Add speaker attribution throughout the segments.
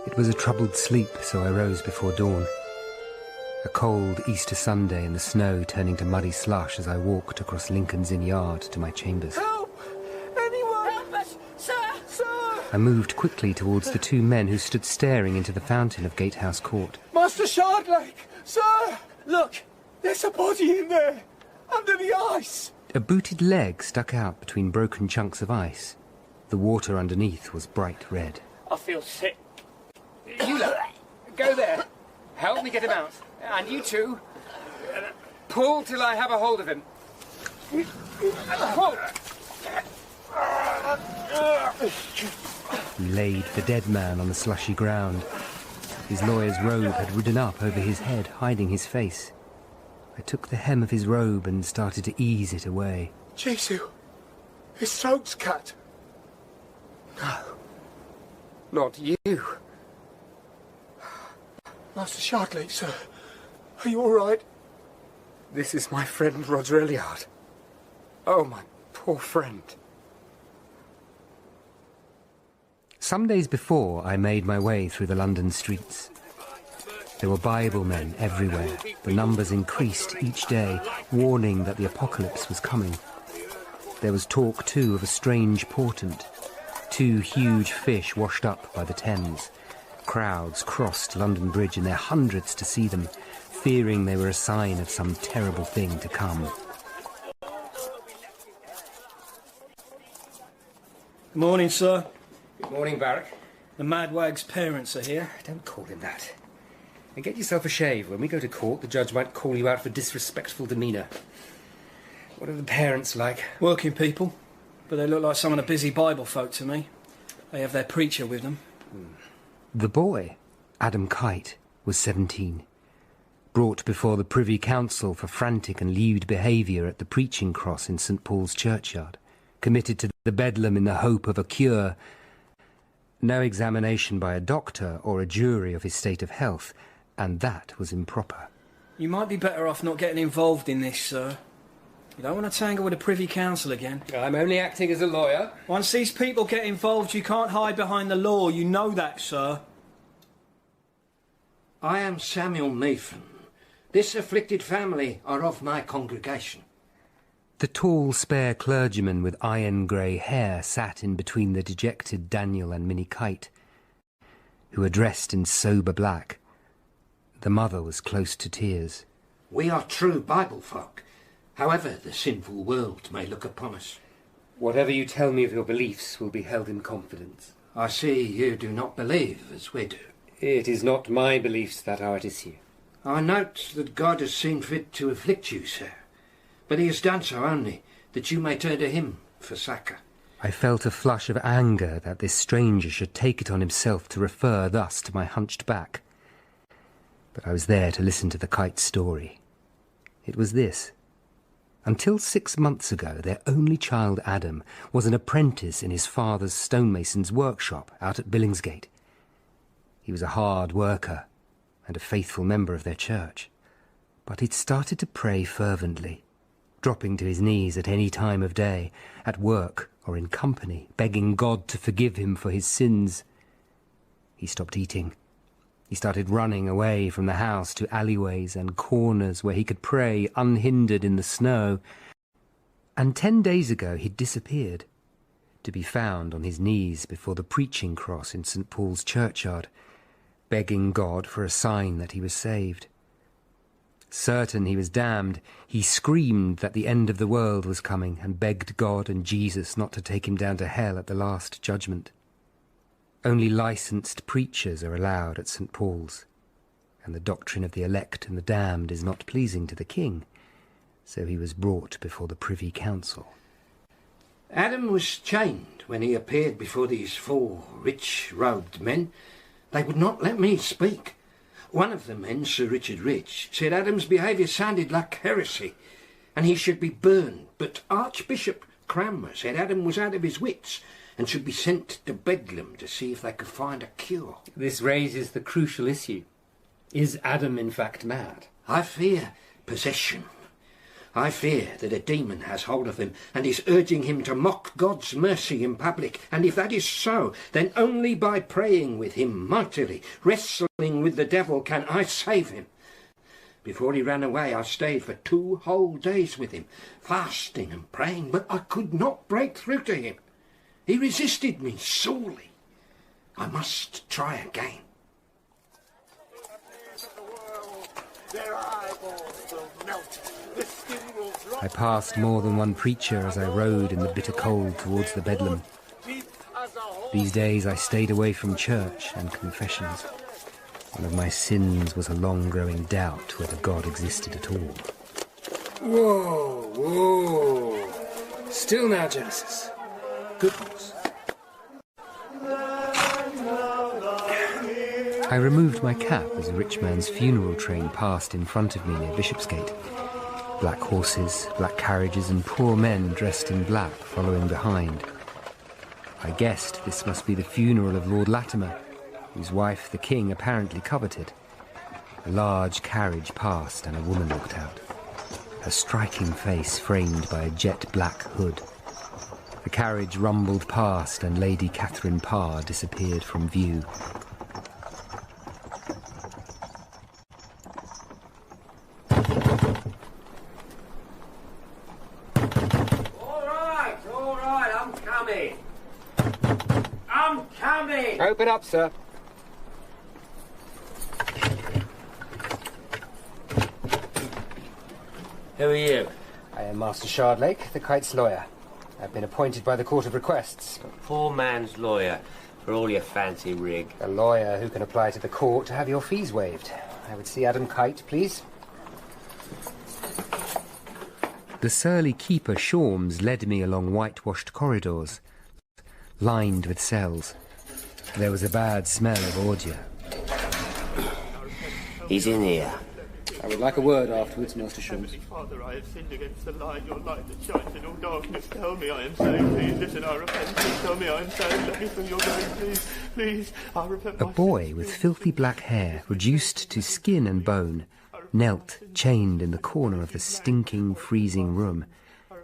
Speaker 1: It was a troubled sleep, so I rose before dawn. A cold Easter Sunday and the snow turning to muddy slush as I walked across Lincoln's Inn yard to my chambers.
Speaker 2: Help! Anyone! Help us! Sir! Sir!
Speaker 1: I moved quickly towards the two men who stood staring into the fountain of Gatehouse Court.
Speaker 2: Master Shardlake! Sir! Look! There's a body in there! Under the ice!
Speaker 1: A booted leg stuck out between broken chunks of ice. The water underneath was bright red.
Speaker 3: I feel sick. You look. Go there. Help me get him out. And you two. Pull till I have a hold of him. Pull!
Speaker 1: He laid the dead man on the slushy ground. His lawyer's robe had ridden up over his head, hiding his face. I took the hem of his robe and started to ease it away.
Speaker 2: Jesu! His throat's cut. No. Not you. Master Shardlake, sir. Are you all right? This is my friend Roger Elliot. Oh, my poor friend.
Speaker 1: Some days before, I made my way through the London streets. There were Bible men everywhere. The numbers increased each day, warning that the apocalypse was coming. There was talk, too, of a strange portent. 2 huge fish washed up by the Thames. Crowds crossed London Bridge in their hundreds to see them, fearing they were a sign of some terrible thing to come.
Speaker 4: Good morning, sir.
Speaker 3: Good morning, Barrack.
Speaker 4: The madwag's parents are here.
Speaker 3: Don't call him that. And get yourself a shave. When we go to court, the judge might call you out for disrespectful demeanour. What are the parents like?
Speaker 4: Working people, but they look like some of the busy Bible folk to me. They have their preacher with them.
Speaker 1: The boy, Adam Kite, was 17. Brought before the Privy Council for frantic and lewd behaviour at the preaching cross in St Paul's churchyard. Committed to the bedlam in the hope of a cure. No examination by a doctor or a jury of his state of health, and that was improper.
Speaker 4: You might be better off not getting involved in this, sir. You don't want to tangle with the Privy Council again.
Speaker 3: I'm only acting as a lawyer.
Speaker 4: Once these people get involved, you can't hide behind the law. You know that, sir.
Speaker 5: I am Samuel Nathan. This afflicted family are of my congregation.
Speaker 1: The tall, spare clergyman with iron-grey hair sat in between the dejected Daniel and Minnie Kite, who were dressed in sober black. The mother was close to tears.
Speaker 5: We are true Bible folk, however the sinful world may look upon us.
Speaker 3: Whatever you tell me of your beliefs will be held in confidence.
Speaker 5: I see you do not believe as we do.
Speaker 3: It is not my beliefs that are at issue.
Speaker 5: I note that God has seen fit to afflict you, sir, but he has done so only that you may turn to him for succour.
Speaker 1: I felt a flush of anger that this stranger should take it on himself to refer thus to my hunched back. But I was there to listen to the Kite's story. It was this. Until 6 months ago, their only child, Adam, was an apprentice in his father's stonemason's workshop out at Billingsgate. He was a hard worker and a faithful member of their church, but he'd started to pray fervently, dropping to his knees at any time of day, at work or in company, begging God to forgive him for his sins. He stopped eating. He started running away from the house to alleyways and corners where he could pray unhindered in the snow. And 10 days ago he'd disappeared, to be found on his knees before the preaching cross in St Paul's churchyard, begging God for a sign that he was saved. Certain he was damned, he screamed that the end of the world was coming and begged God and Jesus not to take him down to hell at the last judgment. Only licensed preachers are allowed at St Paul's, and the doctrine of the elect and the damned is not pleasing to the king, so he was brought before the Privy Council.
Speaker 5: Adam was chained when he appeared before these 4 rich-robed men. They would not let me speak. One of the men, Sir Richard Rich, said Adam's behaviour sounded like heresy, and he should be burned, but Archbishop Cranmer said Adam was out of his wits and should be sent to Bedlam to see if they could find a cure.
Speaker 3: This raises the crucial issue. Is Adam in fact mad?
Speaker 5: I fear possession. I fear that a demon has hold of him and is urging him to mock God's mercy in public. And if that is so, then only by praying with him mightily, wrestling with the devil, can I save him. Before he ran away, I stayed for 2 whole days with him, fasting and praying, but I could not break through to him. He resisted me sorely. I must try again.
Speaker 1: I passed more than one preacher as I rode in the bitter cold towards the Bedlam. These days I stayed away from church and confessions. One of my sins was a long-growing doubt whether God existed at all.
Speaker 2: Whoa, whoa. Still now, Genesis. Good horse.
Speaker 1: I removed my cap as a rich man's funeral train passed in front of me near Bishopsgate. Black horses, black carriages, and poor men dressed in black following behind. I guessed this must be the funeral of Lord Latimer, whose wife the king apparently coveted. A large carriage passed and a woman looked out, her striking face framed by a jet-black hood. The carriage rumbled past and Lady Catherine Parr disappeared from view.
Speaker 5: All right, I'm coming. I'm coming!
Speaker 3: Open up, sir.
Speaker 6: Who are you?
Speaker 3: I am Master Shardlake, the kite's lawyer. I've been appointed by the Court of Requests.
Speaker 6: A poor man's lawyer, for all your fancy rig.
Speaker 3: A lawyer who can apply to the court to have your fees waived. I would see Adam Kite, please.
Speaker 1: The surly keeper Shorms led me along whitewashed corridors, lined with cells. There was a bad smell of ordure.
Speaker 6: He's in here.
Speaker 4: I would like a word afterwards, Master Shorms.
Speaker 7: Father, I have sinned against the light, your light that shines in all darkness. Tell me I am saved, please. Listen, I repent. Please tell me I am saved. Let me feel your grace, please. Please, I repent.
Speaker 1: A boy with filthy black hair, reduced to skin and bone, knelt, chained in the corner of the stinking, freezing room,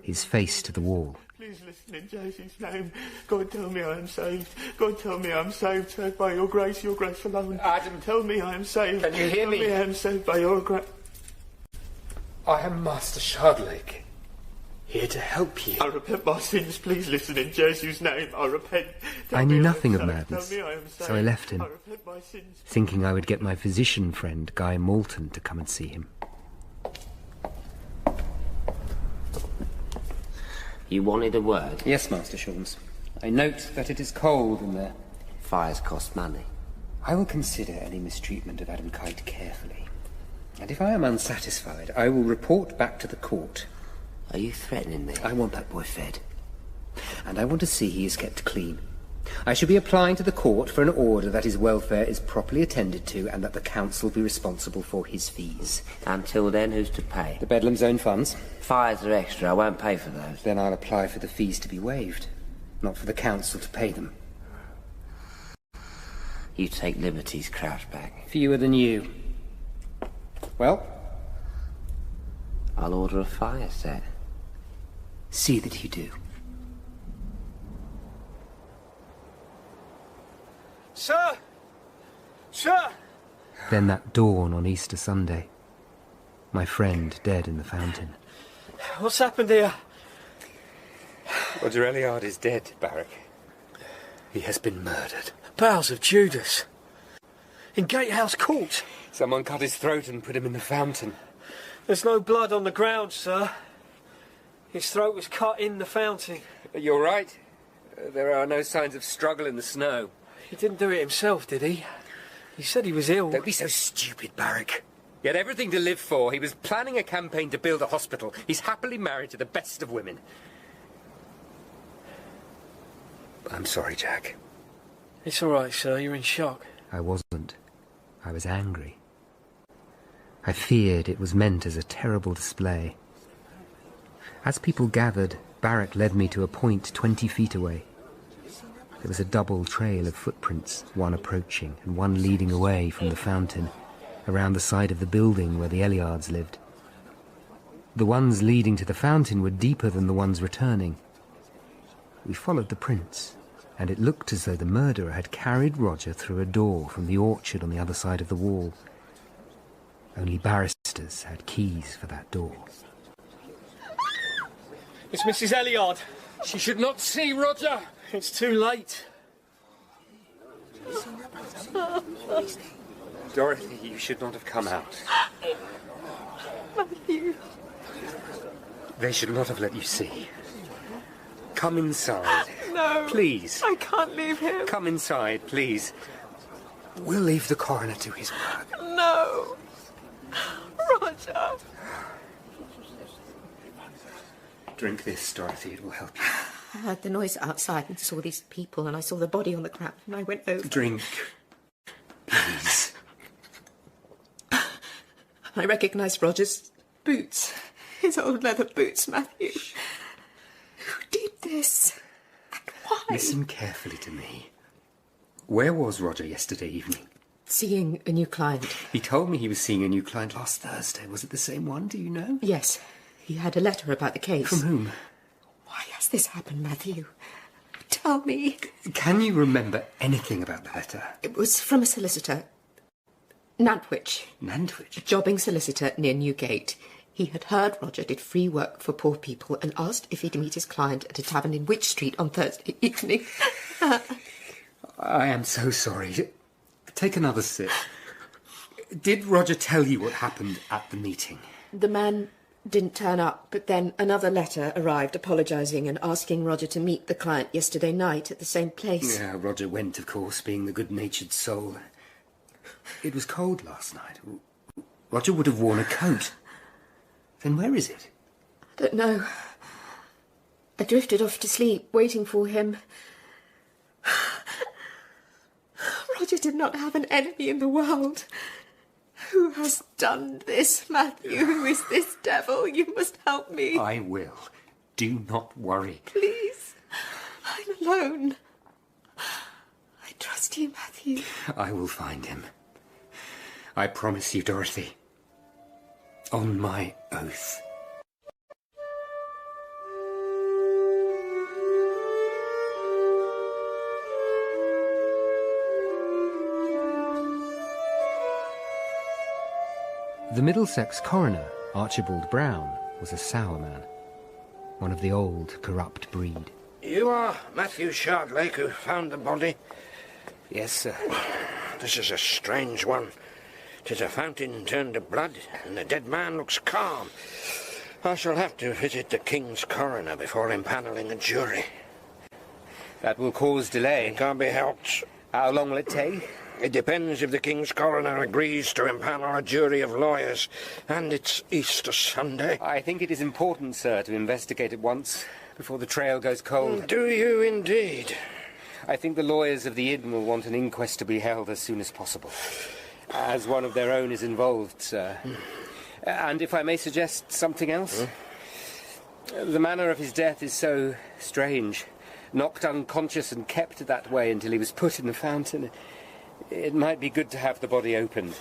Speaker 1: his face to the wall.
Speaker 7: Please listen in Jesus' name. God, tell me I am saved. God, tell me I am saved by your grace alone.
Speaker 2: Adam,
Speaker 7: tell me I am saved.
Speaker 2: Can you hear me?
Speaker 7: Tell me I am saved by your grace.
Speaker 2: I am Master Shardlake, here to help you.
Speaker 7: I repent my sins. Please listen in Jesus' name. I repent. Tell
Speaker 1: I knew
Speaker 7: me
Speaker 1: nothing
Speaker 7: am
Speaker 1: of
Speaker 7: saved.
Speaker 1: madness,
Speaker 7: Tell me I am saved.
Speaker 1: so I left him,
Speaker 7: I repent my sins.
Speaker 1: thinking I would get my physician friend Guy Moulton to come and see him.
Speaker 6: You wanted a word?
Speaker 3: Yes, Master Shorms. I note that it is cold in there.
Speaker 6: Fires cost money.
Speaker 3: I will consider any mistreatment of Adam Kite carefully. And if I am unsatisfied, I will report back to the court.
Speaker 6: Are you threatening me?
Speaker 3: I want that boy fed. And I want to see he is kept clean. I shall be applying to the court for an order that his welfare is properly attended to and that the council be responsible for his fees.
Speaker 6: Until then, who's to pay?
Speaker 3: The Bedlam's own funds.
Speaker 6: Fires are extra. I won't pay for those.
Speaker 3: Then I'll apply for the fees to be waived, not for the council to pay them.
Speaker 6: You take liberties, Crouchback.
Speaker 3: Fewer than you. Well?
Speaker 6: I'll order a fire set.
Speaker 3: See that you do.
Speaker 2: Sir! Sir!
Speaker 1: Then that dawn on Easter Sunday. My friend dead in the fountain.
Speaker 2: What's happened here?
Speaker 3: Roger Elliard is dead, Barrack. He has been murdered.
Speaker 2: Bowels of Judas. In Gatehouse Court.
Speaker 3: Someone cut his throat and put him in the fountain.
Speaker 2: There's no blood on the ground, sir. His throat was cut in the fountain.
Speaker 3: You're right. There are no signs of struggle in the snow.
Speaker 2: He didn't do it himself, did he? He said he was ill.
Speaker 3: Don't be so stupid, Barrack. He had everything to live for. He was planning a campaign to build a hospital. He's happily married to the best of women. I'm sorry, Jack.
Speaker 2: It's all right, sir. You're in shock.
Speaker 1: I wasn't. I was angry. I feared it was meant as a terrible display. As people gathered, Barrack led me to a point 20 feet away. There was a double trail of footprints, one approaching and one leading away from the fountain, around the side of the building where the Elliards lived. The ones leading to the fountain were deeper than the ones returning. We followed the prints, and it looked as though the murderer had carried Roger through a door from the orchard on the other side of the wall. Only barristers had keys for that door.
Speaker 4: It's Mrs. Elliard.
Speaker 2: She should not see Roger.
Speaker 4: It's too late.
Speaker 1: Dorothy, you should not have come out.
Speaker 8: Matthew.
Speaker 1: They should not have let you see. Come inside.
Speaker 8: No.
Speaker 1: Please.
Speaker 8: I can't leave him.
Speaker 1: Come inside, please. We'll leave the coroner to his work.
Speaker 8: No. Roger.
Speaker 1: Drink this, Dorothy. It will help you.
Speaker 8: I heard the noise outside and saw these people, and I saw the body on the ground, and I went over.
Speaker 1: Drink. Please.
Speaker 8: I recognised Roger's boots. His old leather boots, Matthew. Who did this? And why?
Speaker 1: Listen carefully to me. Where was Roger yesterday evening?
Speaker 8: Seeing a new client.
Speaker 1: He told me he was seeing a new client last Thursday. Was it the same one? Do you know?
Speaker 8: Yes. He had a letter about the case.
Speaker 1: From whom?
Speaker 8: Why has this happened, Matthew? Tell me.
Speaker 1: Can you remember anything about the letter?
Speaker 8: It was from a solicitor. Nantwich.
Speaker 1: Nantwich?
Speaker 8: A jobbing solicitor near Newgate. He had heard Roger did free work for poor people and asked if he'd meet his client at a tavern in Wych Street on Thursday evening.
Speaker 1: I am so sorry. Take another sip. Did Roger tell you what happened at the meeting?
Speaker 8: The man didn't turn up, but then another letter arrived apologising and asking Roger to meet the client yesterday night at the same place.
Speaker 1: Yeah, Roger went, of course, being the good-natured soul. It was cold last night. Roger would have worn a coat. Then where is it?
Speaker 8: I don't know. I drifted off to sleep, waiting for him. Roger did not have an enemy in the world. Who has done this, Matthew? Who is this devil? You must help me.
Speaker 1: I will. Do not worry.
Speaker 8: Please. I'm alone. I trust you, Matthew.
Speaker 1: I will find him. I promise you, Dorothy. On my oath. The Middlesex coroner, Archibald Brown, was a sour man. One of the old, corrupt breed.
Speaker 5: You are Matthew Shardlake who found the body?
Speaker 1: Yes, sir.
Speaker 5: This is a strange one. 'Tis a fountain turned to blood, and the dead man looks calm. I shall have to visit the King's coroner before impanelling a jury.
Speaker 1: That will cause delay.
Speaker 5: It can't be helped.
Speaker 1: How long will it take?
Speaker 5: It depends if the King's coroner agrees to impanel a jury of lawyers. And it's Easter Sunday.
Speaker 1: I think it is important, sir, to investigate at once, before the trail goes cold.
Speaker 5: Do you indeed?
Speaker 1: I think the lawyers of the inn will want an inquest to be held as soon as possible. As one of their own is involved, sir. And if I may suggest something else? The manner of his death is so strange. Knocked unconscious and kept that way until he was put in the fountain. It might be good to have the body opened.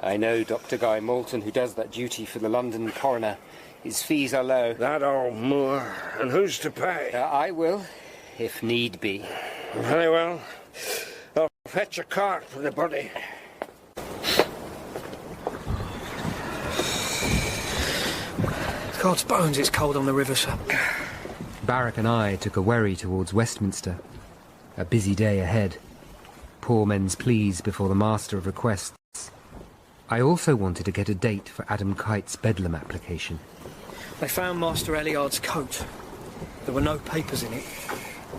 Speaker 1: I know Dr. Guy Moulton, who does that duty for the London coroner. His fees are low.
Speaker 5: That old moor. And who's to pay?
Speaker 1: I will, if need be.
Speaker 5: Very well. I'll fetch a cart for the body.
Speaker 4: God's bones, it's cold on the river, sir.
Speaker 1: Barrack and I took a wherry towards Westminster. A busy day ahead. Poor men's pleas before the Master of Requests. I also wanted to get a date for Adam Kite's Bedlam application.
Speaker 4: They found Master Elliard's coat. There were no papers in it.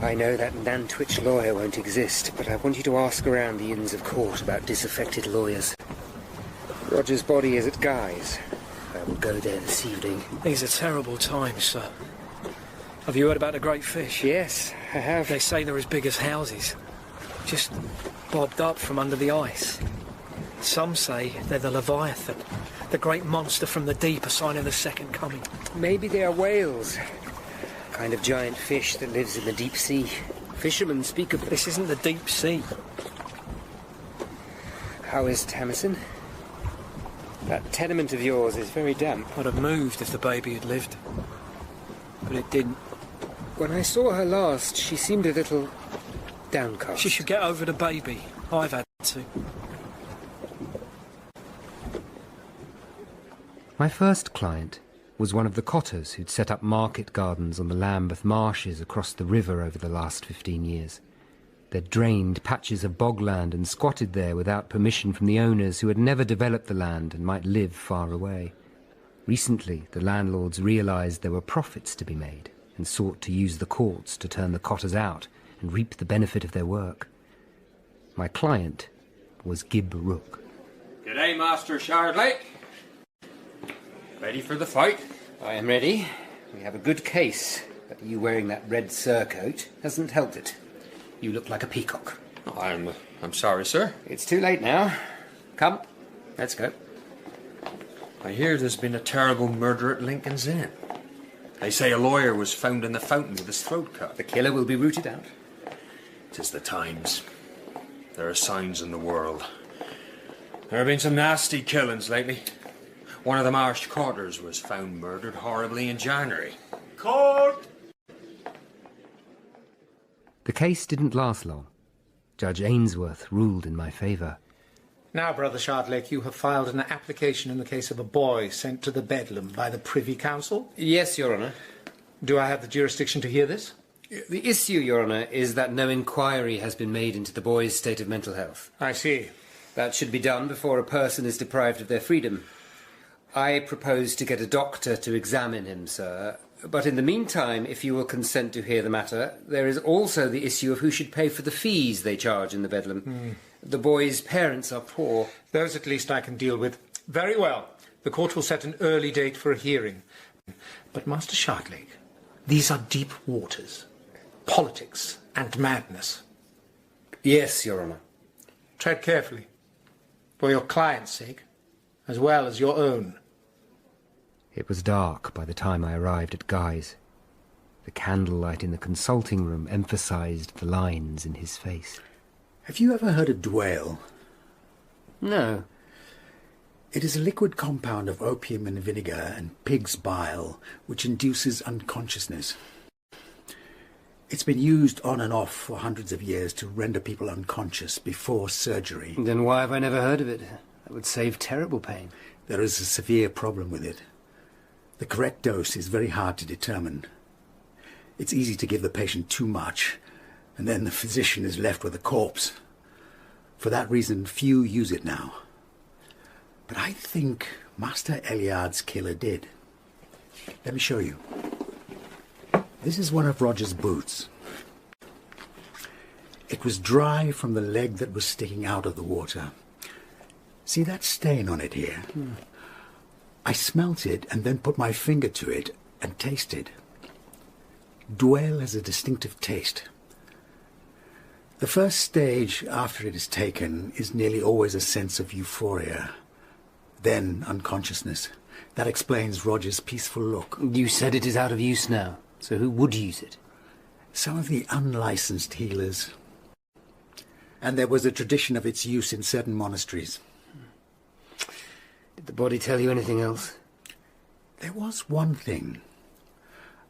Speaker 1: I know that Nantwich lawyer won't exist, but I want you to ask around the Inns of Court about disaffected lawyers. Roger's body is at Guy's. I will go there this evening.
Speaker 4: These are terrible times, sir. Have you heard about the great fish?
Speaker 1: Yes, I have.
Speaker 4: They say they're as big as houses. Just bobbed up from under the ice. Some say they're the Leviathan, the great monster from the deep, a sign of the second coming.
Speaker 1: Maybe they are whales. A kind of giant fish that lives in the deep sea. Fishermen speak of them.
Speaker 4: This isn't the deep sea.
Speaker 1: How is Tamison?
Speaker 3: That tenement of yours is very damp.
Speaker 4: I'd have moved if the baby had lived. But it didn't.
Speaker 1: When I saw her last, she seemed a little downcast.
Speaker 4: She should get over the baby. I've had to.
Speaker 1: My first client was one of the cotters who'd set up market gardens on the Lambeth marshes across the river over the last 15 years. They'd drained patches of bogland and squatted there without permission from the owners who had never developed the land and might live far away. Recently, the landlords realised there were profits to be made and sought to use the courts to turn the cotters out and reap the benefit of their work. My client was Gib Rook.
Speaker 9: G'day, Master Shardlake. Ready for the fight?
Speaker 3: I am ready. We have a good case, but you wearing that red surcoat hasn't helped it. You look like a peacock.
Speaker 9: Oh, I'm sorry, sir.
Speaker 3: It's too late now. Come, let's go.
Speaker 9: I hear there's been a terrible murder at Lincoln's Inn. They say a lawyer was found in the fountain with his throat cut.
Speaker 3: The killer will be rooted out.
Speaker 9: 'Tis the times. There are signs in the world. There have been some nasty killings lately. One of the Marsh Cotters was found murdered horribly in January. Court!
Speaker 1: The case didn't last long. Judge Ainsworth ruled in my favour.
Speaker 10: Now, Brother Shardlake, you have filed an application in the case of a boy sent to the Bedlam by the Privy Council?
Speaker 3: Yes, Your Honour.
Speaker 10: Do I have the jurisdiction to hear this?
Speaker 3: The issue, Your Honour, is that no inquiry has been made into the boy's state of mental health.
Speaker 10: I see.
Speaker 3: That should be done before a person is deprived of their freedom. I propose to get a doctor to examine him, sir. But in the meantime, if you will consent to hear the matter, there is also the issue of who should pay for the fees they charge in the Bedlam. The boy's parents are poor.
Speaker 10: Those at least I can deal with. Very well. The court will set an early date for a hearing. But, Master Shardlake, these are deep waters. Politics and madness.
Speaker 3: Yes, Your Honour.
Speaker 10: Tread carefully. For your client's sake, as well as your own.
Speaker 1: It was dark by the time I arrived at Guy's. The candlelight in the consulting room emphasised the lines in his face.
Speaker 11: Have you ever heard of dwale?
Speaker 3: No.
Speaker 11: It is a liquid compound of opium and vinegar and pig's bile, which induces unconsciousness. It's been used on and off for hundreds of years to render people unconscious before surgery.
Speaker 3: Then why have I never heard of it? That would save terrible pain.
Speaker 11: There is a severe problem with it. The correct dose is very hard to determine. It's easy to give the patient too much, and then the physician is left with a corpse. For that reason, few use it now. But I think Master Eliard's killer did. Let me show you. This is one of Roger's boots. It was dry from the leg that was sticking out of the water. See that stain on it here? I smelt it and then put my finger to it and tasted. Dwale has a distinctive taste. The first stage after it is taken is nearly always a sense of euphoria, then unconsciousness. That explains Roger's peaceful look.
Speaker 3: You said it is out of use now, so who would use it?
Speaker 11: Some of the unlicensed healers. And there was a tradition of its use in certain monasteries.
Speaker 3: Did the body tell you anything else?
Speaker 11: There was one thing.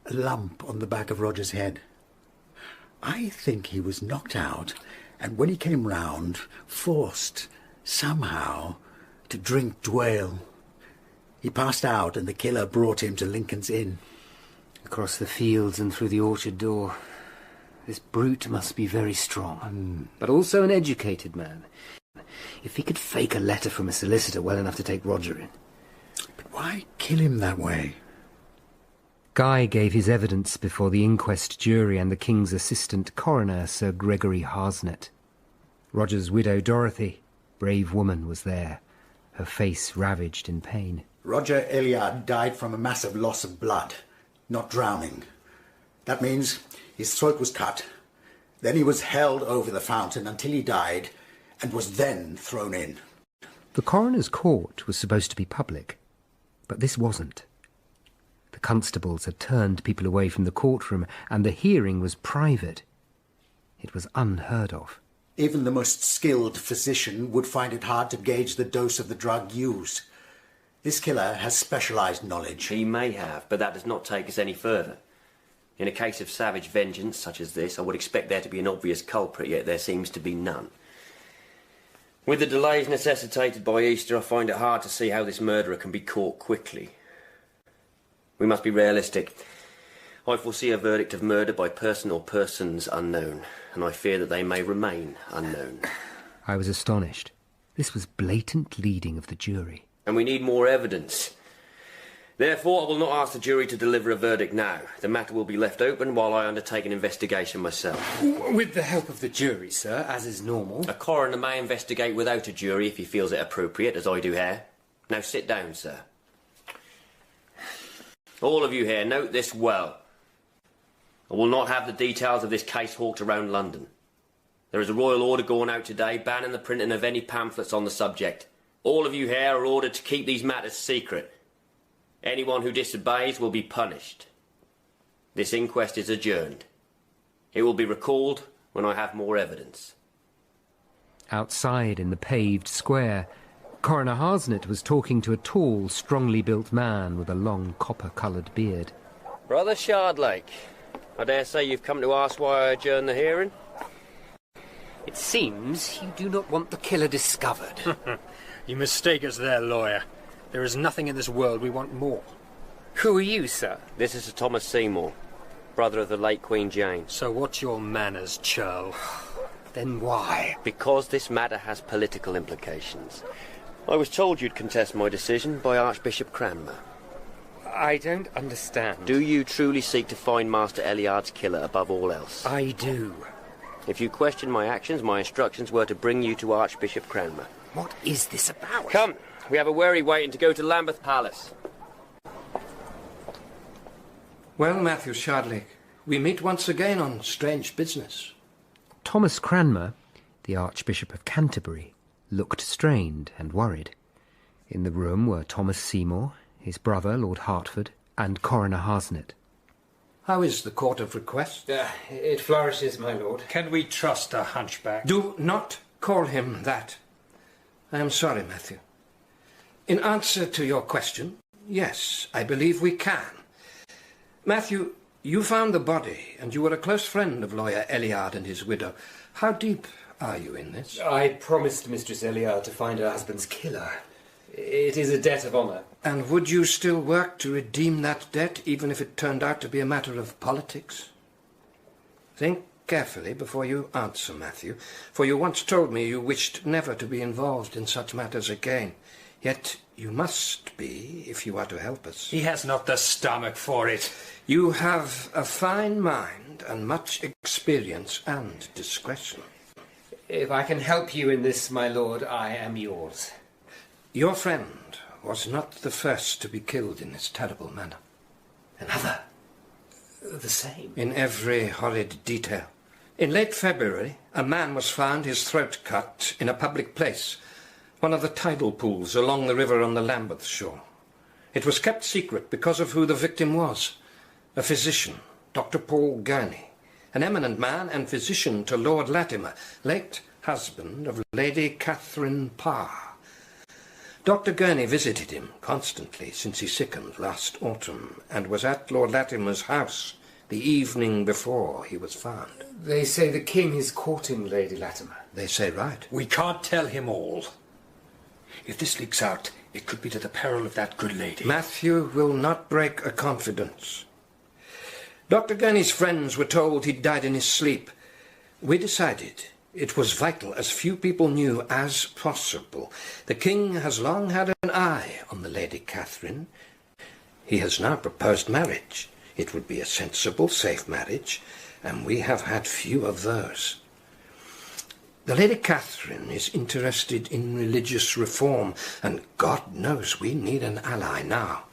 Speaker 11: A lump on the back of Roger's head. I think he was knocked out, and when he came round, forced, somehow, to drink dwale. He passed out, and the killer brought him to Lincoln's Inn.
Speaker 3: Across the fields and through the orchard door. This brute must be very strong, but also an educated man. If he could fake a letter from a solicitor well enough to take Roger in.
Speaker 11: But why kill him that way?
Speaker 1: Guy gave his evidence before the inquest jury and the King's assistant coroner, Sir Gregory Harsnet. Roger's widow, Dorothy, brave woman, was there, her face ravaged in pain.
Speaker 11: Roger Eliard died from a massive loss of blood, not drowning. That means his throat was cut, then he was held over the fountain until he died, and was then thrown in.
Speaker 1: The coroner's court was supposed to be public, but this wasn't. The constables had turned people away from the courtroom, and the hearing was private. It was unheard of.
Speaker 11: Even the most skilled physician would find it hard to gauge the dose of the drug used. This killer has specialised knowledge.
Speaker 6: He may have, but that does not take us any further. In a case of savage vengeance such as this, I would expect there to be an obvious culprit, yet there seems to be none. With the delays necessitated by Easter, I find it hard to see how this murderer can be caught quickly. We must be realistic. I foresee a verdict of murder by person or persons unknown, and I fear that they may remain unknown.
Speaker 1: I was astonished. This was blatant leading of the jury.
Speaker 6: And we need more evidence. Therefore, I will not ask the jury to deliver a verdict now. The matter will be left open while I undertake an investigation myself.
Speaker 3: With the help of the jury, sir, as is normal.
Speaker 6: A coroner may investigate without a jury if he feels it appropriate, as I do here. Now sit down, sir. All of you here, note this well. I will not have the details of this case hawked around London. There is a royal order going out today banning the printing of any pamphlets on the subject. All of you here are ordered to keep these matters secret. Anyone who disobeys will be punished. This inquest is adjourned. It will be recalled when I have more evidence.
Speaker 1: Outside in the paved square, Coroner Harsnett was talking to a tall, strongly built man with a long copper-coloured beard.
Speaker 6: Brother Shardlake, I dare say you've come to ask why I adjourn the hearing?
Speaker 3: It seems you do not want the killer discovered.
Speaker 10: You mistake us there, lawyer. There is nothing in this world we want more.
Speaker 3: Who are you, sir?
Speaker 6: This is Sir Thomas Seymour, brother of the late Queen Jane.
Speaker 10: So what's your manners, churl?
Speaker 3: Then why?
Speaker 6: Because this matter has political implications. I was told you'd contest my decision by Archbishop Cranmer.
Speaker 3: I don't understand.
Speaker 6: Do you truly seek to find Master Eliard's killer above all else?
Speaker 3: I do.
Speaker 6: If you question my actions, my instructions were to bring you to Archbishop Cranmer.
Speaker 3: What is this about?
Speaker 6: Come, we have a wherry waiting to go to Lambeth Palace.
Speaker 5: Well, Matthew Shardlake, we meet once again on strange business.
Speaker 1: Thomas Cranmer, the Archbishop of Canterbury, looked strained and worried. In the room were Thomas Seymour, his brother, Lord Hertford, and Coroner Harsnett.
Speaker 5: How is the court of request?
Speaker 3: It flourishes, my lord.
Speaker 10: Can we trust a hunchback?
Speaker 5: Do not call him that. I am sorry, Matthew. In answer to your question, yes, I believe we can. Matthew, you found the body, and you were a close friend of lawyer Eliard and his widow. How deep are you in this?
Speaker 3: I promised Mistress Eliard to find her husband's killer. It is a debt of honour.
Speaker 5: And would you still work to redeem that debt, even if it turned out to be a matter of politics? Think carefully before you answer, Matthew, for you once told me you wished never to be involved in such matters again. Yet you must be, if you are to help us.
Speaker 10: He has not the stomach for it.
Speaker 5: You have a fine mind and much experience and discretion.
Speaker 3: If I can help you in this, my lord, I am yours.
Speaker 5: Your friend was not the first to be killed in this terrible manner.
Speaker 3: Another? The same?
Speaker 5: In every horrid detail. In late February, a man was found his throat cut in a public place, one of the tidal pools along the river on the Lambeth shore. It was kept secret because of who the victim was. A physician, Dr. Paul Gurney, an eminent man and physician to Lord Latimer, late husband of Lady Catherine Parr. Dr. Gurney visited him constantly since he sickened last autumn, and was at Lord Latimer's house the evening before he was found.
Speaker 3: They say the king is courting Lady Latimer.
Speaker 5: They say right.
Speaker 10: We can't tell him all. If this leaks out, it could be to the peril of that good lady.
Speaker 5: Matthew will not break a confidence. Dr. Gurney's friends were told he'd died in his sleep. We decided it was vital, as few people knew, as possible. The king has long had an eye on the Lady Catherine. He has now proposed marriage. It would be a sensible, safe marriage, and we have had few of those. The Lady Catherine is interested in religious reform, and God knows we need an ally now.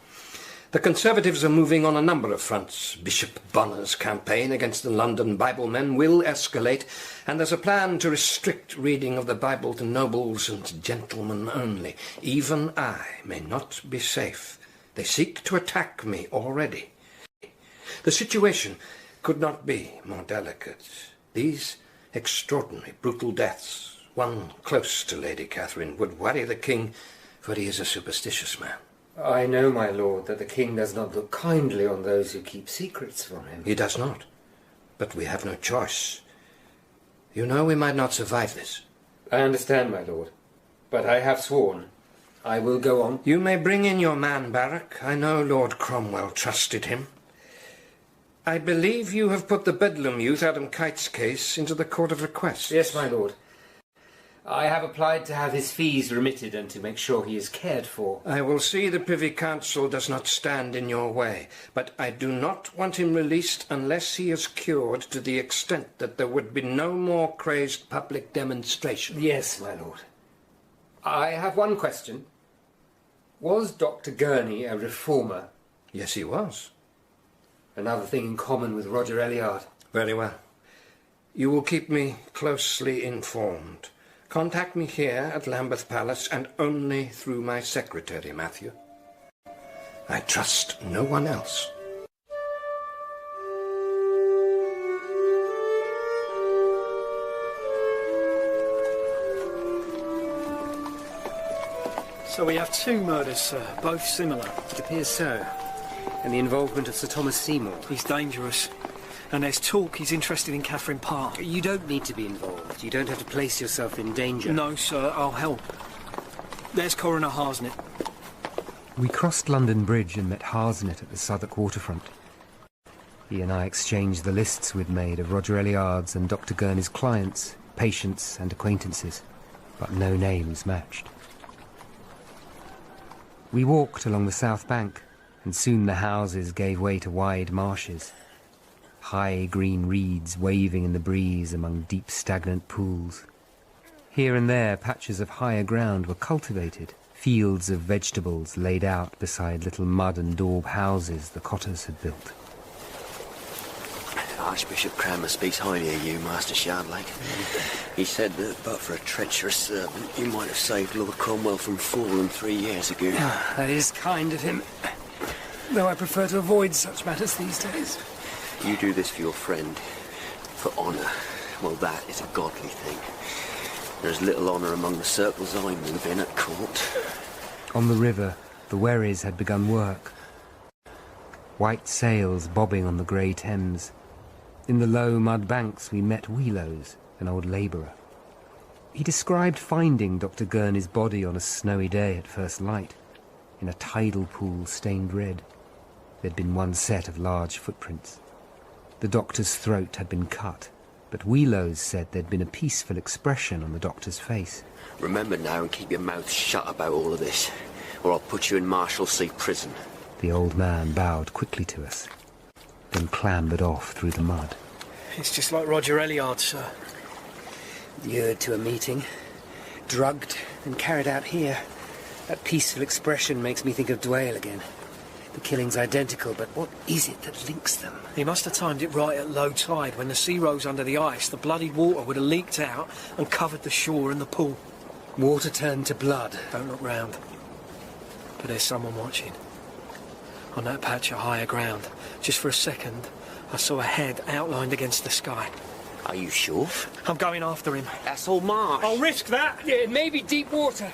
Speaker 5: The Conservatives are moving on a number of fronts. Bishop Bonner's campaign against the London Bible men will escalate, and there's a plan to restrict reading of the Bible to nobles and gentlemen only. Even I may not be safe. They seek to attack me already. The situation could not be more delicate. These extraordinary, brutal deaths, one close to Lady Catherine, would worry the king, for he is a superstitious man.
Speaker 3: I know, my lord, that the king does not look kindly on those who keep secrets from him.
Speaker 5: He does not. But we have no choice. You know we might not survive this.
Speaker 3: I understand, my lord. But I have sworn. I will go on.
Speaker 5: You may bring in your man, Barrack. I know Lord Cromwell trusted him. I believe you have put the Bedlam youth Adam Kite's case into the Court of Request.
Speaker 3: Yes, my lord. I have applied to have his fees remitted and to make sure he is cared for.
Speaker 5: I will see the Privy Council does not stand in your way, but I do not want him released unless he is cured to the extent that there would be no more crazed public demonstration.
Speaker 3: Yes, my lord. I have one question. Was Dr. Gurney a reformer?
Speaker 5: Yes, he was.
Speaker 3: Another thing in common with Roger Elliard.
Speaker 5: Very well. You will keep me closely informed. Contact me here at Lambeth Palace and only through my secretary, Matthew. I trust no one else.
Speaker 4: So we have two murders, sir, both similar.
Speaker 3: It appears so. And the involvement of Sir Thomas Seymour.
Speaker 4: He's dangerous. And there's talk he's interested in Catherine Park.
Speaker 3: You don't need to be involved. You don't have to place yourself in danger.
Speaker 4: No, sir, I'll help. There's Coroner Harsnett.
Speaker 1: We crossed London Bridge and met Harsnett at the Southwark waterfront. He and I exchanged the lists we'd made of Roger Elliard's and Dr. Gurney's clients, patients and acquaintances, but no names matched. We walked along the south bank, and soon the houses gave way to wide marshes. High green reeds waving in the breeze among deep stagnant pools. Here and there patches of higher ground were cultivated, fields of vegetables laid out beside little mud and daub houses the cotters had built.
Speaker 6: Archbishop Cranmer speaks highly of you, Master Shardlake. He said that but for a treacherous servant, you might have saved Lord Cromwell from falling 3 years ago.
Speaker 3: That is kind of him. Though I prefer to avoid such matters these days.
Speaker 6: You do this for your friend, for honour. Well, that is a godly thing. There's little honour among the circles I move in at court.
Speaker 1: On the river, the wherries had begun work. White sails bobbing on the grey Thames. In the low mud banks we met Wheelows, an old labourer. He described finding Dr. Gurney's body on a snowy day at first light, in a tidal pool stained red. There'd been one set of large footprints. The doctor's throat had been cut, but Wheelows said there'd been a peaceful expression on the doctor's face.
Speaker 6: Remember now and keep your mouth shut about all of this, or I'll put you in Marshalsea prison.
Speaker 1: The old man bowed quickly to us, then clambered off through the mud.
Speaker 4: It's just like Roger Elliard, sir.
Speaker 3: Lured to a meeting, drugged and carried out here. That peaceful expression makes me think of Dwale again. The killing's identical, but what is it that links them?
Speaker 4: He must have timed it right at low tide. When the sea rose under the ice, the bloodied water would have leaked out and covered the shore and the pool.
Speaker 3: Water turned to blood.
Speaker 4: Don't look round. But there's someone watching. On that patch of higher ground, just for a second, I saw a head outlined against the sky.
Speaker 6: Are you sure?
Speaker 4: I'm going after him.
Speaker 6: That's all marsh.
Speaker 4: I'll risk that.
Speaker 3: Yeah, it may be deep water.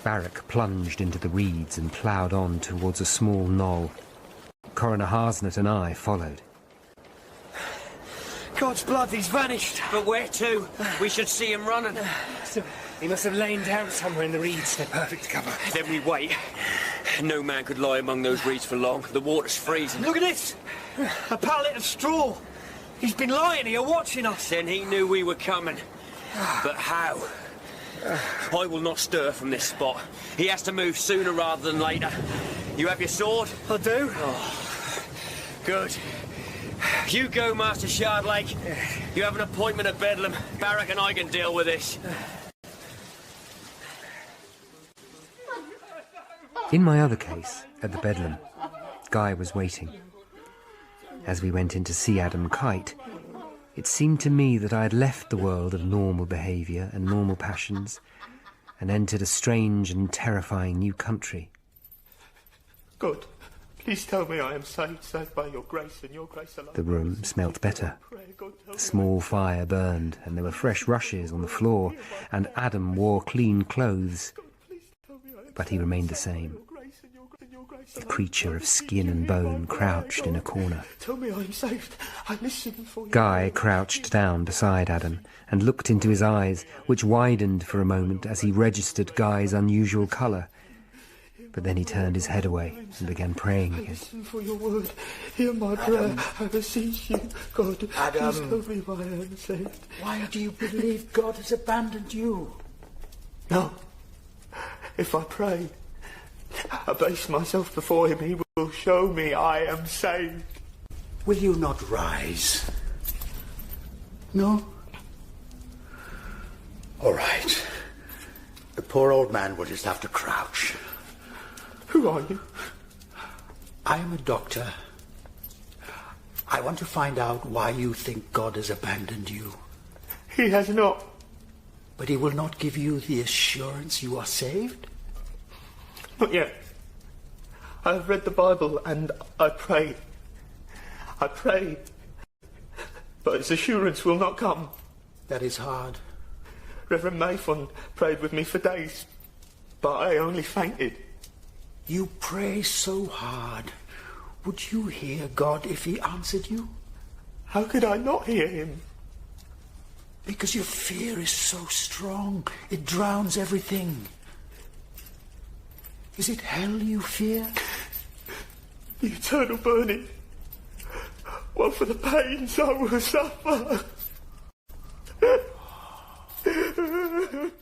Speaker 1: Barrack plunged into the reeds and ploughed on towards a small knoll. Coroner Harsnett and I followed.
Speaker 4: God's blood, he's vanished.
Speaker 6: But where to? We should see him running.
Speaker 3: So he must have lain down somewhere in the reeds.
Speaker 6: They're perfect cover. Then we wait. No man could lie among those reeds for long. The water's freezing.
Speaker 4: Look at this! A pallet of straw. He's been lying here watching us.
Speaker 6: Then he knew we were coming. But how? I will not stir from this spot. He has to move sooner rather than later. You have your sword?
Speaker 4: I do.
Speaker 6: Oh, good. You go, Master Shardlake. You have an appointment at Bedlam. Barrack and I can deal with this.
Speaker 1: In my other case, at the Bedlam, Guy was waiting. As we went in to see Adam Kite, it seemed to me that I had left the world of normal behaviour and normal passions and entered a strange and terrifying new country.
Speaker 7: God, please tell me I am saved by your grace and your grace alone.
Speaker 1: The room smelt better. A small fire burned, and there were fresh rushes on the floor, and Adam wore clean clothes. But he remained the same. a creature of skin and bone crouched in a corner.
Speaker 7: Tell me I'm saved. I listen for you.
Speaker 1: Guy crouched down beside Adam and looked into his eyes, which widened for a moment as he registered Guy's unusual colour. But then he turned his head away and began praying again.
Speaker 7: Listen for your word. Hear my prayer. I beseech you, God.
Speaker 11: Adam.
Speaker 7: Please tell me why I am saved.
Speaker 11: Why do you believe God has abandoned you?
Speaker 7: No. If I pray, abase myself before him, he will show me I am saved.
Speaker 11: Will you not rise? No? All right. The poor old man will just have to crouch.
Speaker 7: Who are you?
Speaker 11: I am a doctor. I want to find out why you think God has abandoned you.
Speaker 7: He has not.
Speaker 11: But he will not give you the assurance you are saved?
Speaker 7: Not yet. I have read the Bible and I pray. I pray. But its assurance will not come.
Speaker 11: That is hard.
Speaker 7: Reverend Mayfon prayed with me for days, but I only fainted.
Speaker 11: You pray so hard. Would you hear God if he answered you?
Speaker 7: How could I not hear him?
Speaker 11: Because your fear is so strong. It drowns everything. Is it hell you fear?
Speaker 7: The eternal burning. Well, for the pains I will suffer.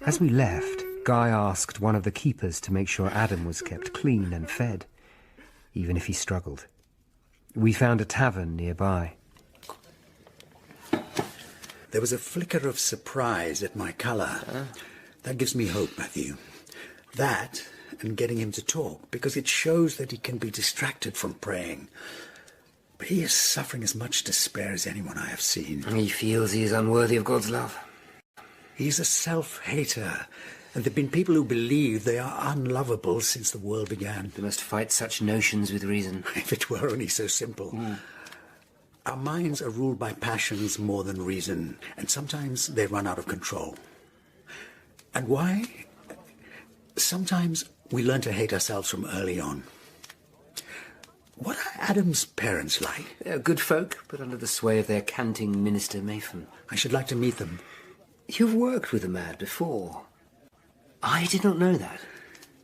Speaker 1: As we left, Guy asked one of the keepers to make sure Adam was kept clean and fed, even if he struggled. We found a tavern nearby.
Speaker 11: There was a flicker of surprise at my colour. That gives me hope, Matthew. That, and getting him to talk, because it shows that he can be distracted from praying. But he is suffering as much despair as anyone I have seen.
Speaker 1: He feels he is unworthy of God's love.
Speaker 11: He's a self-hater, and there have been people who believe they are unlovable since the world began.
Speaker 1: They must fight such notions with reason.
Speaker 11: If it were only so simple. Our minds are ruled by passions more than reason, and sometimes they run out of control. And why? Sometimes we learn to hate ourselves from early on. What are Adam's parents like?
Speaker 1: They're good folk, but under the sway of their canting minister Mayfon.
Speaker 11: I should like to meet them.
Speaker 1: You've worked with the man before. I did not know that.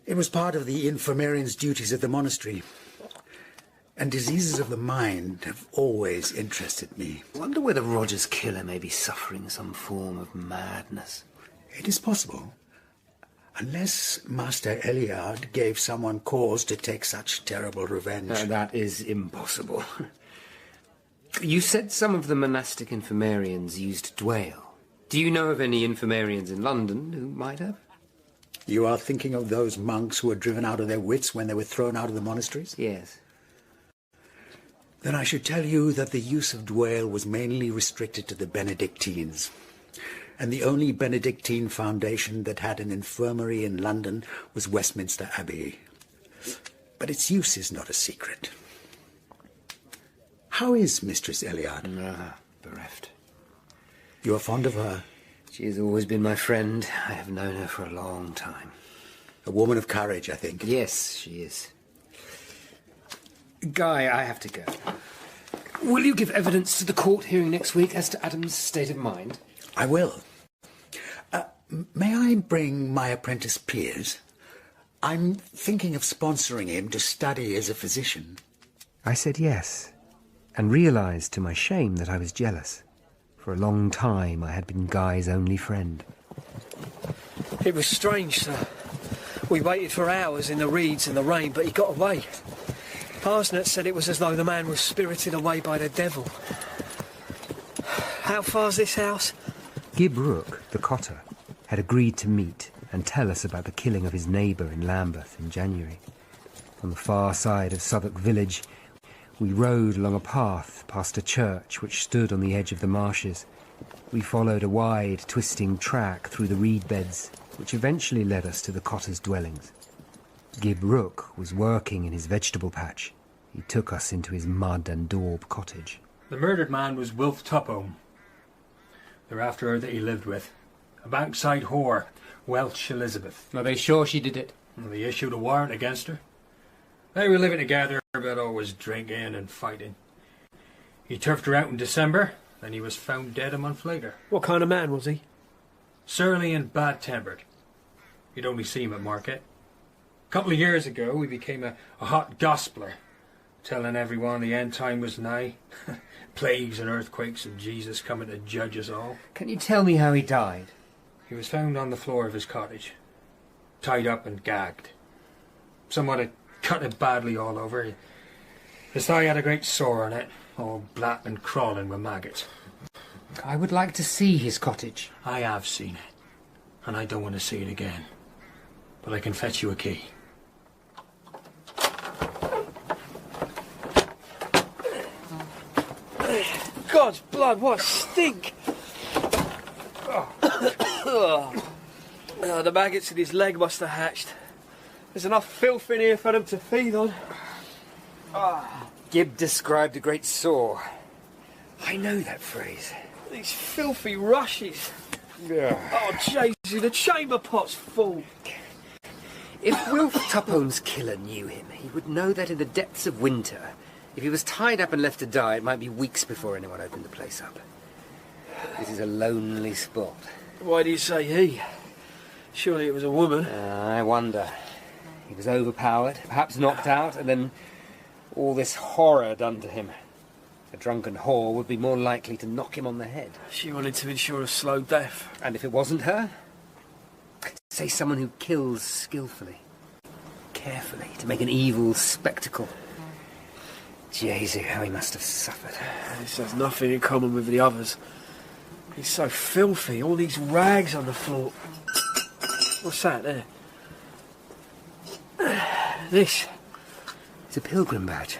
Speaker 11: It was part of the infirmarian's duties at the monastery. And diseases of the mind have always interested me.
Speaker 1: I wonder whether Roger's killer may be suffering some form of madness.
Speaker 11: It is possible. Unless Master Eliard gave someone cause to take such terrible revenge.
Speaker 1: That is impossible. You said some of the monastic infirmarians used dwale. Do you know of any infirmarians in London who might have?
Speaker 11: You are thinking of those monks who were driven out of their wits when they were thrown out of the monasteries?
Speaker 1: Yes.
Speaker 11: Then I should tell you that the use of dwale was mainly restricted to the Benedictines. And the only Benedictine foundation that had an infirmary in London was Westminster Abbey. But its use is not a secret. How is Mistress Eliard?
Speaker 1: Bereft.
Speaker 11: You are fond of her?
Speaker 1: She has always been my friend. I have known her for a long time.
Speaker 11: A woman of courage, I think.
Speaker 1: Yes, she is. Guy, I have to go. Will you give evidence to the court hearing next week as to Adam's state of mind?
Speaker 11: I will. May I bring my apprentice Piers? I'm thinking of sponsoring him to study as a physician.
Speaker 1: I said yes, and realised to my shame that I was jealous. For a long time I had been Guy's only friend.
Speaker 4: It was strange, sir. We waited for hours in the reeds and the rain, but he got away. Parsnett said it was as though the man was spirited away by the devil. How far's this house?
Speaker 1: Gib Rook, the cotter, had agreed to meet and tell us about the killing of his neighbour in Lambeth in January. On the far side of Southwark village, we rode along a path past a church which stood on the edge of the marshes. We followed a wide, twisting track through the reed beds, which eventually led us to the cotter's dwellings. Gib Rook was working in his vegetable patch. He took us into his mud and daub cottage.
Speaker 12: The murdered man was Wilf Tupholme. They're after her that he lived with. A bankside whore, Welsh Elizabeth.
Speaker 3: Are they sure she did it?
Speaker 12: Well, they issued a warrant against her.
Speaker 9: They were living together, but always drinking and fighting. He turfed her out in December, then he was found dead a month later.
Speaker 4: What kind of man was he?
Speaker 9: Surly and bad-tempered. You'd only see him at market. A couple of years ago, he became a hot gospeler, telling everyone the end time was nigh. Plagues and earthquakes and Jesus coming to judge us all.
Speaker 3: Can you tell me how he died?
Speaker 9: He was found on the floor of his cottage, tied up and gagged. Someone had cut it badly all over. His thigh had a great sore on it, all black and crawling with maggots.
Speaker 3: I would like to see his cottage.
Speaker 9: I have seen it, and I don't want to see it again. But I can fetch you a key.
Speaker 4: God's blood, what a stink! The maggots in his leg must have hatched. There's enough filth in here for them to feed on.
Speaker 3: Gibb described a great sore. I know that phrase.
Speaker 4: These filthy rushes.
Speaker 3: Yeah.
Speaker 4: Oh, Jesu, the chamber pot's full.
Speaker 3: If Wilf Tupholme's killer knew him, he would know that in the depths of winter, if he was tied up and left to die, it might be weeks before anyone opened the place up. This is a lonely spot.
Speaker 4: Why do you say he? Surely it was a woman.
Speaker 3: I wonder. He was overpowered, perhaps knocked out, and then all this horror done to him. A drunken whore would be more likely to knock him on the head.
Speaker 4: She wanted to ensure a slow death.
Speaker 3: And if it wasn't her? Say someone who kills skillfully, carefully, to make an evil spectacle. Jesu, how he must have suffered.
Speaker 4: This has nothing in common with the others. He's so filthy, all these rags on the floor. What's that there? This.
Speaker 3: It's a pilgrim badge.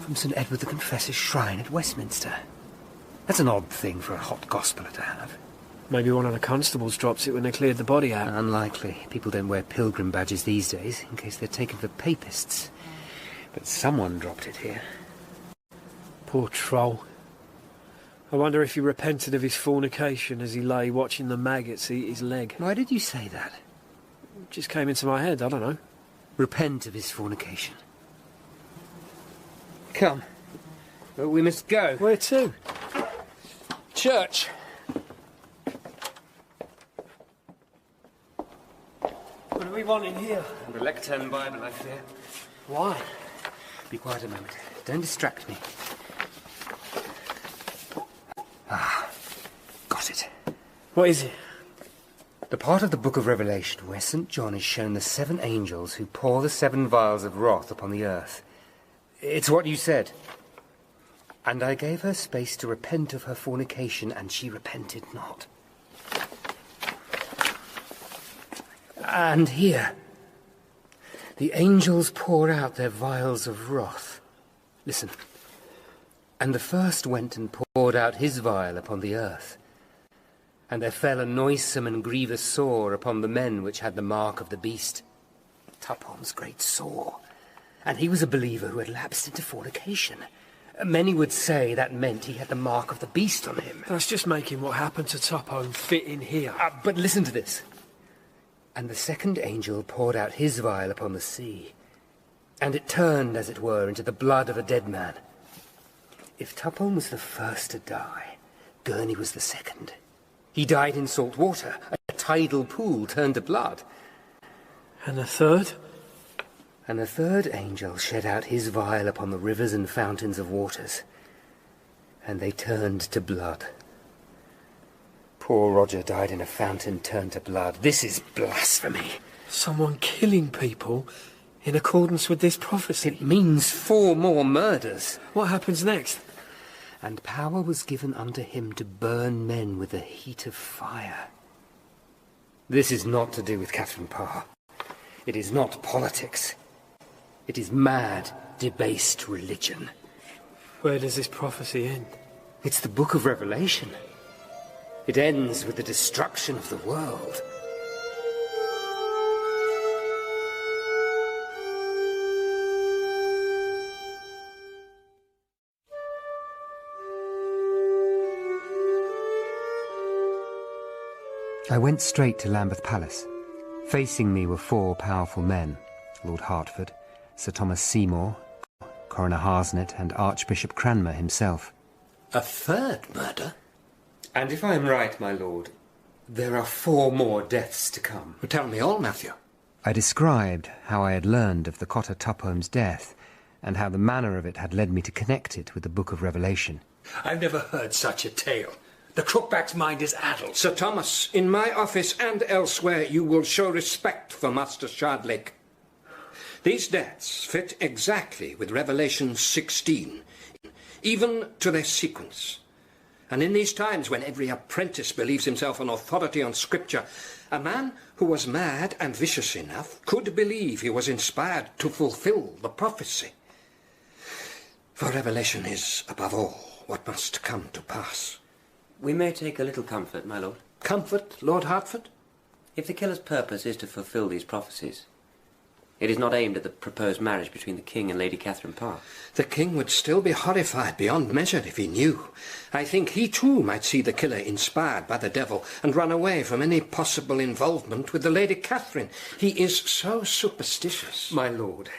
Speaker 3: From St. Edward the Confessor's shrine at Westminster. That's an odd thing for a hot gospeller to have.
Speaker 4: Maybe one of the constables dropped it when they cleared the body out.
Speaker 3: Unlikely. People don't wear pilgrim badges these days, in case they're taken for papists. But someone dropped it here.
Speaker 4: Poor troll. I wonder if he repented of his fornication as he lay watching the maggots eat his leg.
Speaker 3: Why did you say that?
Speaker 4: It just came into my head, I don't know.
Speaker 3: Repent of his fornication. Come. But we must go.
Speaker 4: Where to?
Speaker 3: Church.
Speaker 4: What do we want in here?
Speaker 3: The Lectern Bible, I fear.
Speaker 4: Why?
Speaker 3: Be quiet a moment. Don't distract me. Got it.
Speaker 4: What is it?
Speaker 3: The part of the Book of Revelation where St. John is shown the 7 angels who pour the 7 vials of wrath upon the earth. It's what you said. And I gave her space to repent of her fornication, and she repented not. And here, the angels pour out their vials of wrath. Listen. And the first went and poured out his vial upon the earth. And there fell a noisome and grievous sore upon the men which had the mark of the beast. Tupholme's great sore. And he was a believer who had lapsed into fornication. Many would say that meant he had the mark of the beast on him.
Speaker 4: That's just making what happened to Tupholme fit in here.
Speaker 3: But listen to this. And the second angel poured out his vial upon the sea, and it turned, as it were, into the blood of a dead man. If Tupholme was the first to die, Gurney was the second. He died in salt water. A tidal pool turned to blood.
Speaker 4: And the third?
Speaker 3: And the third angel shed out his vial upon the rivers and fountains of waters, and they turned to blood. Poor Roger died in a fountain turned to blood. This is blasphemy.
Speaker 4: Someone killing people in accordance with this prophecy.
Speaker 3: It means 4 more murders.
Speaker 4: What happens next?
Speaker 3: And power was given unto him to burn men with the heat of fire. This is not to do with Catherine Parr. It is not politics. It is mad, debased religion.
Speaker 4: Where does this prophecy end?
Speaker 3: It's the Book of Revelation. It ends with the destruction of the world. I went straight to Lambeth Palace. Facing me were 4 powerful men, Lord Hertford,
Speaker 1: Sir Thomas Seymour, Coroner Harsnet, and Archbishop Cranmer himself.
Speaker 5: A third murder?
Speaker 3: And if I am right, my lord, there are 4 more deaths to come.
Speaker 5: Well, tell me all, Matthew.
Speaker 1: I described how I had learned of the Cotter Tupholme's death, and how the manner of it had led me to connect it with the Book of Revelation.
Speaker 12: I've never heard such a tale. The crookback's mind is addled.
Speaker 5: Sir Thomas, in my office and elsewhere, you will show respect for Master Shardlake. These deaths fit exactly with Revelation 16, even to their sequence. And in these times when every apprentice believes himself an authority on Scripture, a man who was mad and vicious enough could believe he was inspired to fulfill the prophecy. For Revelation is, above all, what must come to pass.
Speaker 6: We may take a little comfort, my lord.
Speaker 5: Comfort, Lord Hertford?
Speaker 6: If the killer's purpose is to fulfil these prophecies, it is not aimed at the proposed marriage between the King and Lady Catherine Parr.
Speaker 5: The King would still be horrified beyond measure if he knew. I think he too might see the killer inspired by the devil and run away from any possible involvement with the Lady Catherine. He is so superstitious.
Speaker 3: My lord,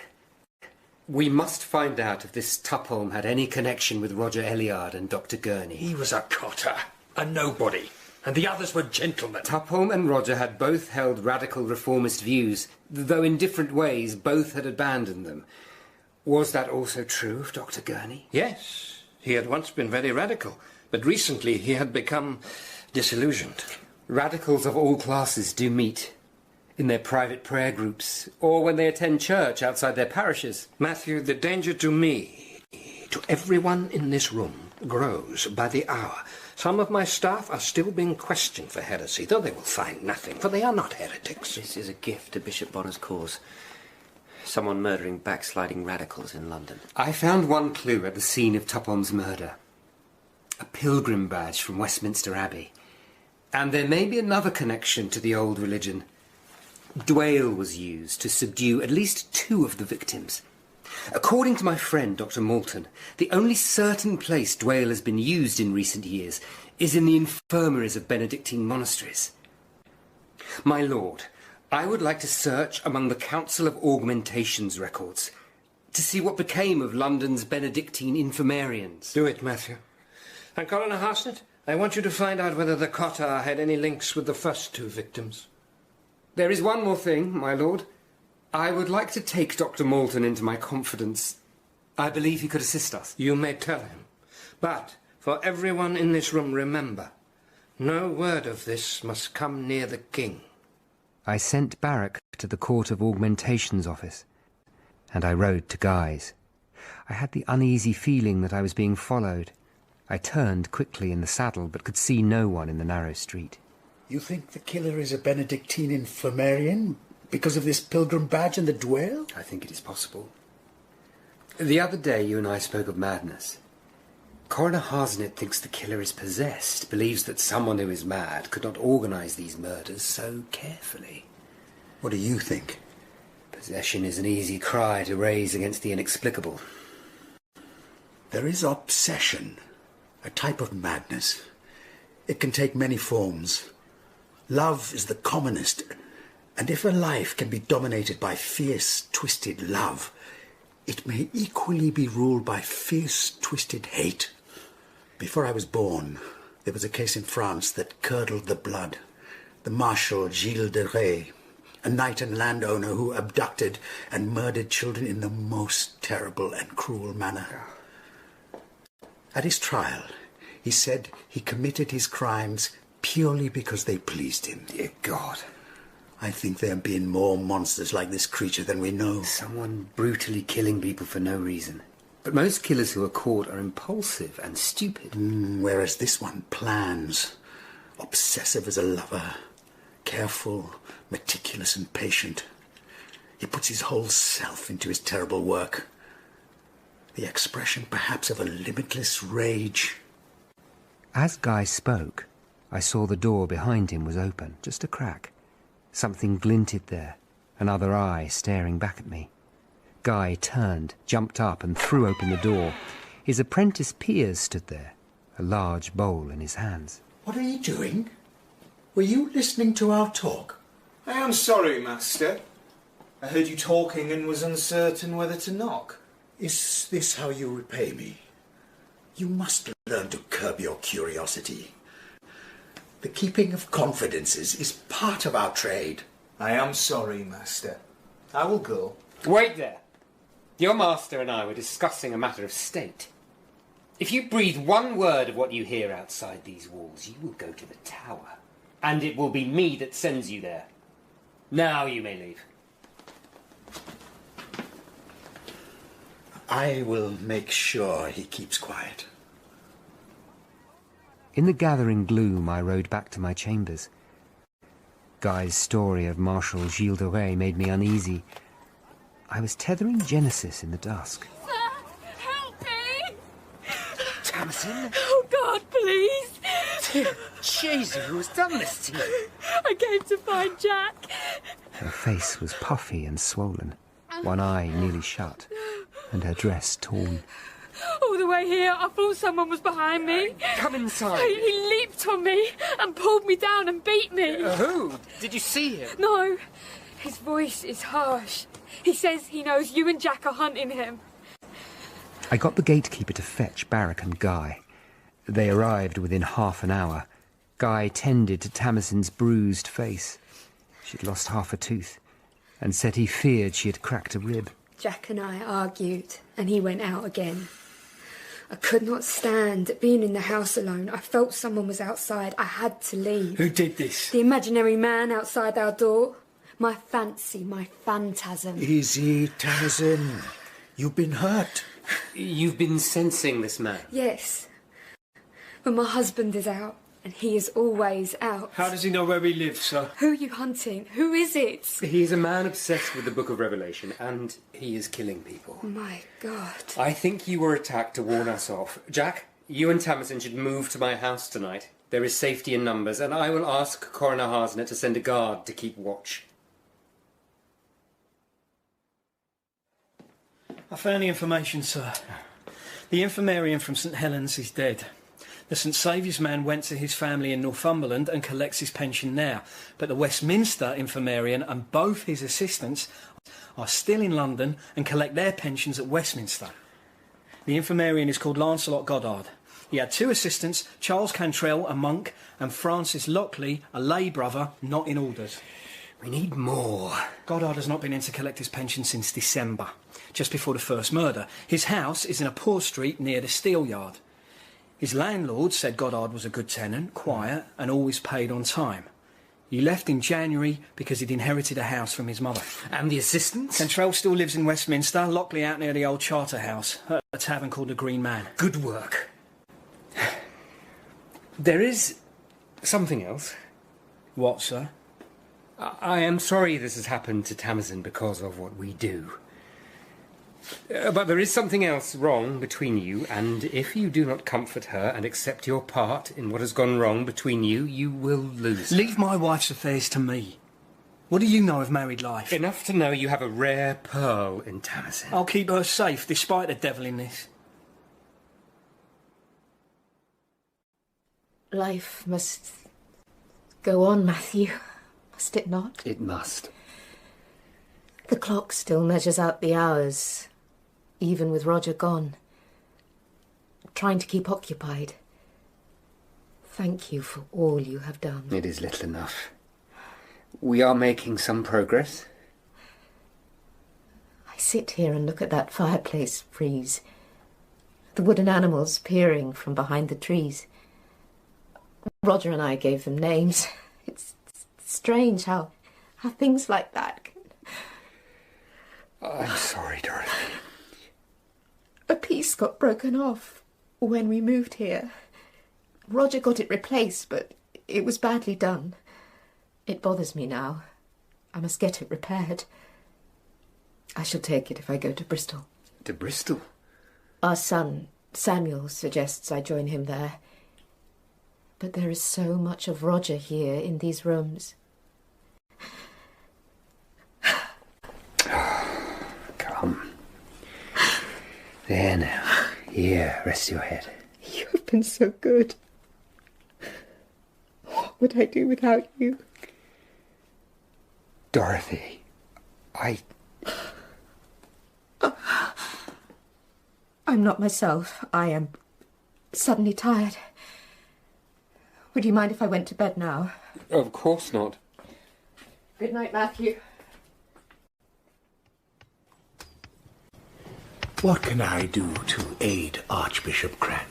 Speaker 3: we must find out if this Tupholme had any connection with Roger Elliard and Dr. Gurney.
Speaker 12: He was a cotter, a nobody, and the others were gentlemen.
Speaker 3: Tupholme and Roger had both held radical reformist views, though in different ways both had abandoned them. Was that also true of Dr. Gurney?
Speaker 5: Yes, he had once been very radical, but recently he had become disillusioned.
Speaker 3: Radicals of all classes do meet in their private prayer groups, or when they attend church outside their parishes.
Speaker 5: Matthew, the danger to me, to everyone in this room, grows by the hour. Some of my staff are still being questioned for heresy, though they will find nothing, for they are not heretics.
Speaker 6: This is a gift to Bishop Bonner's cause. Someone murdering backsliding radicals in London.
Speaker 3: I found one clue at the scene of Tupholme's murder. A pilgrim badge from Westminster Abbey. And there may be another connection to the old religion. Dwale was used to subdue at least 2 of the victims. According to my friend Dr. Moulton, the only certain place Dwale has been used in recent years is in the infirmaries of Benedictine monasteries. My lord, I would like to search among the Council of Augmentation's records to see what became of London's Benedictine infirmarians.
Speaker 5: Do it, Matthew. And Coroner Harsnet, I want you to find out whether the Cotter had any links with the first 2 victims.
Speaker 3: There is one more thing, my lord. I would like to take Dr. Moulton into my confidence. I believe he could assist us.
Speaker 5: You may tell him. But for everyone in this room, remember, no word of this must come near the King.
Speaker 1: I sent Barrack to the Court of Augmentation's office, and I rode to Guy's. I had the uneasy feeling that I was being followed. I turned quickly in the saddle, but could see no one in the narrow street.
Speaker 11: You think the killer is a Benedictine infirmarian because of this pilgrim badge and the Dwale?
Speaker 3: I think it is possible. The other day you and I spoke of madness. Coroner Harsnet thinks the killer is possessed, believes that someone who is mad could not organise these murders so carefully.
Speaker 11: What do you think?
Speaker 3: Possession is an easy cry to raise against the inexplicable.
Speaker 11: There is obsession, a type of madness. It can take many forms. Love is the commonest, and if a life can be dominated by fierce, twisted love, it may equally be ruled by fierce, twisted hate. Before I was born, there was a case in France that curdled the blood. The Marshal Gilles de Rais, a knight and landowner who abducted and murdered children in the most terrible and cruel manner. At his trial, he said he committed his crimes purely because they pleased him.
Speaker 3: Dear God.
Speaker 11: I think there have been more monsters like this creature than we know.
Speaker 3: Someone brutally killing people for no reason. But most killers who are caught are impulsive and stupid.
Speaker 11: Whereas this one plans. Obsessive as a lover. Careful, meticulous and patient. He puts his whole self into his terrible work. The expression perhaps of a limitless rage.
Speaker 1: As Guy spoke, I saw the door behind him was open, just a crack. Something glinted there, another eye staring back at me. Guy turned, jumped up and threw open the door. His apprentice Piers stood there, a large bowl in his hands.
Speaker 11: What are you doing? Were you listening to our talk?
Speaker 2: I am sorry, Master.
Speaker 13: I heard you talking and was uncertain whether to knock.
Speaker 11: Is this how you repay me? You must learn to curb your curiosity. The keeping of confidences is part of our trade.
Speaker 13: I am sorry, Master. I will go.
Speaker 3: Wait there. Your master and I were discussing a matter of state. If you breathe one word of what you hear outside these walls, you will go to the tower. And it will be me that sends you there. Now you may leave.
Speaker 11: I will make sure he keeps quiet.
Speaker 1: In the gathering gloom, I rode back to my chambers. Guy's story of Marshal Gilles de Rais made me uneasy. I was tethering Genesis in the dusk.
Speaker 14: Sir, help me!
Speaker 1: Tamsin?
Speaker 14: Oh, God, please!
Speaker 1: Jesus, who has done this to you?
Speaker 14: I came to find Jack.
Speaker 1: Her face was puffy and swollen, one eye nearly shut, and her dress torn.
Speaker 14: All the way here, I thought someone was behind me.
Speaker 3: Come inside.
Speaker 14: He leaped on me and pulled me down and beat me.
Speaker 3: Who? Did you see him?
Speaker 14: No. His voice is harsh. He says he knows you and Jack are hunting him.
Speaker 1: I got the gatekeeper to fetch Barrack and Guy. They arrived within half an hour. Guy tended to Tamisin's bruised face. She'd lost half a tooth, and said he feared she had cracked a rib.
Speaker 8: Jack and I argued, and he went out again. I could not stand being in the house alone. I felt someone was outside. I had to leave.
Speaker 12: Who did this?
Speaker 8: The imaginary man outside our door. My fancy, my phantasm.
Speaker 11: Easy, Tamsin. You've been hurt.
Speaker 3: You've been sensing this man?
Speaker 8: Yes. But my husband is out, and he is always out.
Speaker 12: How does he know where we live, sir?
Speaker 8: Who are you hunting? Who is it?
Speaker 3: He's a man obsessed with the Book of Revelation, and he is killing people.
Speaker 8: My God.
Speaker 3: I think you were attacked to warn us off. Jack, you and Tamsin should move to my house tonight. There is safety in numbers, and I will ask Coroner Harsnet to send a guard to keep watch.
Speaker 4: I found the information, sir. The infirmarian from St Helens is dead. The St Saviour's man went to his family in Northumberland and collects his pension now. But the Westminster infirmarian and both his assistants are still in London and collect their pensions at Westminster. The infirmarian is called Lancelot Goddard. He had two assistants, Charles Cantrell, a monk, and Francis Lockley, a lay brother, not in orders.
Speaker 3: We need more.
Speaker 4: Goddard has not been in to collect his pension since December, just before the first murder. His house is in a poor street near the steel yard. His landlord said Goddard was a good tenant, quiet, and always paid on time. He left in January because he'd inherited a house from his mother.
Speaker 3: And the assistant?
Speaker 4: Cantrell still lives in Westminster, Lockley out near the old Charter House, at a tavern called the Green Man.
Speaker 3: Good work. There is something else.
Speaker 4: What, sir?
Speaker 3: I am sorry this has happened to Tamsin because of what we do. But there is something else wrong between you, and if you do not comfort her and accept your part in what has gone wrong between you, you will lose.
Speaker 4: Leave my wife's affairs to me. What do you know of married life?
Speaker 3: Enough to know you have a rare pearl in Tamsin.
Speaker 4: I'll keep her safe, despite the devil in this.
Speaker 15: Life must go on, Matthew, must it not?
Speaker 3: It must.
Speaker 15: The clock still measures out the hours, even with Roger gone. Trying to keep occupied. Thank you for all you have done.
Speaker 3: It is little enough. We are making some progress.
Speaker 15: I sit here and look at that fireplace freeze. The wooden animals peering from behind the trees. Roger and I gave them names. It's strange how things like that can...
Speaker 3: I'm sorry, Dorothy.
Speaker 15: A piece got broken off when we moved here. Roger got it replaced, but it was badly done. It bothers me now. I must get it repaired. I shall take it if I go to Bristol.
Speaker 3: To Bristol?
Speaker 15: Our son, Samuel, suggests I join him there. But there is so much of Roger here in these rooms.
Speaker 3: Come. There now. Here, rest your head.
Speaker 15: You have been so good. What would I do without you?
Speaker 3: Dorothy,
Speaker 15: I'm not myself. I am suddenly tired. Would you mind if I went to bed now?
Speaker 3: Of course not.
Speaker 15: Good night, Matthew.
Speaker 11: What can I do to aid Archbishop Cranmer?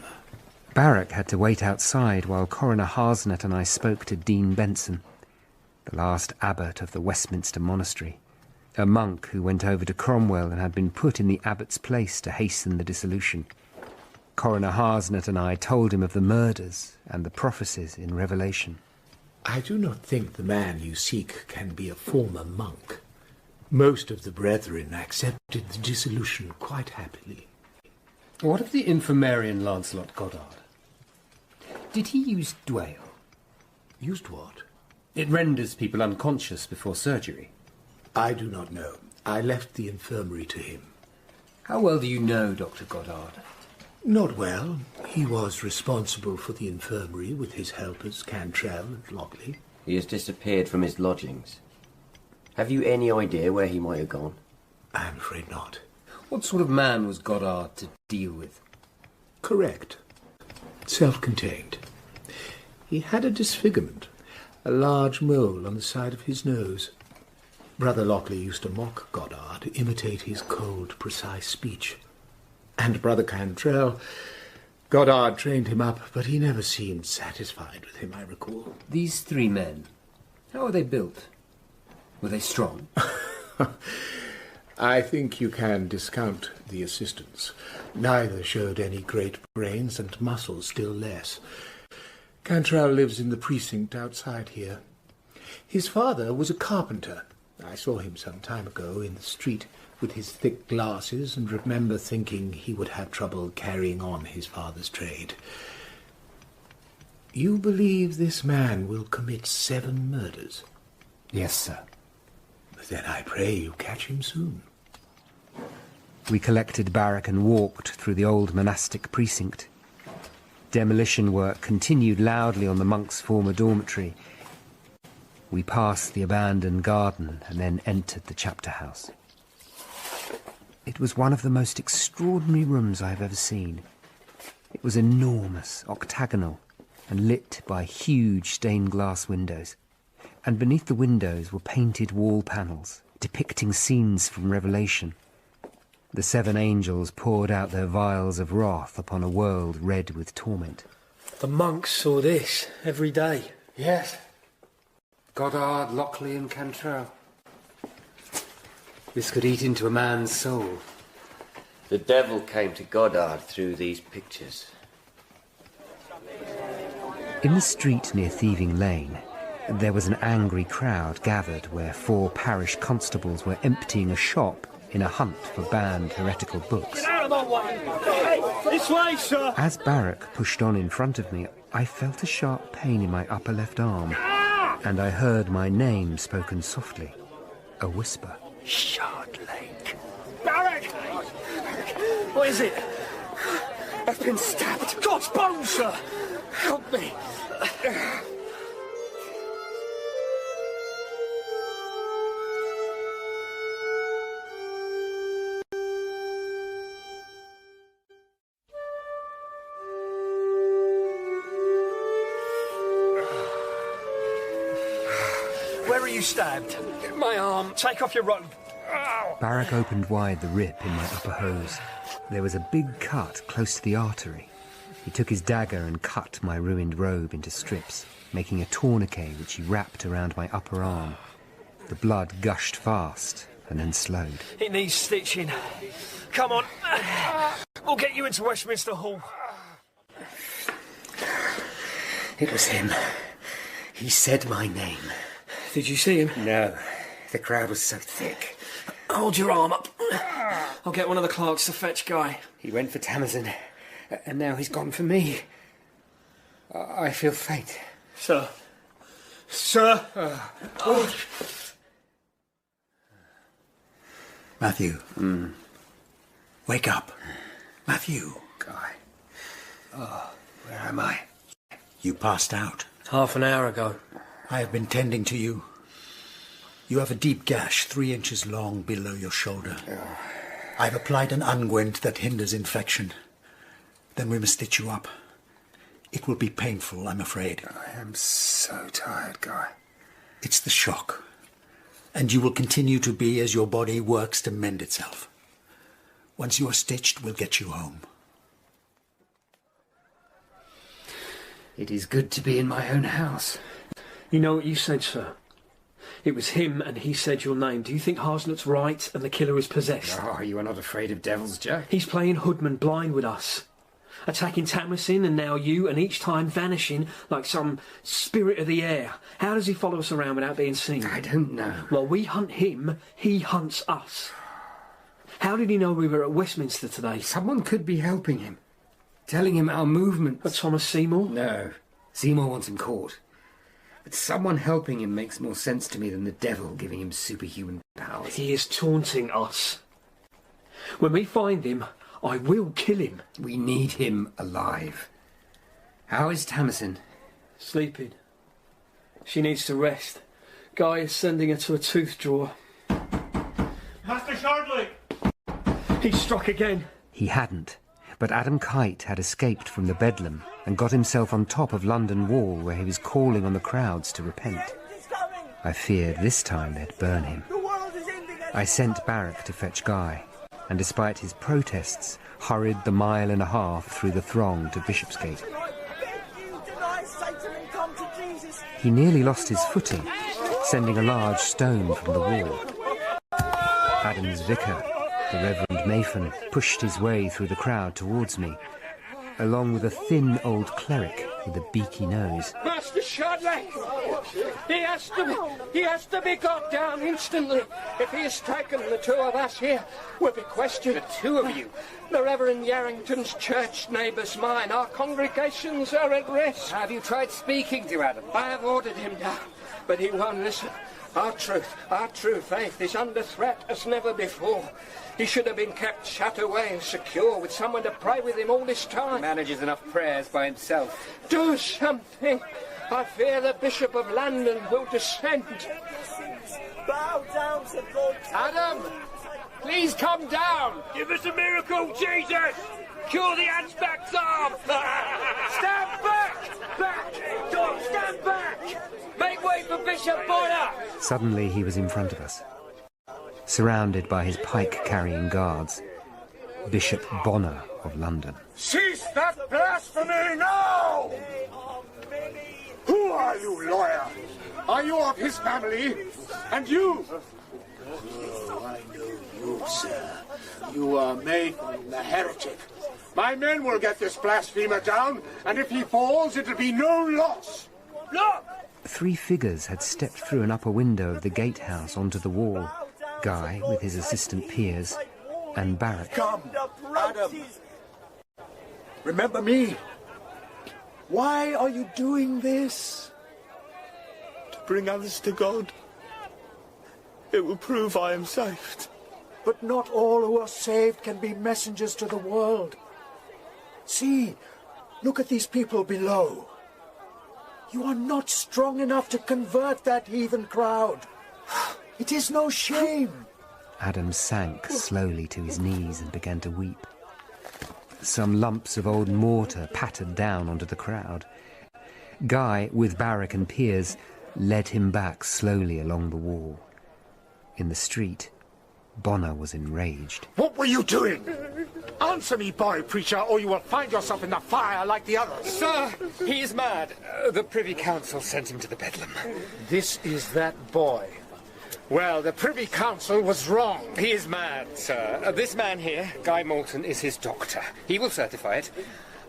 Speaker 1: Barrack had to wait outside while Coroner Harsnett and I spoke to Dean Benson, the last abbot of the Westminster Monastery, a monk who went over to Cromwell and had been put in the abbot's place to hasten the dissolution. Coroner Harsnett and I told him of the murders and the prophecies in Revelation.
Speaker 11: I do not think the man you seek can be a former monk. Most of the brethren accepted the dissolution quite happily.
Speaker 3: What of the infirmarian Lancelot Goddard? Did he use dwale?
Speaker 11: Used what?
Speaker 3: It renders people unconscious before surgery.
Speaker 11: I do not know. I left the infirmary to him.
Speaker 3: How well do you know Dr. Goddard?
Speaker 11: Not well. He was responsible for the infirmary with his helpers Cantrell and Lockley.
Speaker 6: He has disappeared from his lodgings. Have you any idea where he might have gone?
Speaker 11: I'm afraid not.
Speaker 3: What sort of man was Goddard to deal with?
Speaker 11: Correct. Self-contained. He had a disfigurement, a large mole on the side of his nose. Brother Lockley used to mock Goddard, imitate his cold, precise speech. And Brother Cantrell, Goddard trained him up, but he never seemed satisfied with him, I recall.
Speaker 3: These three men, how are they built? Were they strong?
Speaker 11: I think you can discount the assistants. Neither showed any great brains, and muscle still less. Cantrell lives in the precinct outside here. His father was a carpenter. I saw him some time ago in the street with his thick glasses and remember thinking he would have trouble carrying on his father's trade. You believe this man will commit 7 murders?
Speaker 3: Yes, sir.
Speaker 11: Then I pray you catch him soon.
Speaker 1: We collected Barrack and walked through the old monastic precinct. Demolition work continued loudly on the monks' former dormitory. We passed the abandoned garden and then entered the chapter house. It was one of the most extraordinary rooms I have ever seen. It was enormous, octagonal, and lit by huge stained glass windows. And beneath the windows were painted wall panels depicting scenes from Revelation. The 7 angels poured out their vials of wrath upon a world red with torment.
Speaker 4: The monks saw this every day.
Speaker 3: Yes. Goddard, Lockley and Cantrell. This could eat into a man's soul.
Speaker 6: The devil came to Goddard through these pictures.
Speaker 1: In the street near Thieving Lane, there was an angry crowd gathered where 4 parish constables were emptying a shop in a hunt for banned heretical books.
Speaker 4: Get out of my way! Hey, this way, sir!
Speaker 1: As Barrack pushed on in front of me, I felt a sharp pain in my upper left arm, and I heard my name spoken softly, a whisper.
Speaker 4: Shardlake. Barrack! What is it?
Speaker 2: I've been stabbed.
Speaker 4: God's bones, sir!
Speaker 2: Help me.
Speaker 4: Where are you stabbed?
Speaker 2: My arm.
Speaker 4: Take off your robe.
Speaker 1: Barrack opened wide the rip in my upper hose. There was a big cut close to the artery. He took his dagger and cut my ruined robe into strips, making a tourniquet which he wrapped around my upper arm. The blood gushed fast and then slowed.
Speaker 4: It needs stitching. Come on. We'll get you into Westminster Hall.
Speaker 3: It was him. He said my name.
Speaker 4: Did you see him?
Speaker 3: No. The crowd was so thick.
Speaker 4: Hold your arm up. I'll get one of the clerks to fetch Guy.
Speaker 3: He went for Tamazin, and now he's gone for me. I feel faint.
Speaker 4: Sir. Sir!
Speaker 11: Matthew. Wake up. Matthew.
Speaker 3: Guy. Oh, where am I?
Speaker 11: You passed out.
Speaker 4: Half an hour ago.
Speaker 11: I have been tending to you. You have a deep gash 3 inches long below your shoulder. I've applied an unguent that hinders infection. Then we must stitch you up. It will be painful, I'm afraid.
Speaker 2: I am so tired, Guy.
Speaker 11: It's the shock. And you will continue to be as your body works to mend itself. Once you are stitched, we'll get you home.
Speaker 1: It is good to be in my own house.
Speaker 4: You know what you said, sir? It was him and he said your name. Do you think Harsnet's right and the killer is possessed?
Speaker 1: Oh, you are not afraid of devils, Jack?
Speaker 4: He's playing hoodman blind with us. Attacking Tamsin and now you, and each time vanishing like some spirit of the air. How does he follow us around without being seen?
Speaker 1: I don't know.
Speaker 4: While we hunt him, he hunts us. How did he know we were at Westminster today?
Speaker 1: Someone could be helping him. Telling him our movement.
Speaker 4: But Thomas Seymour?
Speaker 1: No. Seymour wants him caught. But someone helping him makes more sense to me than the devil giving him superhuman powers.
Speaker 4: He is taunting us. When we find him, I will kill him.
Speaker 1: We need him alive. How is Tamsin?
Speaker 4: Sleeping. She needs to rest. Guy is sending her to a tooth drawer.
Speaker 7: Master Shardlake!
Speaker 4: He struck again.
Speaker 1: He hadn't. But Adam Kite had escaped from the bedlam and got himself on top of London Wall, where he was calling on the crowds to repent. I feared this time they'd burn him. I sent Barrack to fetch Guy, and despite his protests, hurried the 1.5 miles through the throng to Bishopsgate. He nearly lost his footing, sending a large stone from the wall. Adam's vicar, the Reverend Mayfan, pushed his way through the crowd towards me, along with a thin old cleric with a beaky nose.
Speaker 5: Master Shardlake! He has to be got down instantly. If he is taken, the 2 of us here will be questioned.
Speaker 1: The 2 of you?
Speaker 5: The Reverend Yarrington's church neighbours mine. Our congregations are at risk.
Speaker 1: Have you tried speaking to Adam?
Speaker 5: I have ordered him down, but he won't listen. Our true faith is under threat as never before. He should have been kept shut away and secure with someone to pray with him all this time.
Speaker 1: He manages enough prayers by himself.
Speaker 5: Do something. I fear the Bishop of London will descend.
Speaker 7: Bow down to God.
Speaker 5: Adam, please come down.
Speaker 7: Give us a miracle, Jesus!
Speaker 5: Cure the hunchback's arm. Stand back! Back! Don't stand back! Make way for Bishop Bonner!
Speaker 1: Suddenly he was in front of us, surrounded by his pike-carrying guards. Bishop Bonner of London.
Speaker 16: Cease that blasphemy now! Who are you, lawyer? Are you of his family? And you?
Speaker 17: Oh, I know you, sir. You are Mayfan, the heretic.
Speaker 16: My men will get this blasphemer down, and if he falls, it'll be no loss. Look!
Speaker 1: 3 figures had stepped through an upper window of the gatehouse onto the wall. Guy, with his assistant peers, and Barrack.
Speaker 17: Come, Adam. Remember me. Why are you doing this?
Speaker 7: To bring others to God. It will prove I am saved.
Speaker 17: But not all who are saved can be messengers to the world. See, look at these people below. You are not strong enough to convert that heathen crowd. It is no shame.
Speaker 1: Adam sank slowly to his knees and began to weep. Some lumps of old mortar pattered down onto the crowd. Guy, with Barrack and Piers, led him back slowly along the wall. In the street, Bonner was enraged.
Speaker 16: What were you doing? Answer me, boy preacher, or you will find yourself in the fire like the others.
Speaker 2: Sir, he is mad. The Privy Council sent him to the bedlam.
Speaker 16: This is that boy. Well, the Privy Council was wrong.
Speaker 2: He is mad, sir. This man here, Guy Moulton, is his doctor. He will certify it.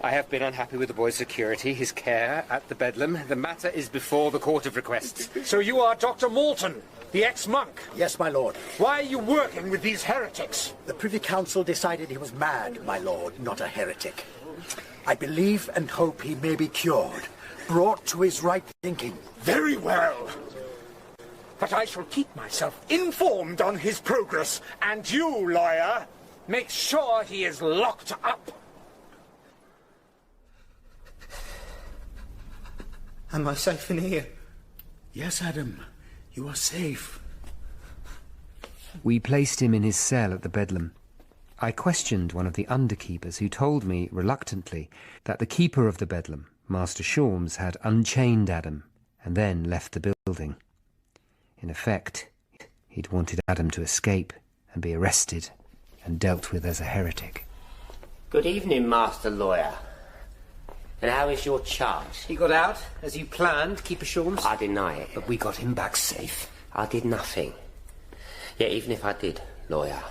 Speaker 2: I have been unhappy with the boy's security, his care at the bedlam. The matter is before the Court of Requests.
Speaker 16: So you are Dr. Moulton, the ex-monk?
Speaker 17: Yes, my lord.
Speaker 16: Why are you working with these heretics?
Speaker 17: The Privy Council decided he was mad, my lord, not a heretic. I believe and hope he may be cured, brought to his right thinking.
Speaker 16: Very well. But I shall keep myself informed on his progress, and you, lawyer, make sure he is locked up.
Speaker 2: Am I safe in here?
Speaker 11: Yes, Adam. You are safe.
Speaker 1: We placed him in his cell at the Bedlam. I questioned one of the underkeepers, who told me, reluctantly, that the keeper of the Bedlam, Master Shorms, had unchained Adam and then left the building. In effect, he'd wanted Adam to escape and be arrested and dealt with as a heretic.
Speaker 6: Good evening, Master Lawyer. And how is your charge?
Speaker 3: He got out, as you planned, Keeper Shorms?
Speaker 6: I deny it.
Speaker 3: But we got him back safe.
Speaker 6: I did nothing. Yet even if I did, Lawyer,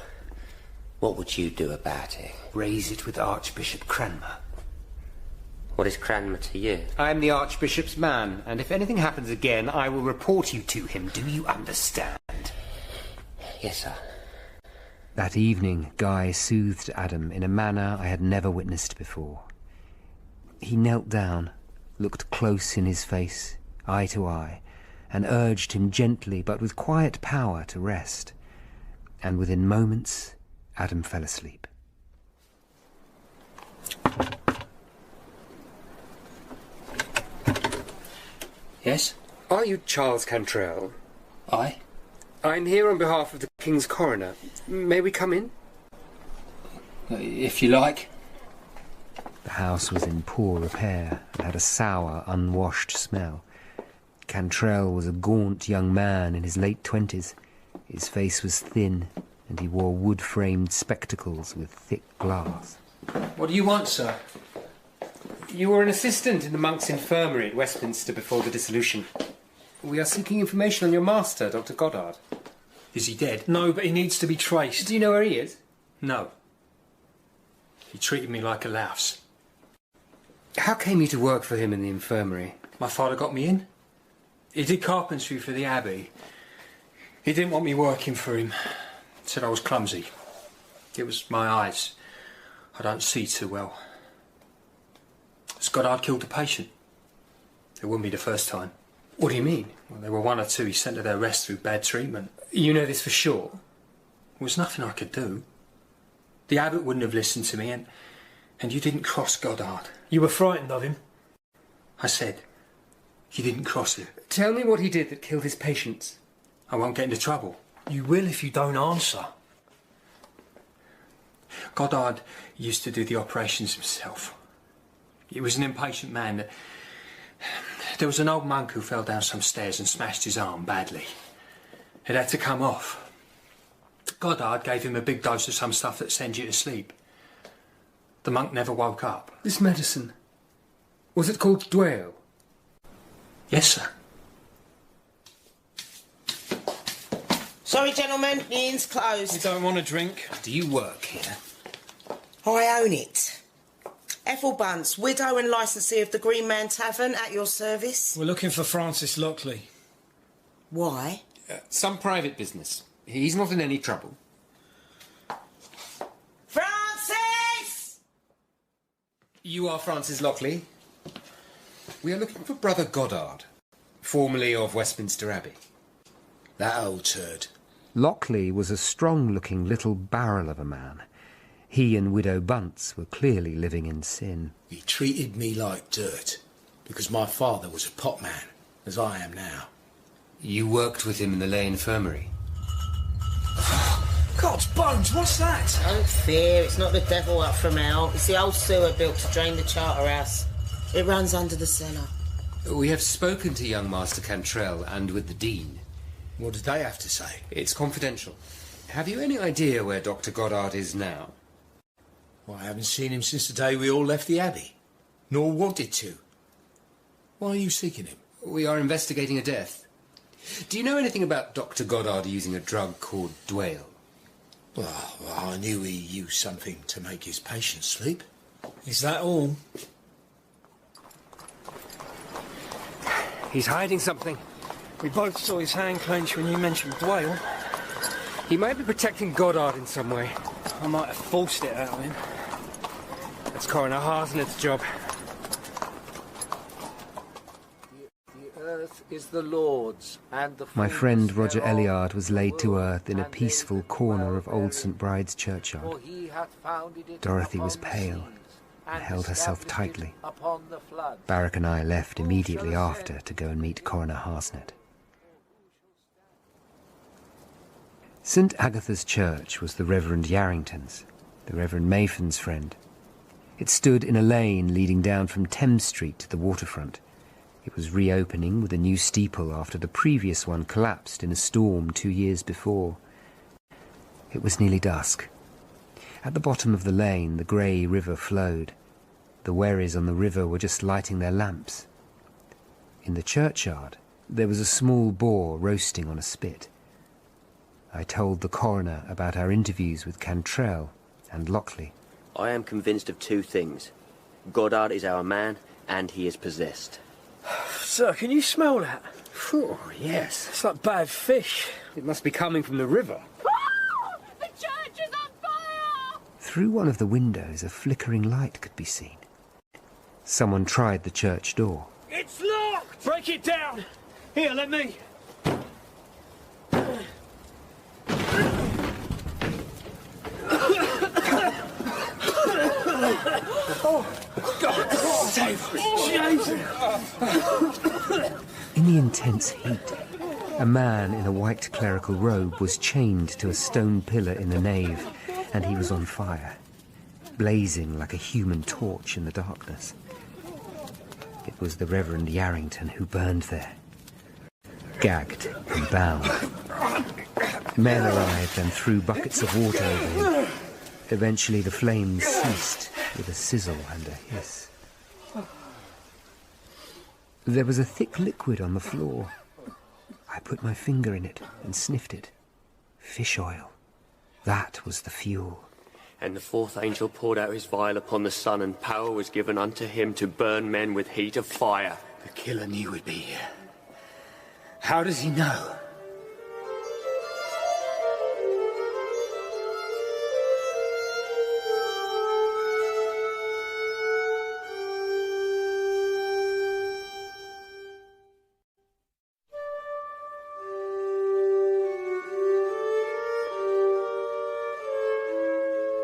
Speaker 6: what would you do about it?
Speaker 3: Raise it with Archbishop Cranmer.
Speaker 6: What is Cranmer to you?
Speaker 3: I'm the Archbishop's man, and if anything happens again, I will report you to him. Do you understand?
Speaker 6: Yes, sir.
Speaker 1: That evening, Guy soothed Adam in a manner I had never witnessed before. He knelt down, looked close in his face, eye to eye, and urged him gently but with quiet power to rest. And within moments, Adam fell asleep.
Speaker 4: Yes?
Speaker 3: Are you Charles Cantrell?
Speaker 4: Aye.
Speaker 3: I'm here on behalf of the King's Coroner. May we come in?
Speaker 4: If you like.
Speaker 1: The house was in poor repair and had a sour, unwashed smell. Cantrell was a gaunt young man in his late 20s. His face was thin, and he wore wood-framed spectacles with thick glass.
Speaker 4: What do you want, sir?
Speaker 3: You were an assistant in the monks' infirmary at Westminster before the dissolution. We are seeking information on your master, Dr. Goddard.
Speaker 4: Is he dead? No, but he needs to be traced.
Speaker 3: Do you know where he is?
Speaker 4: No. He treated me like a louse.
Speaker 3: How came you to work for him in the infirmary?
Speaker 4: My father got me in. He did carpentry for the Abbey. He didn't want me working for him. Said I was clumsy. It was my eyes. I don't see too well. Goddard killed a patient. It wouldn't be the first time.
Speaker 3: What do you mean?
Speaker 4: Well, there were one or two he sent to their rest through bad treatment.
Speaker 3: You know this for sure?
Speaker 4: There was nothing I could do. The abbot wouldn't have listened to me, and you didn't cross Goddard. You were frightened of him? I said, you didn't cross him.
Speaker 3: Tell me what he did that killed his patients.
Speaker 4: I won't get into trouble. You will if you don't answer. Goddard used to do the operations himself. He was an impatient man. There was an old monk who fell down some stairs and smashed his arm badly. It had to come off. Goddard gave him a big dose of some stuff that sends you to sleep. The monk never woke up.
Speaker 3: This medicine, was it called Dwale?
Speaker 4: Yes, sir.
Speaker 18: Sorry, gentlemen, the inn's closed.
Speaker 4: You don't want a drink?
Speaker 3: Do you work here?
Speaker 18: I own it. Ethel Bunce, widow and licensee of the Green Man Tavern, at your service.
Speaker 4: We're looking for Francis Lockley.
Speaker 18: Why?
Speaker 3: Some private business. He's not in any trouble.
Speaker 18: Francis!
Speaker 3: You are Francis Lockley? We are looking for Brother Goddard, formerly of Westminster Abbey.
Speaker 5: That old turd.
Speaker 1: Lockley was a strong-looking little barrel of a man. He and Widow Bunce were clearly living in sin.
Speaker 5: He treated me like dirt, because my father was a pot man, as I am now.
Speaker 3: You worked with him in the lay infirmary?
Speaker 4: God's bones, what's that?
Speaker 18: Don't fear, it's not the devil up from hell. It's the old sewer built to drain the Charterhouse. It runs under the cellar.
Speaker 3: We have spoken to young Master Cantrell and with the Dean.
Speaker 5: What did they have to say?
Speaker 3: It's confidential. Have you any idea where Dr. Goddard is now?
Speaker 5: Well, I haven't seen him since the day we all left the Abbey. Nor wanted to. Why are you seeking him?
Speaker 3: We are investigating a death. Do you know anything about Dr. Goddard using a drug called Dwale?
Speaker 5: Well, I knew he used something to make his patients sleep.
Speaker 4: Is that all?
Speaker 3: He's hiding something.
Speaker 4: We both saw his hand clench when you mentioned Dwale.
Speaker 3: He might be protecting Goddard in some way.
Speaker 4: I might have forced it out of him.
Speaker 3: That's Coroner Harsnett's job.
Speaker 5: The earth is the Lord's, and the
Speaker 1: My friend Roger Elliard was laid to earth in a peaceful corner of Old St. Bride's churchyard. Dorothy was pale and held herself tightly. Barrack and I left immediately after to go and meet Coroner Harsnett. St. Agatha's Church was the Reverend Yarrington's, the Reverend Mayfan's friend. It stood in a lane leading down from Thames Street to the waterfront. It was reopening with a new steeple after the previous one collapsed in a storm 2 years before. It was nearly dusk. At the bottom of the lane, the grey river flowed. The wherries on the river were just lighting their lamps. In the churchyard, there was a small boar roasting on a spit. I told the coroner about our interviews with Cantrell and Lockley.
Speaker 6: I am convinced of two things. Goddard is our man, and he is possessed.
Speaker 4: Sir, can you smell that?
Speaker 3: Oh, yes.
Speaker 4: It's like bad fish.
Speaker 3: It must be coming from the river.
Speaker 14: The church is on fire!
Speaker 1: Through one of the windows, a flickering light could be seen. Someone tried the church door.
Speaker 4: It's locked! Break it down! Here, let me. Oh, God, save me!
Speaker 1: In the intense heat, a man in a white clerical robe was chained to a stone pillar in the nave, and he was on fire, blazing like a human torch in the darkness. It was the Reverend Yarrington who burned there, gagged and bound. Men arrived and threw buckets of water over him. Eventually the flames ceased with a sizzle and a hiss. There was a thick liquid on the floor. I put my finger in it and sniffed it. Fish oil. That was the fuel.
Speaker 6: And the fourth angel poured out his vial upon the sun, and power was given unto him to burn men with heat of fire.
Speaker 3: The killer knew we'd be here. How does he know?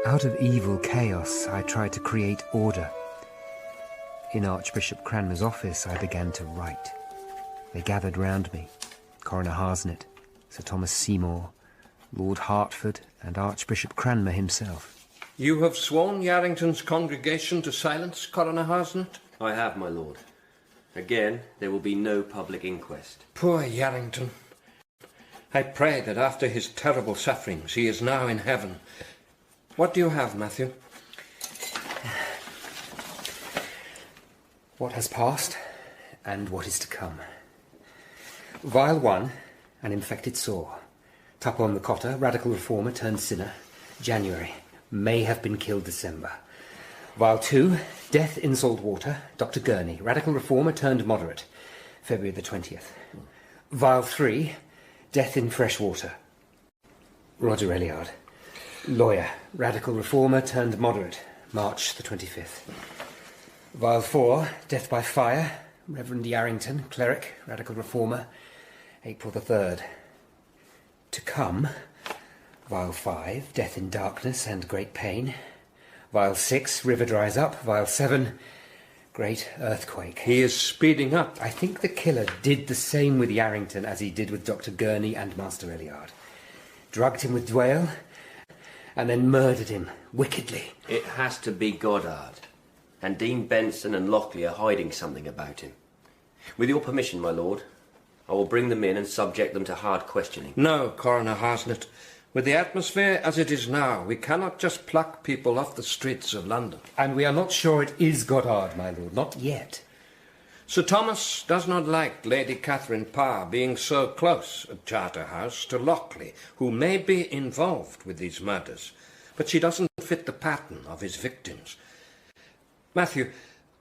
Speaker 1: Out of evil chaos, I tried to create order. In Archbishop Cranmer's office, I began to write. They gathered round me. Coroner Harsnet, Sir Thomas Seymour, Lord Hertford, and Archbishop Cranmer himself.
Speaker 5: You have sworn Yarrington's congregation to silence, Coroner Harsnet?
Speaker 6: I have, my lord. Again, there will be no public inquest.
Speaker 5: Poor Yarrington. I pray that after his terrible sufferings, he is now in heaven. What do you have, Matthew?
Speaker 3: What has passed and what is to come. Vial 1, an infected sore. Tupon the Cotter, radical reformer turned sinner, January. May have been killed December. Vial 2, death in salt water, Dr. Gurney, radical reformer turned moderate, February the 20th. Vial 3, death in fresh water, Roger Elliard, lawyer, radical reformer turned moderate, March the 25th. Vial 4, death by fire, Reverend Yarrington, cleric, radical reformer, April the 3rd. To come, Vial 5, death in darkness and great pain. Vial 6, river dries up. Vial 7, great earthquake.
Speaker 5: He is speeding up.
Speaker 3: I think the killer did the same with Yarrington as he did with Dr. Gurney and Master Elliard. Drugged him with Dwale, and then murdered him, wickedly.
Speaker 6: It has to be Goddard. And Dean Benson and Lockley are hiding something about him. With your permission, my lord, I will bring them in and subject them to hard questioning.
Speaker 5: No, Coroner Harsnet. With the atmosphere as it is now, we cannot just pluck people off the streets of London.
Speaker 3: And we are not sure it is Goddard, my lord, not yet.
Speaker 5: Sir Thomas does not like Lady Catherine Parr being so close at Charterhouse to Lockley, who may be involved with these murders, but she doesn't fit the pattern of his victims. Matthew,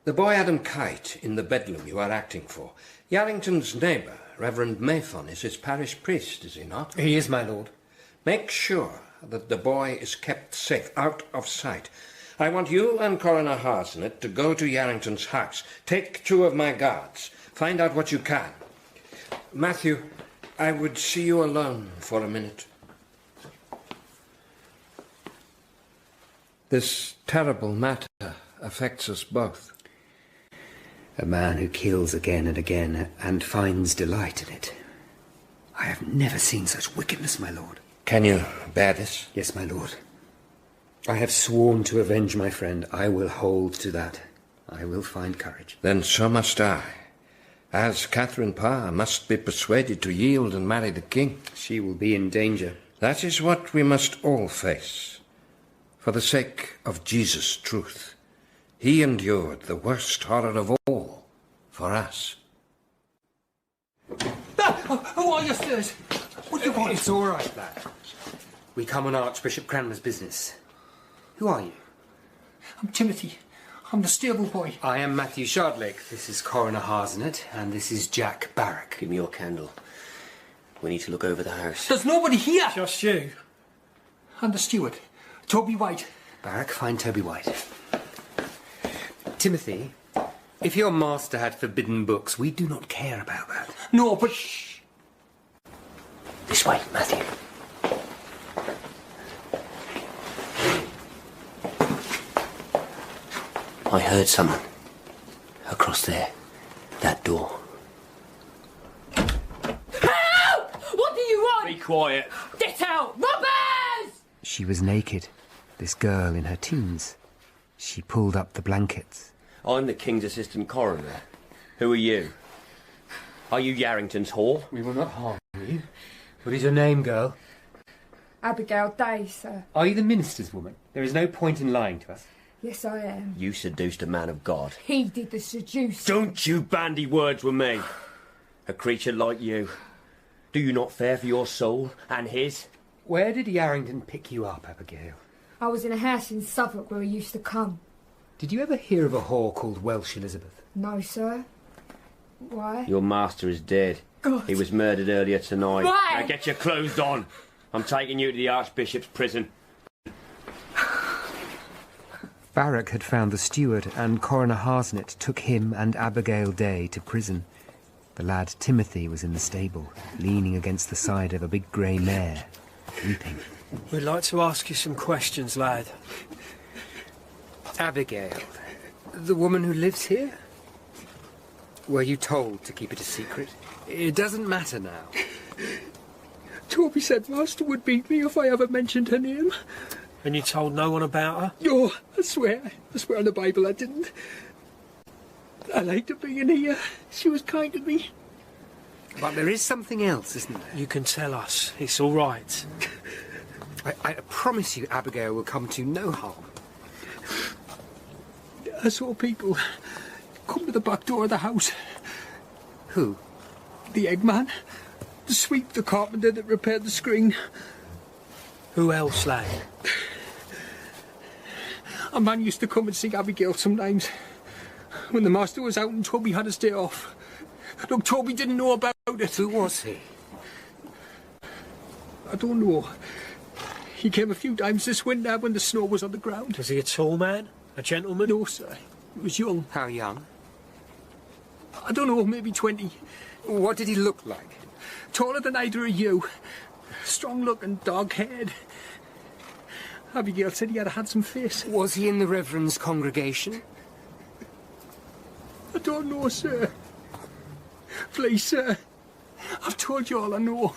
Speaker 5: the boy Adam Kite in the Bedlam you are acting for, Yarrington's neighbour, Reverend Mayfan, is his parish priest, is he not?
Speaker 3: He is, my lord.
Speaker 5: Make sure that the boy is kept safe, out of sight. I want you and Coroner Harsnet to go to Yarrington's house. Take 2 of my guards. Find out what you can. Matthew, I would see you alone for a minute. This terrible matter affects us both.
Speaker 3: A man who kills again and again and finds delight in it. I have never seen such wickedness, my lord.
Speaker 5: Can you bear this?
Speaker 3: Yes, my lord. I have sworn to avenge my friend. I will hold to that. I will find courage.
Speaker 5: Then so must I. As Catherine Parr must be persuaded to yield and marry the king.
Speaker 3: She will be in danger.
Speaker 5: That is what we must all face. For the sake of Jesus' truth. He endured the worst horror of all for us.
Speaker 4: Who are you, sirs? What do you want?
Speaker 3: It's all right, lad. We come on Archbishop Cranmer's business. Who are you?
Speaker 4: I'm Timothy. I'm the stable boy.
Speaker 3: I am Matthew Shardlake. This is Coroner Harsnet, and this is Jack Barrack.
Speaker 6: Give me your candle. We need to look over the house.
Speaker 4: There's nobody here. Just you. And the steward, Toby White.
Speaker 3: Barrack, find Toby White. Timothy, if your master had forbidden books, we do not care about that.
Speaker 4: No, but... Shh.
Speaker 3: This way, Matthew.
Speaker 6: I heard someone. Across there. That door.
Speaker 14: Help! What do you want?
Speaker 6: Be quiet.
Speaker 14: Get out! Robbers!
Speaker 1: She was naked, this girl in her teens. She pulled up the blankets.
Speaker 6: I'm the King's Assistant Coroner. Who are you? Are you Yarrington's whore?
Speaker 3: We will not harm you. What is your name, girl?
Speaker 14: Abigail Day, sir.
Speaker 3: Are you the minister's woman? There is no point in lying to us.
Speaker 14: Yes, I am.
Speaker 6: You seduced a man of God.
Speaker 14: He did the seducing.
Speaker 6: Don't you bandy words with me. A creature like you. Do you not fear for your soul and his?
Speaker 3: Where did Yarrington pick you up, Abigail?
Speaker 14: I was in a house in Suffolk where he used to come.
Speaker 3: Did you ever hear of a whore called Welsh Elizabeth?
Speaker 14: No, sir. Why?
Speaker 6: Your master is dead.
Speaker 14: God.
Speaker 6: He was murdered earlier tonight.
Speaker 14: Why?
Speaker 6: Now get your clothes on. I'm taking you to the Archbishop's prison.
Speaker 1: Barrack had found the steward, and Coroner Harsnet took him and Abigail Day to prison. The lad Timothy was in the stable, leaning against the side of a big grey mare, weeping.
Speaker 4: We'd like to ask you some questions, lad.
Speaker 3: Abigail, the woman who lives here? Were you told to keep it a secret? It doesn't matter now.
Speaker 4: Toby said Master would beat me if I ever mentioned her name. And you told no one about her? No, I swear on the Bible I didn't. I liked her being here. She was kind to me.
Speaker 3: But there is something else, isn't there?
Speaker 4: You can tell us. It's all right.
Speaker 3: I promise you Abigail will come to no harm.
Speaker 4: I saw people come to the back door of the house.
Speaker 3: Who?
Speaker 4: The eggman, the sweep, the carpenter that repaired the screen. Who else, lad? A man used to come and see Abigail sometimes. When the master was out and Toby had his day off. Look, Toby didn't know about it.
Speaker 3: Who was he?
Speaker 4: I don't know. He came a few times this winter when the snow was on the ground. Was he a tall man? A gentleman? No, sir. He was young.
Speaker 3: How young?
Speaker 4: I don't know, maybe 20.
Speaker 3: What did he look like?
Speaker 4: Taller than either of you. Strong-looking, dark-haired. Abigail said he had a handsome face.
Speaker 3: Was he in the Reverend's congregation?
Speaker 4: I don't know, sir. Please, sir. I've told you all I know.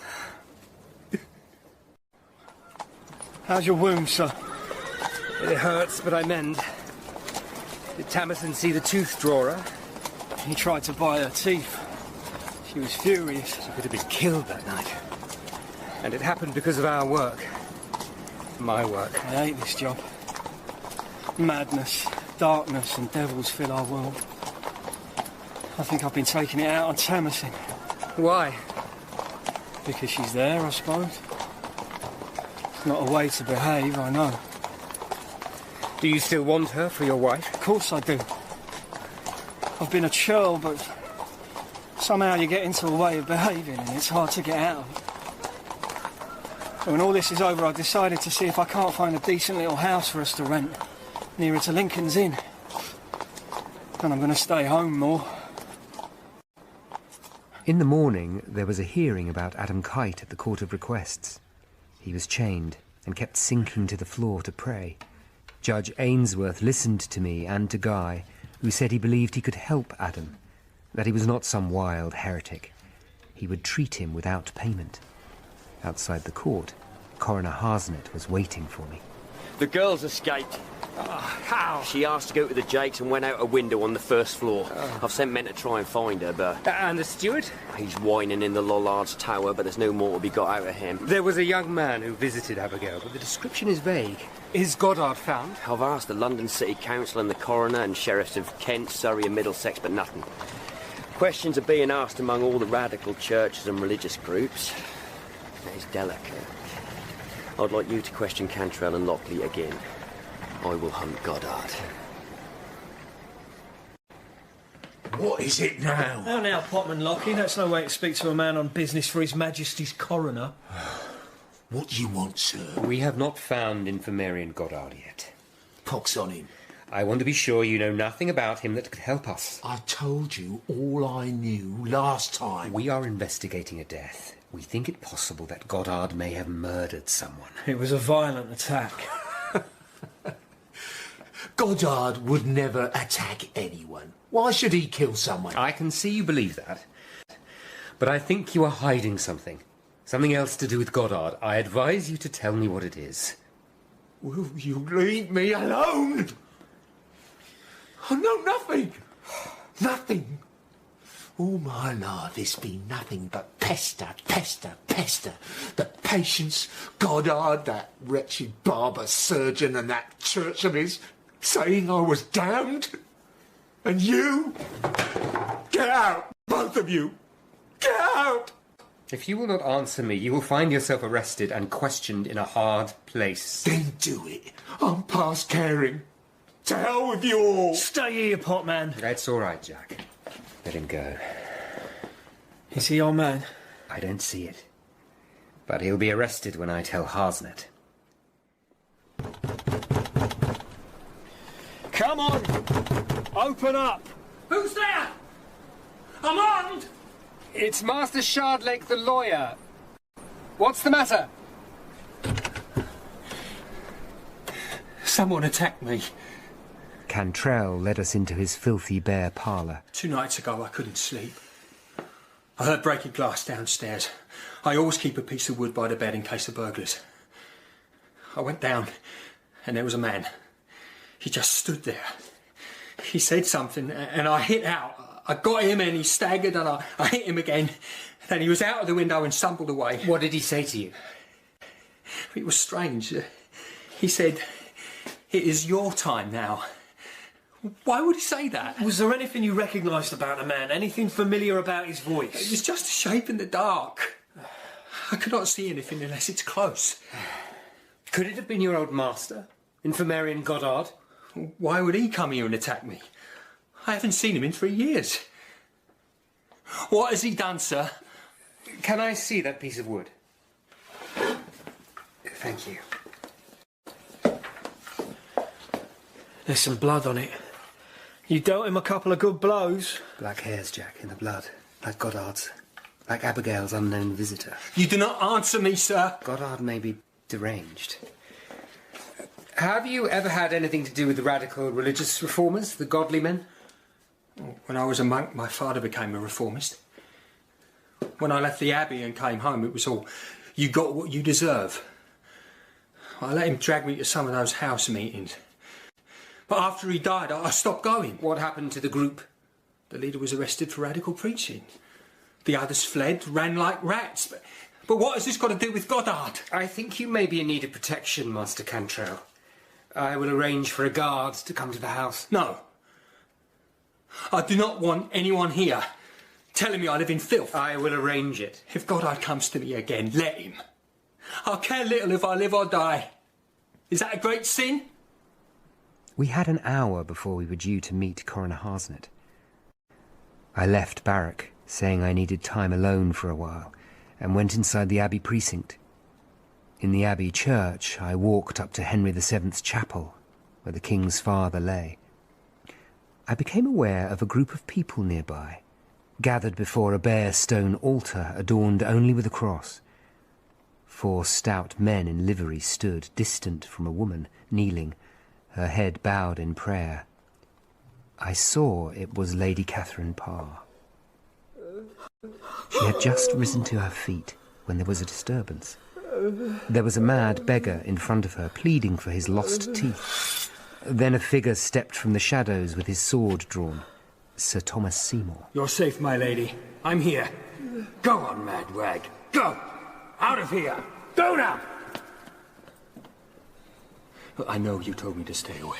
Speaker 4: How's your wound, sir?
Speaker 3: It hurts, but I mend. Did Tamison see the tooth drawer?
Speaker 4: He tried to buy her teeth. She was furious.
Speaker 3: She could have been killed that night. And it happened because of our work. My work.
Speaker 4: I hate this job. Madness, darkness and devils fill our world. I think I've been taking it out on Tamison.
Speaker 3: Why?
Speaker 4: Because she's there, I suppose. It's not a way to behave, I know.
Speaker 3: Do you still want her for your wife?
Speaker 4: Of course I do. I've been a churl, but somehow you get into a way of behaving and it's hard to get out of it. When all this is over, I've decided to see if I can't find a decent little house for us to rent, nearer to Lincoln's Inn. And I'm going to stay home more.
Speaker 1: In the morning, there was a hearing about Adam Kite at the Court of Requests. He was chained and kept sinking to the floor to pray. Judge Ainsworth listened to me and to Guy, who said he believed he could help Adam, that he was not some wild heretic. He would treat him without payment. Outside the court, Coroner Harsnet was waiting for me.
Speaker 6: The girl's escaped.
Speaker 4: How?
Speaker 6: She asked to go to the Jakes and went out a window on the first floor. I've sent men to try and find her, but...
Speaker 2: And the steward?
Speaker 6: He's whining in the Lollard's tower, but there's no more to be got out of him.
Speaker 2: There was a young man who visited Abigail, but the description is vague. Is Goddard found?
Speaker 6: I've asked the London City Council and the coroner and sheriffs of Kent, Surrey and Middlesex, but nothing. Questions are being asked among all the radical churches and religious groups. It's delicate. I'd like you to question Cantrell and Lockley again. I will hunt Goddard.
Speaker 5: What is it now?
Speaker 4: Oh, now, Potman Lockley, that's no way to speak to a man on business for His Majesty's coroner.
Speaker 5: What do you want, sir?
Speaker 2: We have not found Infirmarian Goddard yet.
Speaker 5: Pox on him.
Speaker 2: I want to be sure you know nothing about him that could help us.
Speaker 5: I told you all I knew last time.
Speaker 2: We are investigating a death. We think it possible that Goddard may have murdered someone.
Speaker 4: It was a violent attack.
Speaker 5: Goddard would never attack anyone. Why should he kill someone?
Speaker 2: I can see you believe that. But I think you are hiding something. Something else to do with Goddard. I advise you to tell me what it is.
Speaker 5: Will you leave me alone? I know nothing. Nothing. All my life it's been nothing but pester, pester, pester. The patients, Goddard, that wretched barber surgeon and that church of his, saying I was damned. And you? Get out, both of you. Get out!
Speaker 2: If you will not answer me, you will find yourself arrested and questioned in a hard place.
Speaker 5: Then do it. I'm past caring. To hell with you all.
Speaker 4: Stay here, Potman.
Speaker 2: That's all right, Jack. Let him go.
Speaker 4: Is he your man?
Speaker 2: I don't see it. But he'll be arrested when I tell Harsnet.
Speaker 4: Come on! Open up!
Speaker 16: Who's there? I'm armed!
Speaker 2: It's Master Shardlake, the lawyer. What's the matter?
Speaker 9: Someone attacked me.
Speaker 1: Cantrell led us into his filthy bare parlour.
Speaker 9: 2 nights ago I couldn't sleep. I heard breaking glass downstairs. I always keep a piece of wood by the bed in case of burglars. I went down and there was a man. He just stood there. He said something and I hit out. I got him and he staggered and I hit him again. Then he was out of the window and stumbled away.
Speaker 2: What did he say to you?
Speaker 9: It was strange. He said, "It is your time now." Why would he say that?
Speaker 4: Was there anything you recognised about the man? Anything familiar about his voice?
Speaker 9: It was just a shape in the dark. I could not see anything unless it's close.
Speaker 2: Could it have been your old master, Infirmarian Goddard?
Speaker 9: Why would he come here and attack me? I haven't seen him in 3 years. What has he done, sir?
Speaker 2: Can I see that piece of wood? Thank you.
Speaker 4: There's some blood on it. You dealt him a couple of good blows.
Speaker 1: Black hairs, Jack, in the blood. Like Goddard's. Like Abigail's unknown visitor.
Speaker 9: You do not answer me, sir.
Speaker 1: Goddard may be deranged.
Speaker 2: Have you ever had anything to do with the radical religious reformers, the godly men?
Speaker 9: When I was a monk, my father became a reformist. When I left the abbey and came home, it was all, you got what you deserve. I let him drag me to some of those house meetings. But after he died, I stopped going.
Speaker 2: What happened to the group?
Speaker 9: The leader was arrested for radical preaching. The others fled, ran like rats. But what has this got to do with Goddard?
Speaker 2: I think you may be in need of protection, Master Cantrell. I will arrange for a guard to come to the house.
Speaker 9: No. I do not want anyone here telling me I live in filth.
Speaker 2: I will arrange it.
Speaker 9: If Goddard comes to me again, let him. I'll care little if I live or die. Is that a great sin?
Speaker 1: We had an hour before we were due to meet Coroner Harsnet. I left Barrack, saying I needed time alone for a while, and went inside the Abbey precinct. In the Abbey church, I walked up to Henry VII's chapel, where the King's father lay. I became aware of a group of people nearby, gathered before a bare stone altar adorned only with a cross. 4 stout men in livery stood, distant from a woman, kneeling, her head bowed in prayer. I saw it was Lady Catherine Parr. She had just risen to her feet when there was a disturbance. There was a mad beggar in front of her, pleading for his lost teeth. Then a figure stepped from the shadows with his sword drawn. Sir Thomas Seymour.
Speaker 12: You're safe, my lady. I'm here. Go on, mad wag. Go! Out of here! Go now! I know you told me to stay away.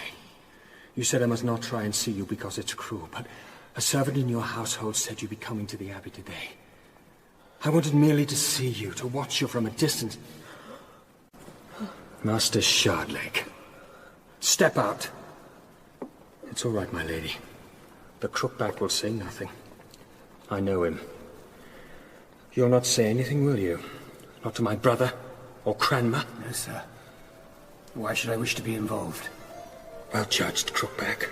Speaker 12: You said I must not try and see you because it's cruel, but a servant in your household said you'd be coming to the Abbey today. I wanted merely to see you, to watch you from a distance. Master Shardlake. Step out. It's all right, my lady. The crookback will say nothing. I know him. You'll not say anything, will you? Not to my brother or Cranmer?
Speaker 3: No, sir. Why should I wish to be involved?
Speaker 12: Well judged, crookback.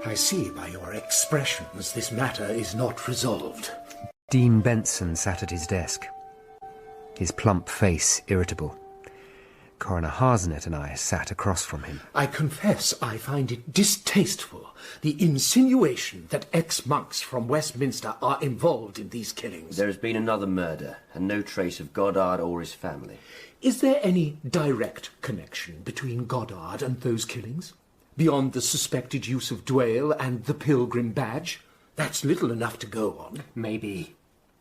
Speaker 11: I see by your expressions this matter is not resolved.
Speaker 1: Dean Benson sat at his desk, his plump face irritable. Coroner Harsnet and I sat across from him.
Speaker 5: I confess I find it distasteful, the insinuation that ex-monks from Westminster are involved in these killings.
Speaker 6: There has been another murder, and no trace of Goddard or his family.
Speaker 5: Is there any direct connection between Goddard and those killings? Beyond the suspected use of Dwale and the Pilgrim badge? That's little enough to go on.
Speaker 3: Maybe.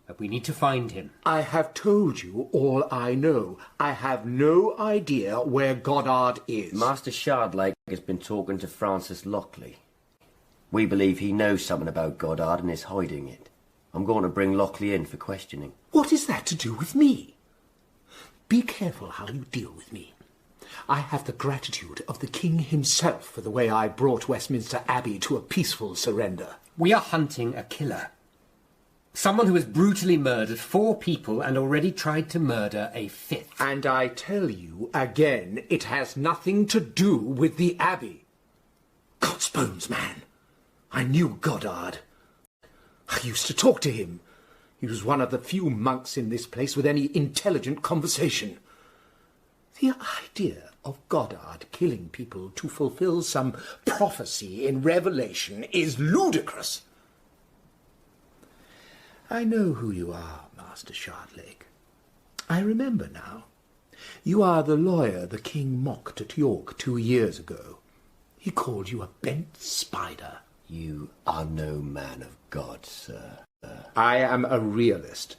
Speaker 3: But we need to find him.
Speaker 5: I have told you all I know. I have no idea where Goddard is.
Speaker 6: Master Shardlake has been talking to Francis Lockley. We believe he knows something about Goddard and is hiding it. I'm going to bring Lockley in for questioning.
Speaker 5: What is that to do with me? Be careful how you deal with me. I have the gratitude of the King himself for the way I brought Westminster Abbey to a peaceful surrender.
Speaker 3: We are hunting a killer. Someone who has brutally murdered 4 people and already tried to murder a 5th.
Speaker 5: And I tell you again, it has nothing to do with the Abbey. God's bones, man. I knew Goddard. I used to talk to him. He was one of the few monks in this place with any intelligent conversation. The idea of Goddard killing people to fulfill some prophecy in Revelation is ludicrous. I know who you are, Master Shardlake. I remember now. You are the lawyer the king mocked at York 2 years ago. He called you a bent spider.
Speaker 6: You are no man of God, sir.
Speaker 5: I am a realist.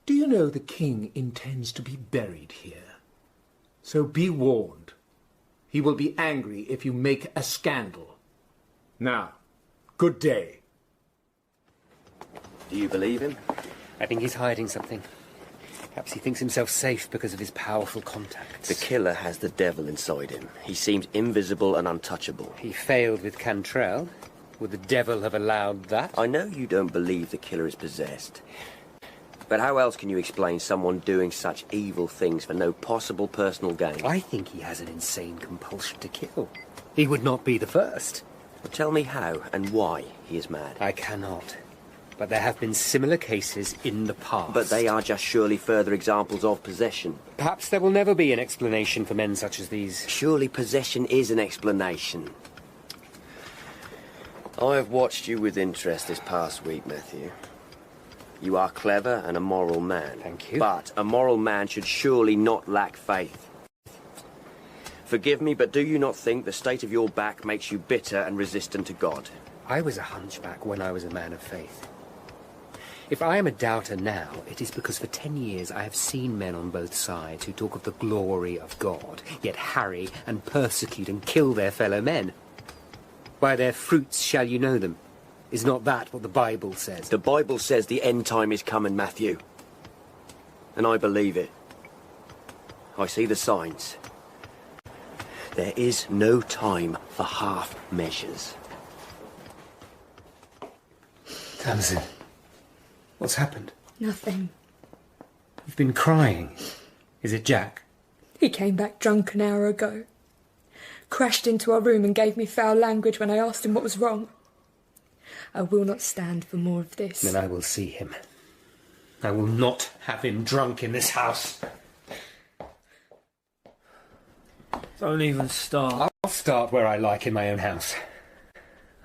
Speaker 5: Do you know the king intends to be buried here? So be warned. He will be angry if you make a scandal. Now, good day.
Speaker 6: Do you believe him?
Speaker 3: I think he's hiding something. Perhaps he thinks himself safe because of his powerful contacts.
Speaker 6: The killer has the devil inside him. He seems invisible and untouchable.
Speaker 3: He failed with Cantrell. Would the devil have allowed that?
Speaker 6: I know you don't believe the killer is possessed. But how else can you explain someone doing such evil things for no possible personal gain?
Speaker 3: I think he has an insane compulsion to kill. He would not be the first.
Speaker 6: Well, tell me how and why he is mad.
Speaker 3: I cannot. But there have been similar cases in the past.
Speaker 6: But they are just surely further examples of possession.
Speaker 3: Perhaps there will never be an explanation for men such as these.
Speaker 6: Surely possession is an explanation. I have watched you with interest this past week, Matthew. You are clever and a moral man.
Speaker 3: Thank you.
Speaker 6: But a moral man should surely not lack faith. Forgive me, but do you not think the state of your back makes you bitter and resistant to God?
Speaker 3: I was a hunchback when I was a man of faith. If I am a doubter now, it is because for 10 years I have seen men on both sides who talk of the glory of God, yet harry and persecute and kill their fellow men. By their fruits shall you know them. Is not that what the Bible says?
Speaker 6: The Bible says the end time is coming, Matthew. And I believe it. I see the signs. There is no time for half measures.
Speaker 3: Sansom, what's happened?
Speaker 14: Nothing.
Speaker 3: You've been crying. Is it Jack?
Speaker 14: He came back drunk an hour ago. Crashed into our room and gave me foul language when I asked him what was wrong. I will not stand for more of this.
Speaker 3: Then I will see him. I will not have him drunk in this house.
Speaker 4: Don't even start.
Speaker 3: I'll start where I like in my own house.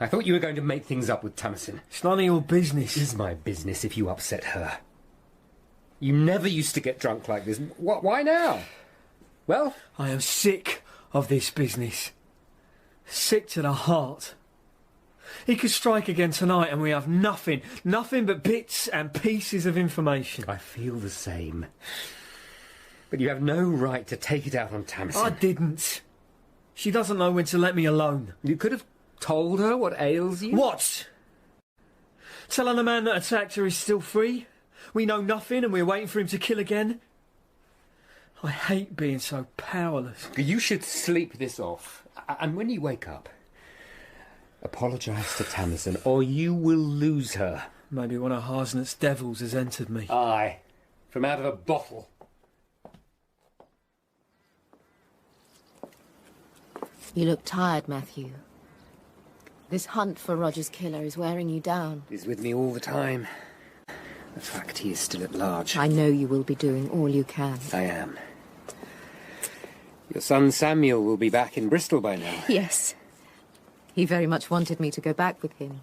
Speaker 3: I thought you were going to make things up with Tamsin.
Speaker 4: It's none of your business.
Speaker 3: It is my business if you upset her. You never used to get drunk like this. Why now? Well?
Speaker 4: I am sick of this business. Sick to the heart. He could strike again tonight and we have nothing but bits and pieces of information.
Speaker 3: I feel the same. But you have no right to take it out on Tamsin.
Speaker 4: I didn't. She doesn't know when to let me alone.
Speaker 3: You could have told her what ails you?
Speaker 4: What? Tell her the man that attacked her is still free? We know nothing and we're waiting for him to kill again? I hate being so powerless.
Speaker 3: You should sleep this off. And when you wake up, apologise to Tamsin or you will lose her.
Speaker 4: Maybe one of Harsnett's devils has entered me.
Speaker 3: Aye, from out of a bottle.
Speaker 15: You look tired, Matthew. This hunt for Roger's killer is wearing you down.
Speaker 3: He's with me all the time. The fact he is still at large.
Speaker 15: I know you will be doing all you can.
Speaker 3: I am. Your son Samuel will be back in Bristol by now.
Speaker 15: Yes. He very much wanted me to go back with him.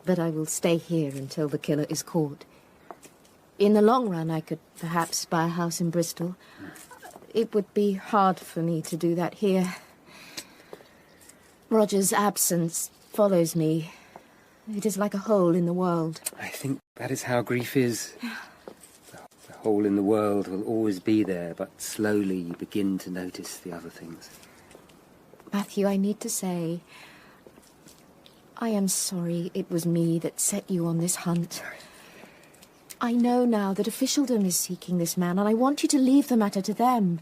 Speaker 15: But I will stay here until the killer is caught. In the long run, I could perhaps buy a house in Bristol. It would be hard for me to do that here. Roger's absence follows me. It is like a hole in the world.
Speaker 3: I think that is how grief is. The hole in the world will always be there, but slowly you begin to notice the other things.
Speaker 15: Matthew, I need to say, I am sorry it was me that set you on this hunt. I know now that officialdom is seeking this man, and I want you to leave the matter to them.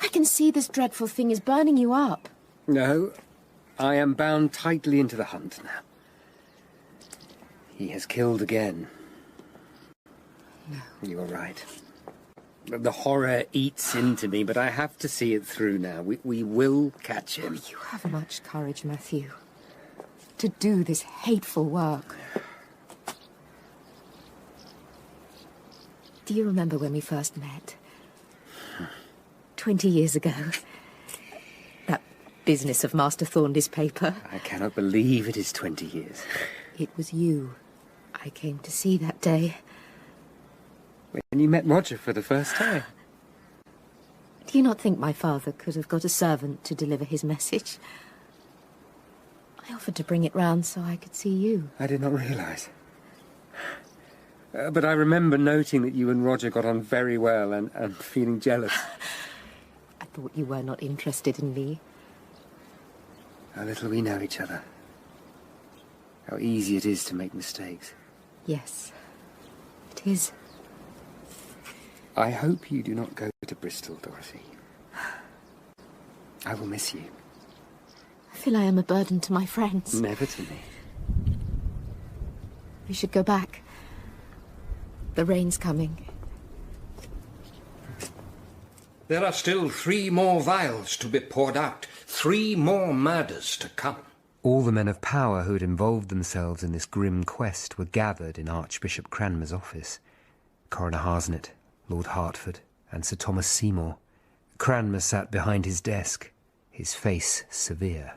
Speaker 15: I can see this dreadful thing is burning you up.
Speaker 3: No, I am bound tightly into the hunt now. He has killed again.
Speaker 15: No.
Speaker 3: You are right. The horror eats into me, but I have to see it through now. We will catch him.
Speaker 15: Oh, you have much courage, Matthew, to do this hateful work. Do you remember when we first met? 20 years ago. That business of Master Thorndy's paper.
Speaker 3: I cannot believe it is 20 years.
Speaker 15: It was you I came to see that day.
Speaker 3: When you met Roger for the first time.
Speaker 15: Do you not think my father could have got a servant to deliver his message? I offered to bring it round so I could see you.
Speaker 3: I did not realise. But I remember noting that you and Roger got on very well and feeling jealous.
Speaker 15: I thought you were not interested in me.
Speaker 3: How little we know each other. How easy it is to make mistakes.
Speaker 15: Yes, it is.
Speaker 3: I hope you do not go to Bristol, Dorothy. I will miss you.
Speaker 15: I feel I am a burden to my friends.
Speaker 3: Never to me.
Speaker 15: We should go back. The rain's coming.
Speaker 5: There are still 3 more vials to be poured out. 3 more murders to come.
Speaker 1: All the men of power who had involved themselves in this grim quest were gathered in Archbishop Cranmer's office. Coroner Harsnett, Lord Hertford, and Sir Thomas Seymour. Cranmer sat behind his desk, his face severe.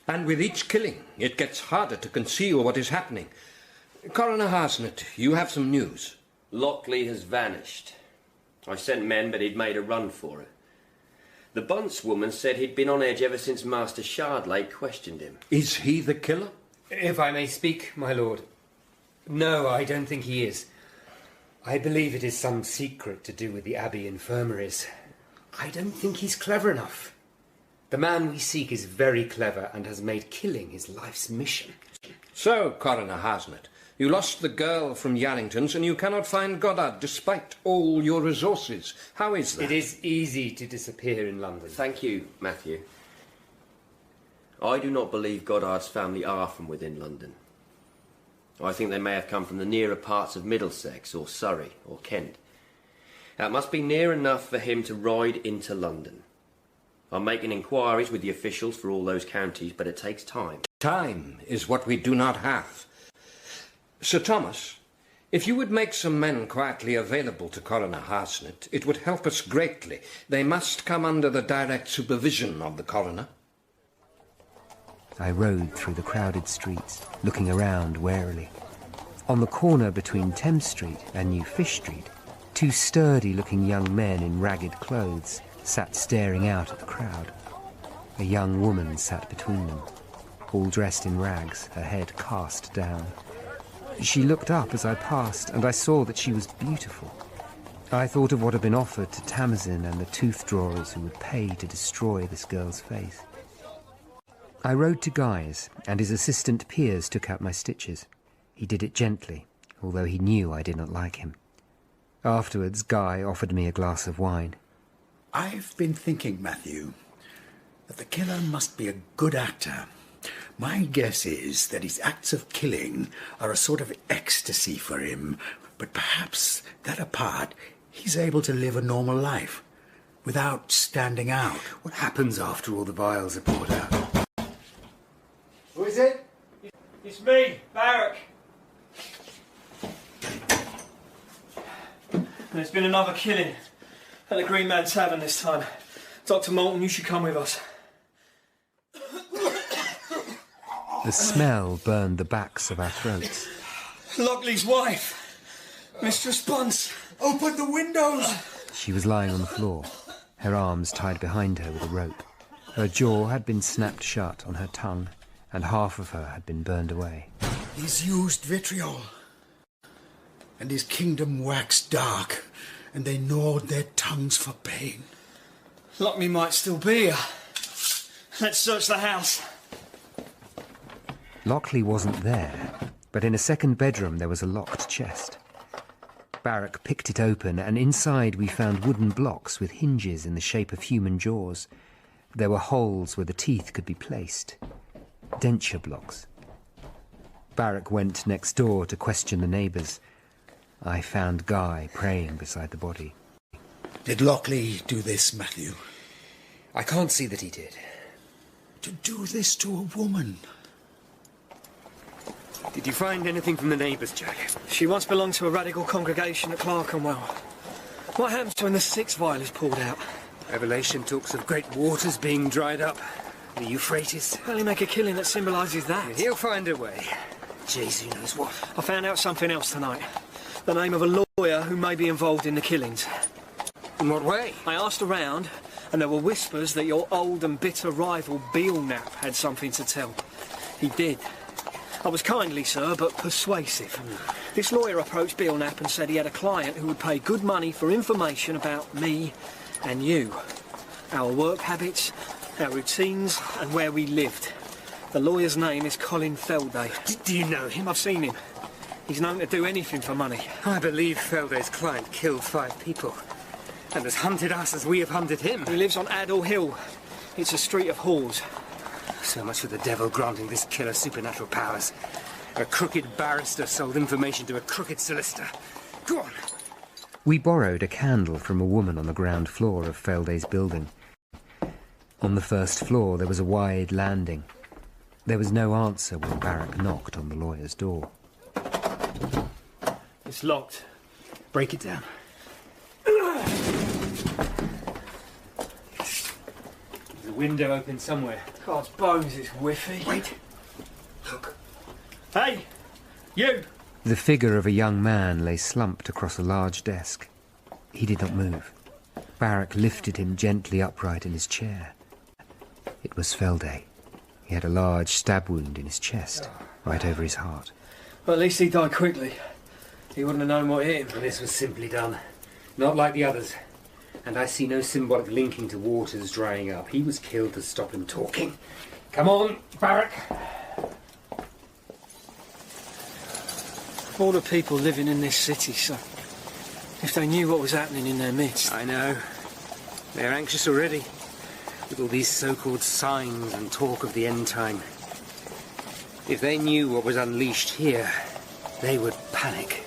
Speaker 5: And with each killing, it gets harder to conceal what is happening. Coroner Harsnett, you have some news.
Speaker 6: Lockley has vanished. I sent men, but he'd made a run for it. The Bunce woman said he'd been on edge ever since Master Shardlake questioned him.
Speaker 5: Is he the killer?
Speaker 3: If I may speak, my lord. No, I don't think he is. I believe it is some secret to do with the Abbey infirmaries. I don't think he's clever enough. The man we seek is very clever and has made killing his life's mission.
Speaker 5: So, Coroner Harsnett, you lost the girl from Yarrington's and you cannot find Goddard despite all your resources. How is that?
Speaker 3: It is easy to disappear in London.
Speaker 6: Thank you, Matthew. I do not believe Goddard's family are from within London. I think they may have come from the nearer parts of Middlesex or Surrey or Kent. That must be near enough for him to ride into London. I'm making inquiries with the officials for all those counties, but it takes time.
Speaker 5: Time is what we do not have. Sir Thomas, If you would make some men quietly available to Coroner Harsnett, it would help us greatly. They must come under the direct supervision of the coroner.
Speaker 1: I rode through the crowded streets, looking around warily. On the corner between Thames Street and New Fish Street, two sturdy-looking young men in ragged clothes sat staring out at the crowd. A young woman sat between them, all dressed in rags, her head cast down. She looked up as I passed, and I saw that she was beautiful. I thought of what had been offered to Tamsin and the tooth-drawers who would pay to destroy this girl's face. I rode to Guy's, and his assistant Piers took out my stitches. He did it gently, although he knew I did not like him. Afterwards, Guy offered me a glass of wine.
Speaker 11: I've been thinking, Matthew, that the killer must be a good actor. My guess is that his acts of killing are a sort of ecstasy for him, but perhaps, that apart, he's able to live a normal life without standing out.
Speaker 3: What happens after all the vials are poured out?
Speaker 4: Who is it? It's me, Barrack. There's been another killing at the Green Man Tavern this time. Dr. Moulton, you should come with us.
Speaker 1: The smell burned the backs of our throats.
Speaker 4: Lockley's wife, Mistress Bunce.
Speaker 17: Open the windows!
Speaker 1: She was lying on the floor, her arms tied behind her with a rope. Her jaw had been snapped shut on her tongue, and half of her had been burned away.
Speaker 11: He's used vitriol, and his kingdom waxed dark, and they gnawed their tongues for pain.
Speaker 4: Lockley might still be here. Let's search the house.
Speaker 1: Lockley wasn't there, but in a second bedroom there was a locked chest. Barrack picked it open, and inside we found wooden blocks with hinges in the shape of human jaws. There were holes where the teeth could be placed. Denture blocks. Barrack went next door to question the neighbours. I found Guy praying beside the body.
Speaker 11: Did Lockley do this, Matthew?
Speaker 3: I can't see that he did.
Speaker 11: To do this to a woman?
Speaker 3: Did you find anything from the neighbours, Jack?
Speaker 4: She once belonged to a radical congregation at Clerkenwell. What happens when the sixth vial is poured out?
Speaker 3: Revelation talks of great waters being dried up. The Euphrates.
Speaker 4: Well, he make a killing that symbolises that.
Speaker 3: He'll find a way. Jeez, who knows what.
Speaker 4: I found out something else tonight. The name of a lawyer who may be involved in the killings.
Speaker 3: In what way?
Speaker 4: I asked around, and there were whispers that your old and bitter rival Belknap had something to tell. He did. I was kindly, sir, but persuasive. This lawyer approached Belknap and said he had a client who would pay good money for information about me and you. Our work habits, our routines, and where we lived. The lawyer's name is Colin Felday.
Speaker 3: Do you know him?
Speaker 4: I've seen him. He's known to do anything for money.
Speaker 3: I believe Felday's client killed 5 people and has hunted us as we have hunted him.
Speaker 4: He lives on Adel Hill. It's a street of whores.
Speaker 3: So much for the devil granting this killer supernatural powers. A crooked barrister sold information to a crooked solicitor. Go on.
Speaker 1: We borrowed a candle from a woman on the ground floor of Felday's building. On the first floor there was a wide landing. There was no answer when Barrack knocked on the lawyer's door.
Speaker 4: It's locked.
Speaker 3: Break it down.
Speaker 4: There's a window open somewhere. God's bones, it's whiffy.
Speaker 3: Wait. Look.
Speaker 4: Hey! You!
Speaker 1: The figure of a young man lay slumped across a large desk. He did not move. Barrack lifted him gently upright in his chair. It was Felday. He had a large stab wound in his chest, right over his heart.
Speaker 4: Well, at least he died quickly. He wouldn't have known what hit him.
Speaker 3: And this was simply done. Not like the others. And I see no symbolic linking to Waters drying up. He was killed to stop him talking. Come on, Barrack.
Speaker 4: All the people living in this city, sir. If they knew what was happening in their midst.
Speaker 3: I know. They're anxious already. With all these so-called signs and talk of the end time. If they knew what was unleashed here, they would panic.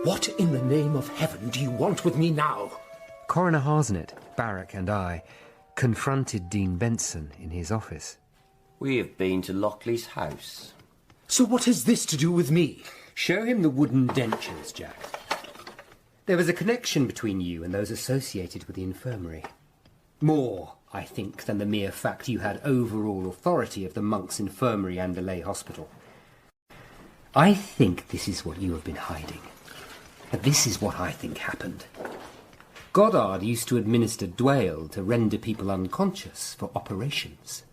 Speaker 5: What in the name of heaven do you want with me now?
Speaker 1: Coroner Harsnett, Barrack and I confronted Dean Benson in his office.
Speaker 6: We have been to Lockley's house.
Speaker 5: So what has this to do with me?
Speaker 3: Show him the wooden dentures, Jack. There was a connection between you and those associated with the infirmary. More, I think, than the mere fact you had overall authority of the monks' infirmary and the lay hospital. I think this is what you have been hiding. And this is what I think happened. Goddard used to administer dwale to render people unconscious for operations.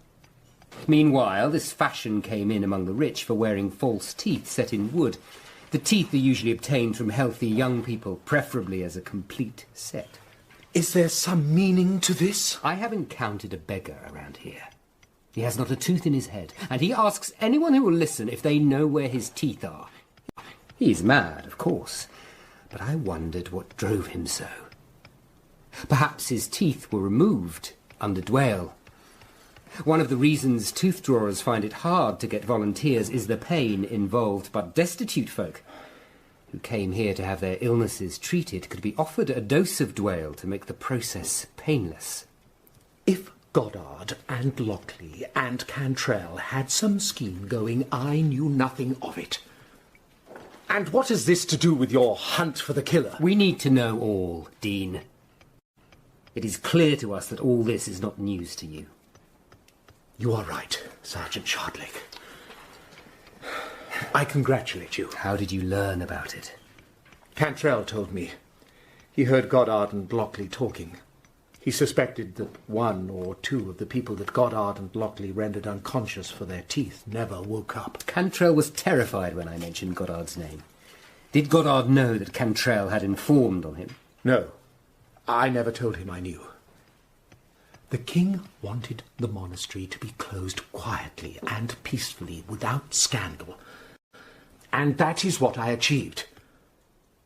Speaker 3: Meanwhile, this fashion came in among the rich for wearing false teeth set in wood. The teeth are usually obtained from healthy young people, preferably as a complete set.
Speaker 5: Is there some meaning to this?
Speaker 3: I have encountered a beggar around here. He has not a tooth in his head, and he asks anyone who will listen if they know where his teeth are. He is mad, of course, but I wondered what drove him so. Perhaps his teeth were removed under dwale. One of the reasons tooth drawers find it hard to get volunteers is the pain involved, but destitute folk who came here to have their illnesses treated could be offered a dose of dwale to make the process painless.
Speaker 5: If Goddard and Lockley and Cantrell had some scheme going, I knew nothing of it. And what has this to do with your hunt for the killer?
Speaker 3: We need to know all, Dean. It is clear to us that all this is not news to you.
Speaker 5: You are right, Sergeant Shardlake. I congratulate you.
Speaker 3: How did you learn about it?
Speaker 5: Cantrell told me. He heard Goddard and Lockley talking. He suspected that one or two of the people that Goddard and Lockley rendered unconscious for their teeth never woke up.
Speaker 3: Cantrell was terrified when I mentioned Goddard's name. Did Goddard know that Cantrell had informed on him?
Speaker 5: No. I never told him I knew. The king wanted the monastery to be closed quietly and peacefully, without scandal. And that is what I achieved.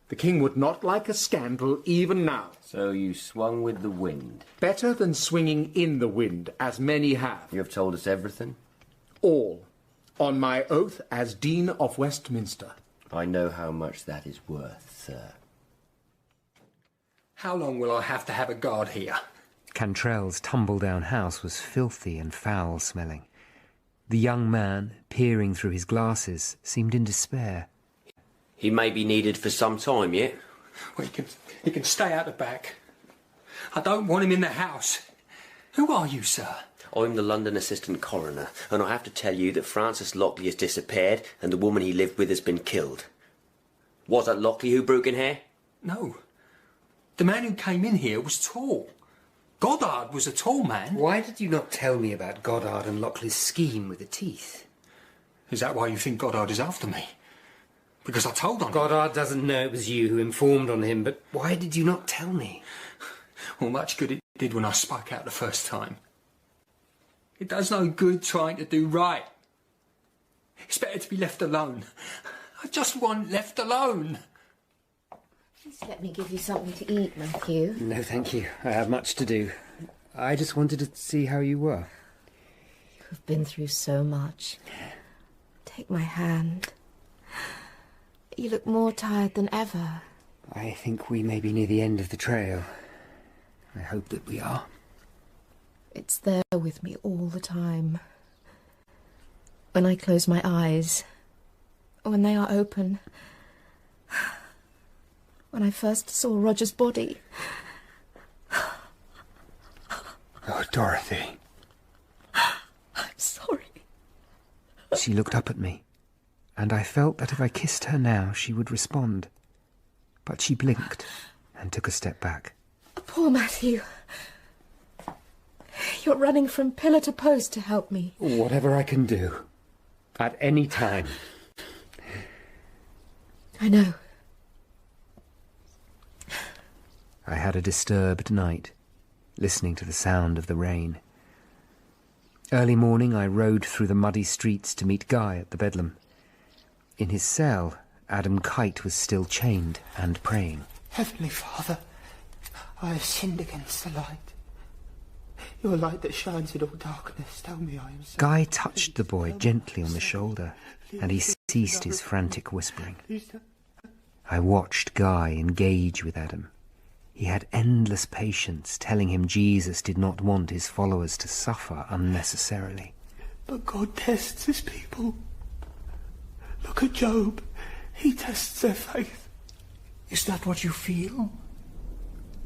Speaker 5: The king would not like a scandal even now.
Speaker 6: So you swung with the wind.
Speaker 5: Better than swinging in the wind, as many have.
Speaker 6: You have told us everything?
Speaker 5: All. On my oath as Dean of Westminster.
Speaker 6: I know how much that is worth, sir.
Speaker 12: How long will I have to have a guard here?
Speaker 1: Cantrell's tumble-down house was filthy and foul-smelling. The young man, peering through his glasses, seemed in despair.
Speaker 6: He may be needed for some time yet.
Speaker 12: Well, he can stay out the back. I don't want him in the house. Who are you, sir?
Speaker 6: I'm the London Assistant Coroner, and I have to tell you that Francis Lockley has disappeared and the woman he lived with has been killed. Was that Lockley who broke in here?
Speaker 12: No. The man who came in here was tall. Goddard was a tall man.
Speaker 3: Why did you not tell me about Goddard and Lockley's scheme with the teeth?
Speaker 12: Is that why you think Goddard is after me? Because I told on him.
Speaker 3: Goddard doesn't know it was you who informed on him, but why did you not tell me?
Speaker 12: Well, much good it did when I spoke out the first time. It does no good trying to do right. It's better to be left alone. I just want left alone.
Speaker 15: Just let me give you something to eat, Matthew.
Speaker 3: No, thank you. I have much to do. I just wanted to see how you were.
Speaker 15: You've been through so much. Take my hand. You look more tired than ever.
Speaker 3: I think we may be near the end of the trail. I hope that we are.
Speaker 15: It's there with me all the time. When I close my eyes, when they are open. When I first saw Roger's body.
Speaker 3: Oh, Dorothy.
Speaker 15: I'm sorry.
Speaker 1: She looked up at me, and I felt that if I kissed her now, she would respond. But she blinked and took a step back.
Speaker 15: Poor Matthew. You're running from pillar to post to help me.
Speaker 3: Whatever I can do. At any time.
Speaker 15: I know.
Speaker 1: I had a disturbed night, listening to the sound of the rain. Early morning I rode through the muddy streets to meet Guy at the Bedlam. In his cell, Adam Kite was still chained and praying.
Speaker 19: Heavenly Father, I have sinned against the light. Your light that shines in all darkness, tell me I am so...
Speaker 1: Guy touched the boy gently on the shoulder, and he ceased his frantic whispering. I watched Guy engage with Adam. He had endless patience, telling him Jesus did not want his followers to suffer unnecessarily.
Speaker 19: But God tests his people. Look at Job. He tests their faith. Is that what you feel?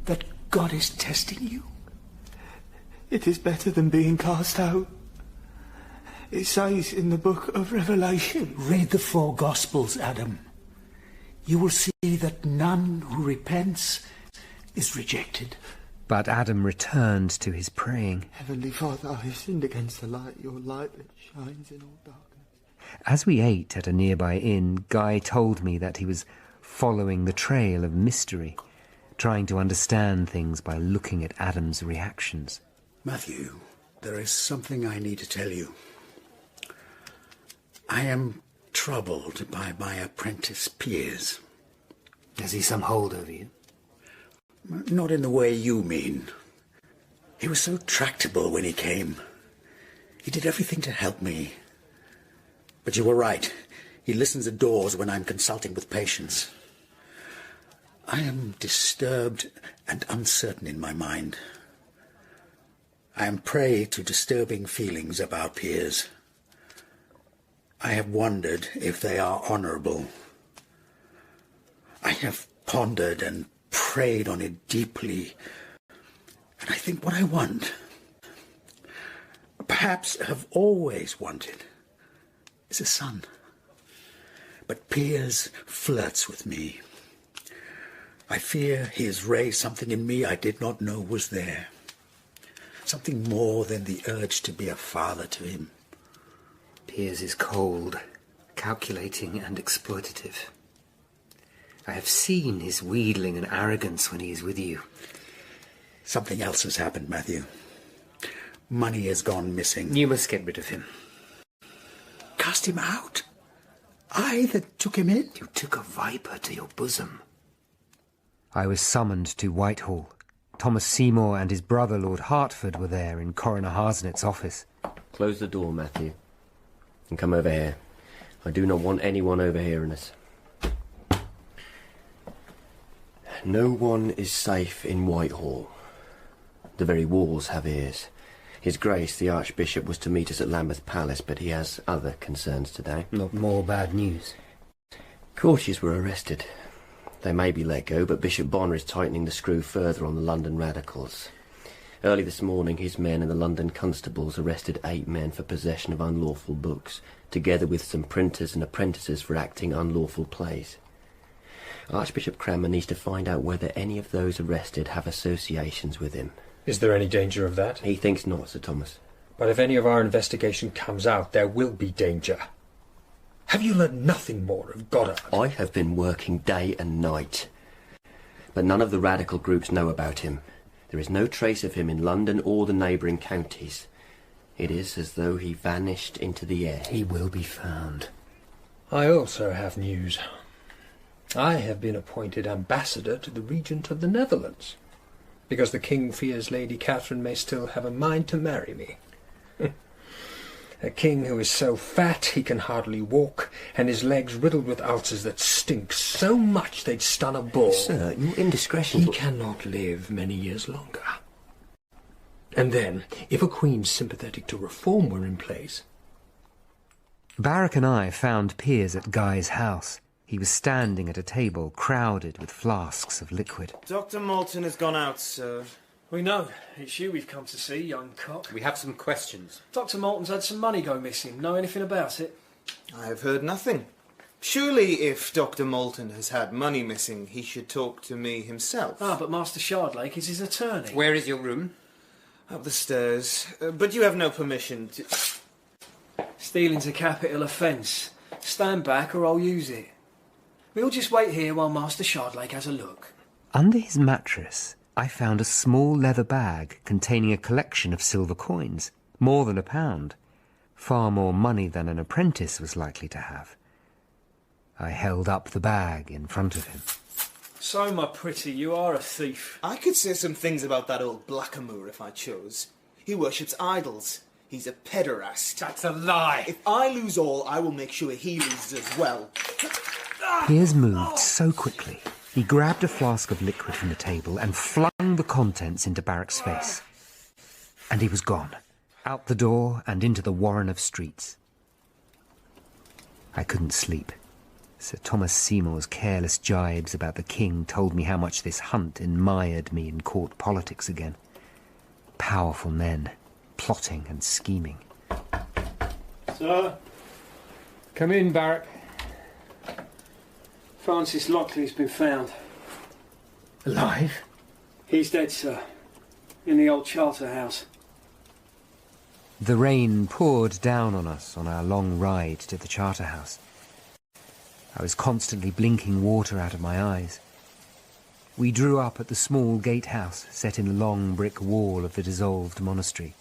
Speaker 19: That God is testing you? It is better than being cast out. It says in the book of Revelation... Read the 4 Gospels, Adam. You will see that none who repents is rejected.
Speaker 1: But Adam returned to his praying.
Speaker 19: Heavenly Father, I have sinned against the light, your light that shines in all darkness.
Speaker 1: As we ate at a nearby inn, Guy told me that he was following the trail of mystery, trying to understand things by looking at Adam's reactions.
Speaker 11: Matthew, there is something I need to tell you. I am troubled by my apprentice Piers.
Speaker 1: Has he some hold over you?
Speaker 11: Not in the way you mean. He was so tractable when he came. He did everything to help me. But you were right. He listens at doors when I'm consulting with patients. I am disturbed and uncertain in my mind. I am prey to disturbing feelings about Piers. I have wondered if they are honourable. I have pondered and prayed on it deeply, and I think what I want, perhaps have always wanted, is a son. But Piers flirts with me. I fear he has raised something in me I did not know was there. Something more than the urge to be a father to him.
Speaker 1: Piers is cold, calculating and exploitative. I have seen his wheedling and arrogance when he is with you.
Speaker 11: Something else has happened, Matthew. Money has gone missing.
Speaker 1: You must get rid of him.
Speaker 11: Cast him out? I that took him in?
Speaker 1: You took a viper to your bosom. I was summoned to Whitehall. Thomas Seymour and his brother Lord Hertford were there in Coroner Harsnett's office.
Speaker 6: Close the door, Matthew, and come over here. I do not want anyone overhearing us. No one is safe in Whitehall. The very walls have ears. His Grace, the Archbishop, was to meet us at Lambeth Palace, but he has other concerns today.
Speaker 1: Not more bad news.
Speaker 6: Courtiers were arrested. They may be let go, but Bishop Bonner is tightening the screw further on the London radicals. Early this morning, his men and the London constables arrested 8 men for possession of unlawful books, together with some printers and apprentices for acting unlawful plays. Archbishop Cranmer needs to find out whether any of those arrested have associations with him.
Speaker 12: Is there any danger of that?
Speaker 6: He thinks not, Sir Thomas.
Speaker 12: But if any of our investigation comes out, there will be danger. Have you learned nothing more of Goddard?
Speaker 6: I have been working day and night. But none of the radical groups know about him. There is no trace of him in London or the neighbouring counties. It is as though he vanished into the air.
Speaker 1: He will be found.
Speaker 12: I also have news. I have been appointed ambassador to the Regent of the Netherlands, because the King fears Lady Catherine may still have a mind to marry me. A king who is so fat he can hardly walk, and his legs riddled with ulcers that stink so much they'd stun a bull.
Speaker 6: Sir, your indiscretion...
Speaker 12: He cannot live many years longer. And then, if a queen sympathetic to reform were in place...
Speaker 1: Barrack and I found Piers at Guy's house. He was standing at a table crowded with flasks of liquid.
Speaker 13: Dr. Moulton has gone out, sir.
Speaker 4: We know. It's you we've come to see, young cock.
Speaker 3: We have some questions.
Speaker 4: Dr. Moulton's had some money go missing. Know anything about it?
Speaker 13: I have heard nothing. Surely if Dr. Moulton has had money missing, he should talk to me himself.
Speaker 4: Ah, but Master Shardlake is his attorney.
Speaker 3: Where is your room?
Speaker 13: Up the stairs. But you have no permission to...
Speaker 4: Stealing's a capital offence. Stand back or I'll use it. We'll just wait here while Master Shardlake has a look.
Speaker 1: Under his mattress, I found a small leather bag containing a collection of silver coins, more than £1, far more money than an apprentice was likely to have. I held up the bag in front of him.
Speaker 4: So, my pretty, you are a thief.
Speaker 13: I could say some things about that old blackamoor if I chose. He worships idols. He's a pederast.
Speaker 3: That's a lie.
Speaker 13: If I lose all, I will make sure he loses as well.
Speaker 1: Piers moved so quickly. He grabbed a flask of liquid from the table and flung the contents into Barrack's face. And he was gone, out the door and into the warren of streets. I couldn't sleep. Sir Thomas Seymour's careless jibes about the king told me how much this hunt mired me in court politics again. Powerful men, plotting and scheming.
Speaker 4: Sir? Come in, Barrack. Francis Lockley's been found.
Speaker 10: Alive?
Speaker 4: He's dead, sir. In the old Charter House.
Speaker 1: The rain poured down on us on our long ride to the Charter House. I was constantly blinking water out of my eyes. We drew up at the small gatehouse set in the long brick wall of the dissolved monastery.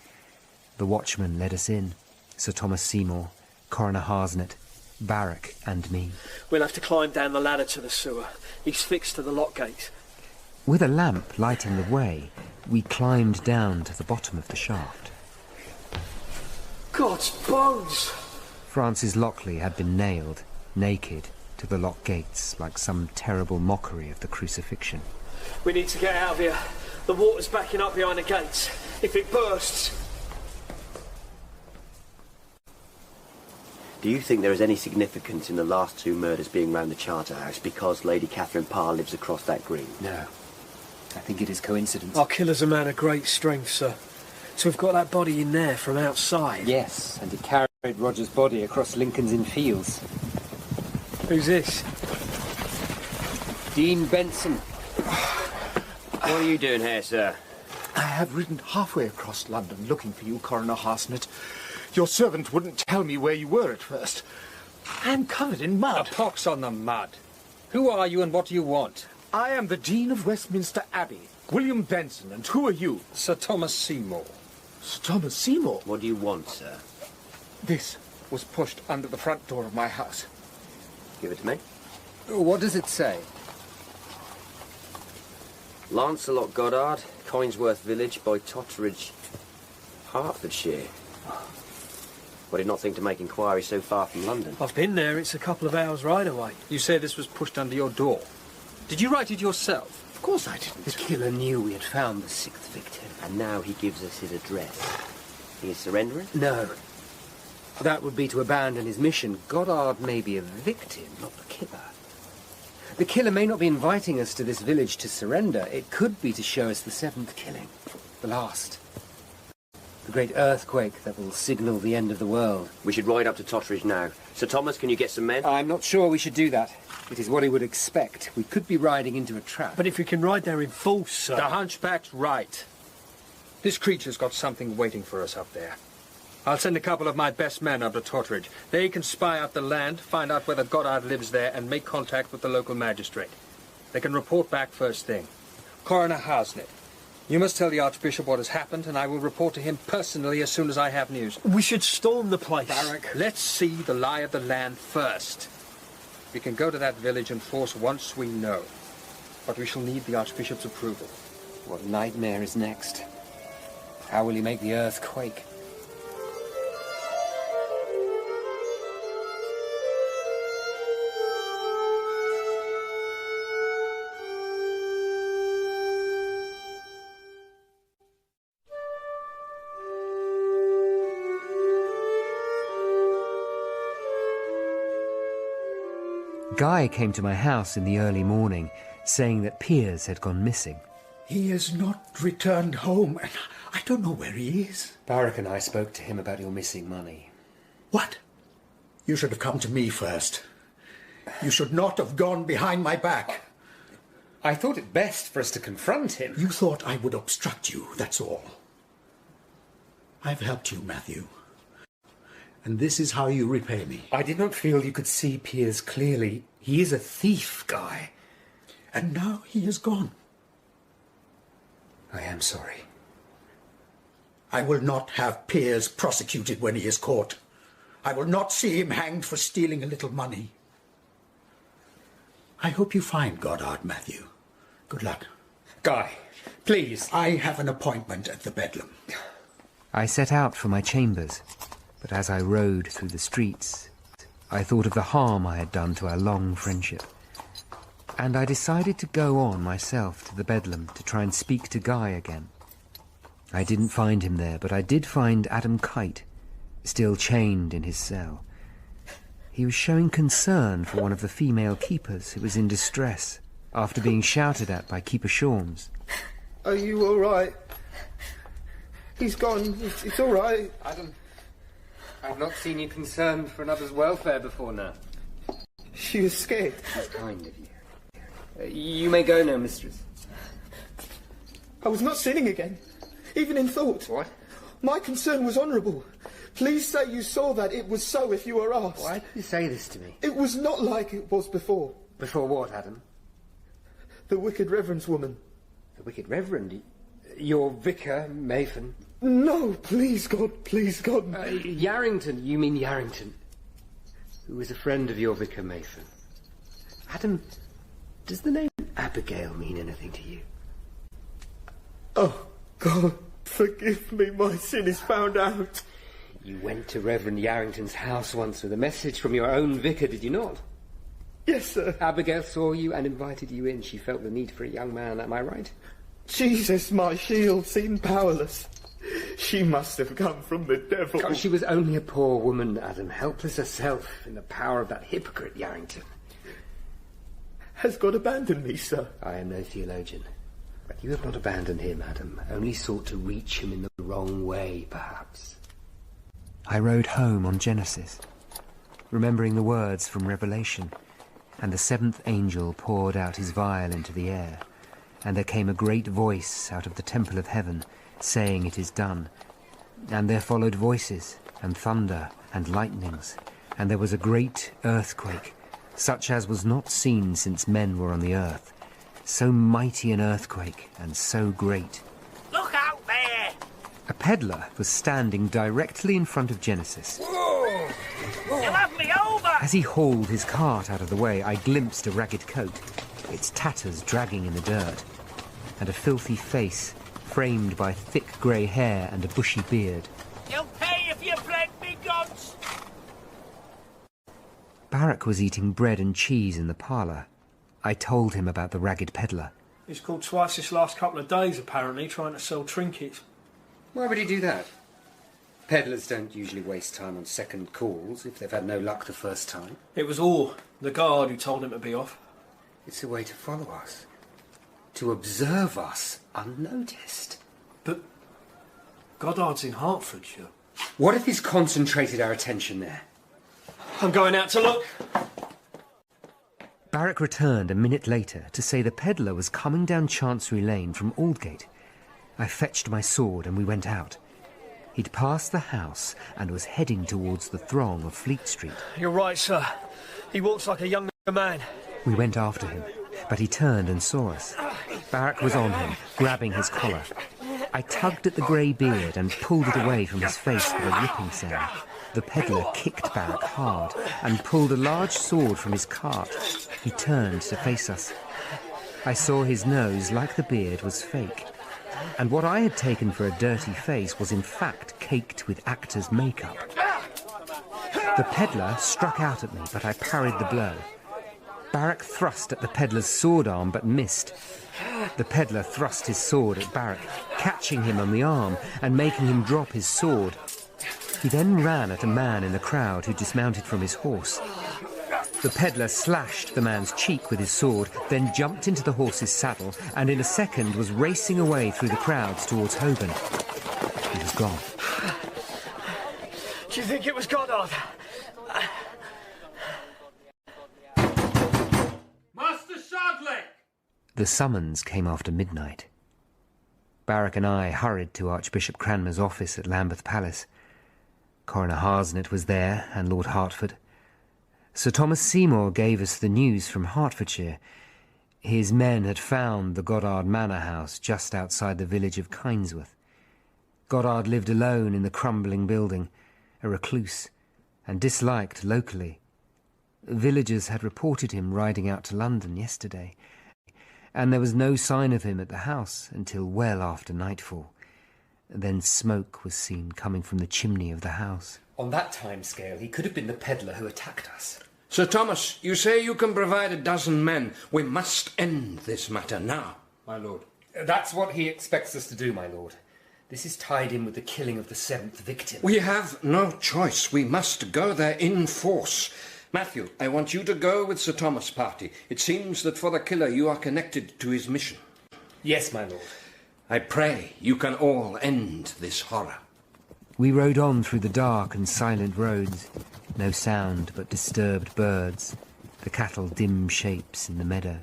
Speaker 1: The watchman led us in, Sir Thomas Seymour, Coroner Harsnett, Barrack and me.
Speaker 4: We'll have to climb down the ladder to the sewer. He's fixed to the lock gate.
Speaker 1: With a lamp lighting the way, we climbed down to the bottom of the shaft.
Speaker 4: God's bones!
Speaker 1: Francis Lockley had been nailed, naked, to the lock gates like some terrible mockery of the crucifixion.
Speaker 4: We need to get out of here. The water's backing up behind the gates. If it bursts...
Speaker 6: Do you think there is any significance in the last two murders being round the Charter House because Lady Catherine Parr lives across that green?
Speaker 1: No. I think it is coincidence.
Speaker 4: Our killer's a man of great strength, sir. So we've got that body in there from outside.
Speaker 1: Yes, and he carried Roger's body across Lincoln's Inn Fields.
Speaker 4: Who's this?
Speaker 2: Dean Benson.
Speaker 6: What are you doing here, sir?
Speaker 16: I have ridden halfway across London looking for you, Coroner Harsnett. Your servant wouldn't tell me where you were at first. I'm covered in mud.
Speaker 9: A pox on the mud. Who are you and what do you want?
Speaker 16: I am the Dean of Westminster Abbey, William Benson, and who are you?
Speaker 9: Sir Thomas Seymour.
Speaker 16: Sir Thomas Seymour?
Speaker 6: What do you want, sir?
Speaker 16: This was pushed under the front door of my house.
Speaker 6: Give it to me.
Speaker 2: What does it say?
Speaker 6: Lancelot Goddard, Coinsworth Village by Totteridge, Hertfordshire. I did not think to make inquiries so far from London.
Speaker 4: I've been there. It's a couple of hours' ride away.
Speaker 9: You say this was pushed under your door. Did you write it yourself?
Speaker 16: Of course I didn't.
Speaker 2: The killer knew we had found the sixth victim.
Speaker 6: And now he gives us his address. He is surrendering?
Speaker 2: No. That would be to abandon his mission. Goddard may be a victim, not the killer. The killer may not be inviting us to this village to surrender. It could be to show us the seventh killing. The last. The great earthquake that will signal the end of the world.
Speaker 6: We should ride up to Totteridge now. Sir Thomas, can you get some men?
Speaker 2: I'm not sure we should do that. It is what he would expect. We could be riding into a trap.
Speaker 4: But if we can ride there in force, sir...
Speaker 9: The hunchback's right. This creature's got something waiting for us up there. I'll send a couple of my best men up to Totteridge. They can spy out the land, find out whether Goddard lives there, and make contact with the local magistrate. They can report back first thing. Coroner Harsnett, you must tell the Archbishop what has happened, and I will report to him personally as soon as I have news.
Speaker 4: We should storm the place.
Speaker 9: Barrack, let's see the lie of the land first. We can go to that village and force once we know. But we shall need the Archbishop's approval.
Speaker 2: What nightmare is next? How will he make the earth quake?
Speaker 1: Guy came to my house in the early morning, saying that Piers had gone missing.
Speaker 17: He has not returned home, and I don't know where he is.
Speaker 2: Barrack and I spoke to him about your missing money.
Speaker 17: What? You should have come to me first. You should not have gone behind my back.
Speaker 2: I thought it best for us to confront him.
Speaker 17: You thought I would obstruct you, that's all. I've helped you, Matthew. And this is how you repay me.
Speaker 2: I did not feel you could see Piers clearly. He is a thief, Guy.
Speaker 17: And now he is gone.
Speaker 2: I am sorry.
Speaker 17: I will not have Piers prosecuted when he is caught. I will not see him hanged for stealing a little money. I hope you find Goddard, Matthew. Good luck.
Speaker 2: Guy, please.
Speaker 17: I have an appointment at the Bedlam.
Speaker 1: I set out for my chambers, but as I rode through the streets, I thought of the harm I had done to our long friendship, and I decided to go on myself to the Bedlam to try and speak to Guy again. I didn't find him there, but I did find Adam Kite, still chained in his cell. He was showing concern for one of the female keepers who was in distress after being shouted at by Keeper Shawms.
Speaker 13: Are you all right? He's gone. It's all right.
Speaker 2: Adam, I've not seen you concerned for another's welfare before now.
Speaker 13: She was scared.
Speaker 2: That's kind of you. You may go now, mistress.
Speaker 13: I was not sinning again, even in thought.
Speaker 2: What?
Speaker 13: My concern was honourable. Please say you saw that it was so if you were asked.
Speaker 2: Why did you say this to me?
Speaker 13: It was not like it was before.
Speaker 2: Before what, Adam?
Speaker 13: The wicked reverend's woman.
Speaker 2: The wicked reverend? Your vicar, Mathan?
Speaker 13: No, please God, please God.
Speaker 2: Yarrington, you mean Yarrington, who was a friend of your vicar, Mathan. Adam, does the name Abigail mean anything to you?
Speaker 13: Oh, God, forgive me, my sin is found out.
Speaker 2: You went to Reverend Yarrington's house once with a message from your own vicar, did you not?
Speaker 13: Yes, sir.
Speaker 2: Abigail saw you and invited you in. She felt the need for a young man, am I right?
Speaker 13: Jesus, my shield seemed powerless. She must have come from the devil.
Speaker 2: Oh, she was only a poor woman, Adam, helpless herself in the power of that hypocrite Yarrington.
Speaker 13: Has God abandoned me, sir?
Speaker 2: I am no theologian. But you have not abandoned him, Adam, only sought to reach him in the wrong way, perhaps.
Speaker 1: I rode home on Genesis, remembering the words from Revelation, and the seventh angel poured out his vial into the air, and there came a great voice out of the temple of heaven, saying, "It is done." And there followed voices, and thunder, and lightnings, and there was a great earthquake, such as was not seen since men were on the earth, so mighty an earthquake, and so great.
Speaker 16: Look out there!
Speaker 1: A peddler was standing directly in front of Genesis.
Speaker 16: Whoa. You'll have me over!
Speaker 1: As he hauled his cart out of the way, I glimpsed a ragged coat, its tatters dragging in the dirt, and a filthy face framed by thick grey hair and a bushy beard.
Speaker 16: You'll pay if you break me guns!
Speaker 1: Barak was eating bread and cheese in the parlour. I told him about the ragged peddler.
Speaker 4: He's called twice this last couple of days, apparently, trying to sell trinkets.
Speaker 2: Why would he do that? Peddlers don't usually waste time on second calls if they've had no luck the first time.
Speaker 4: It was Orr, the guard, who told him to be off.
Speaker 2: It's a way to follow us. To observe us unnoticed.
Speaker 4: But Goddard's in Hertfordshire.
Speaker 2: What if he's concentrated our attention there?
Speaker 4: I'm going out to look.
Speaker 1: Barak returned a minute later to say the peddler was coming down Chancery Lane from Aldgate. I fetched my sword and we went out. He'd passed the house and was heading towards the throng of Fleet Street.
Speaker 4: You're right, sir. He walks like a young man.
Speaker 1: We went after him, but he turned and saw us. Barak was on him, grabbing his collar. I tugged at the grey beard and pulled it away from his face with a ripping sound. The peddler kicked Barak hard and pulled a large sword from his cart. He turned to face us. I saw his nose, like the beard, was fake, and what I had taken for a dirty face was in fact caked with actor's makeup. The peddler struck out at me, but I parried the blow. Barak thrust at the peddler's sword arm, but missed. The peddler thrust his sword at Barak, catching him on the arm and making him drop his sword. He then ran at a man in the crowd who dismounted from his horse. The peddler slashed the man's cheek with his sword, then jumped into the horse's saddle, and in a second was racing away through the crowds towards Holborn. He was gone.
Speaker 4: Do you think it was Goddard?
Speaker 9: Master Shardlake!
Speaker 1: The summons came after midnight. Barak and I hurried to Archbishop Cranmer's office at Lambeth Palace. Coroner Harsnet was there, and Lord Hertford. Sir Thomas Seymour gave us the news from Hertfordshire. His men had found the Goddard Manor House just outside the village of Kinesworth. Goddard lived alone in the crumbling building, a recluse, and disliked locally. Villagers had reported him riding out to London yesterday, and there was no sign of him at the house until well after nightfall. Then smoke was seen coming from the chimney of the house.
Speaker 2: On that timescale, he could have been the peddler who attacked us.
Speaker 5: Sir Thomas, you say you can provide a dozen men. We must end this matter now, my lord.
Speaker 2: That's what he expects us to do, my lord. This is tied in with the killing of the 7th victim.
Speaker 5: We have no choice. We must go there in force. Matthew, I want you to go with Sir Thomas' party. It seems that for the killer you are connected to his mission.
Speaker 2: Yes, my lord.
Speaker 5: I pray you can all end this horror.
Speaker 1: We rode on through the dark and silent roads. No sound but disturbed birds, the cattle dim shapes in the meadow.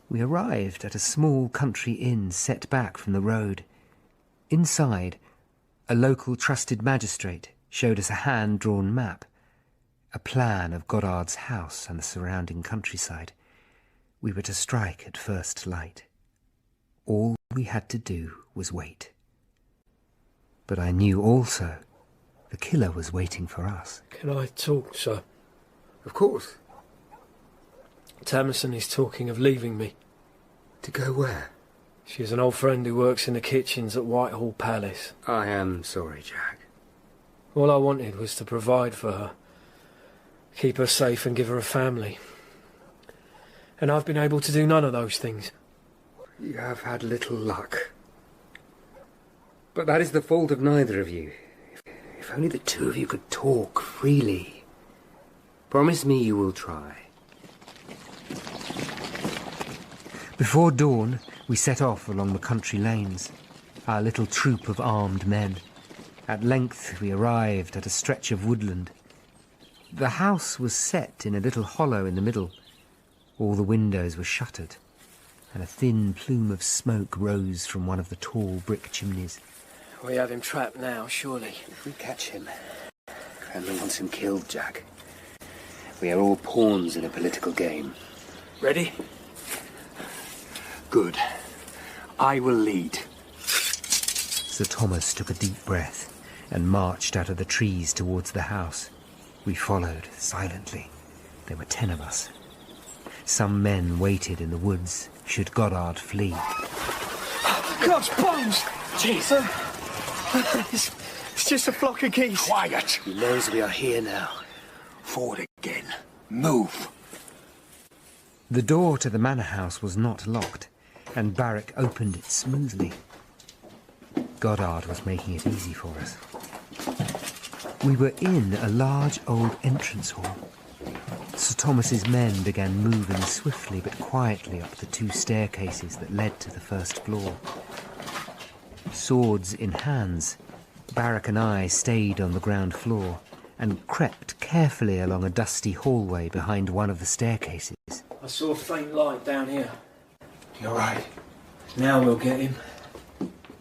Speaker 1: We arrived at a small country inn set back from the road. Inside, a local trusted magistrate showed us a hand-drawn map, a plan of Goddard's house and the surrounding countryside. We were to strike at first light. All we had to do was wait. But I knew also the killer was waiting for us.
Speaker 4: Can I talk, sir?
Speaker 2: Of course.
Speaker 4: Tamison is talking of leaving me.
Speaker 2: To go where?
Speaker 4: She has an old friend who works in the kitchens at Whitehall Palace.
Speaker 2: I am sorry, Jack.
Speaker 4: All I wanted was to provide for her, keep her safe and give her a family. And I've been able to do none of those things.
Speaker 2: You have had little luck. But that is the fault of neither of you. If only the two of you could talk freely. Promise me you will try.
Speaker 1: Before dawn, we set off along the country lanes, our little troop of armed men. At length we arrived at a stretch of woodland. The house was set in a little hollow in the middle. All the windows were shuttered, and a thin plume of smoke rose from one of the tall brick chimneys.
Speaker 4: We have him trapped now, surely.
Speaker 2: If we catch him, Kremlin wants him killed, Jack. We are all pawns in a political game.
Speaker 4: Ready?
Speaker 19: Good. I will lead.
Speaker 1: Sir Thomas took a deep breath and marched out of the trees towards the house. We followed silently. There were 10 of us. Some men waited in the woods, should Goddard flee.
Speaker 4: God's bones! Jesus! It's just a flock of geese.
Speaker 19: Quiet!
Speaker 2: He knows we are here now.
Speaker 19: Forward again. Move!
Speaker 1: The door to the manor house was not locked, and Barrack opened it smoothly. Goddard was making it easy for us. We were in a large old entrance hall. Sir Thomas's men began moving swiftly but quietly up the 2 staircases that led to the first floor. Swords in hands, Barrack and I stayed on the ground floor and crept carefully along a dusty hallway behind one of the staircases.
Speaker 4: I saw a faint light down here.
Speaker 19: You're right.
Speaker 4: Now we'll get him.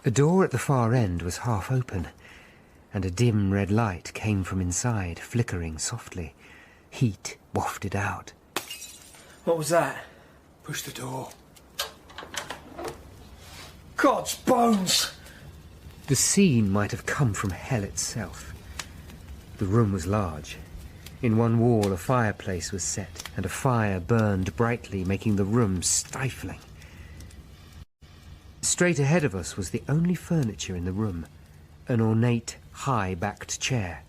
Speaker 1: A door at the far end was half open, and a dim red light came from inside, flickering softly. Heat wafted out.
Speaker 4: What was that?
Speaker 19: Push the door.
Speaker 4: God's bones!
Speaker 1: The scene might have come from hell itself. The room was large. In one wall a fireplace was set, and a fire burned brightly, making the room stifling. Straight ahead of us was the only furniture in the room, an ornate, high-backed chair.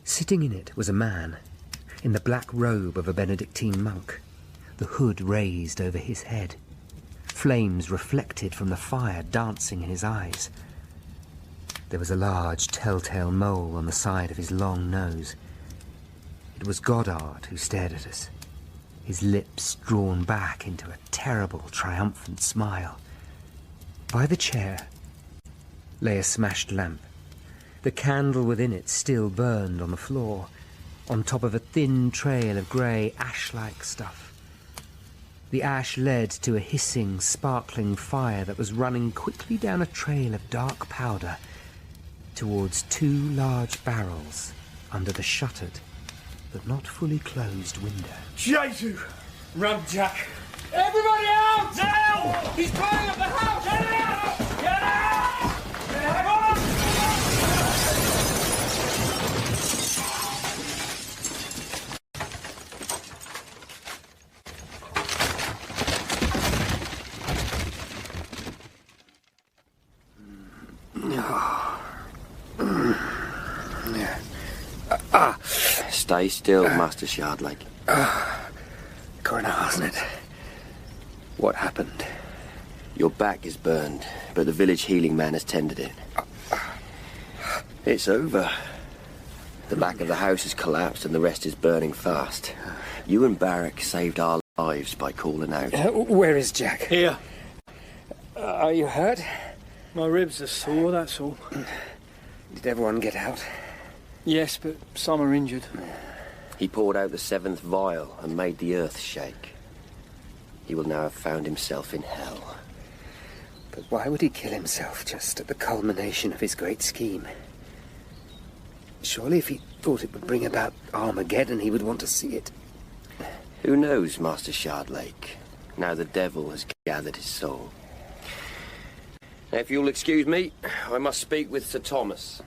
Speaker 1: Sitting in it was a man, in the black robe of a Benedictine monk, the hood raised over his head, flames reflected from the fire dancing in his eyes. There was a large telltale mole on the side of his long nose. It was Goddard who stared at us, his lips drawn back into a terrible, triumphant smile. By the chair lay a smashed lamp. The candle within it still burned on the floor, on top of a thin trail of grey, ash-like stuff. The ash led to a hissing, sparkling fire that was running quickly down a trail of dark powder towards 2 large barrels under the shuttered but not fully closed window.
Speaker 4: Jesu! Run, Jack! Everybody out! Now! He's blowing up the house! Get out! Get out! Get out!
Speaker 6: Stay still, Master Shardlake.
Speaker 2: Coroner Harsnet, what happened?
Speaker 6: Your back is burned, but the village healing man has tended it. It's over. The back of the house has collapsed and the rest is burning fast. You and Barrack saved our lives by calling out.
Speaker 2: Where is Jack?
Speaker 4: Here.
Speaker 2: Are you hurt?
Speaker 4: My ribs are sore, that's all.
Speaker 2: Did everyone get out?
Speaker 4: Yes, but some are injured.
Speaker 6: He poured out the 7th vial and made the earth shake. He will now have found himself in hell.
Speaker 2: But why would he kill himself just at the culmination of his great scheme? Surely if he thought it would bring about Armageddon, he would want to see it.
Speaker 6: Who knows, Master Shardlake, now the devil has gathered his soul. Now, if you'll excuse me, I must speak with Sir Thomas.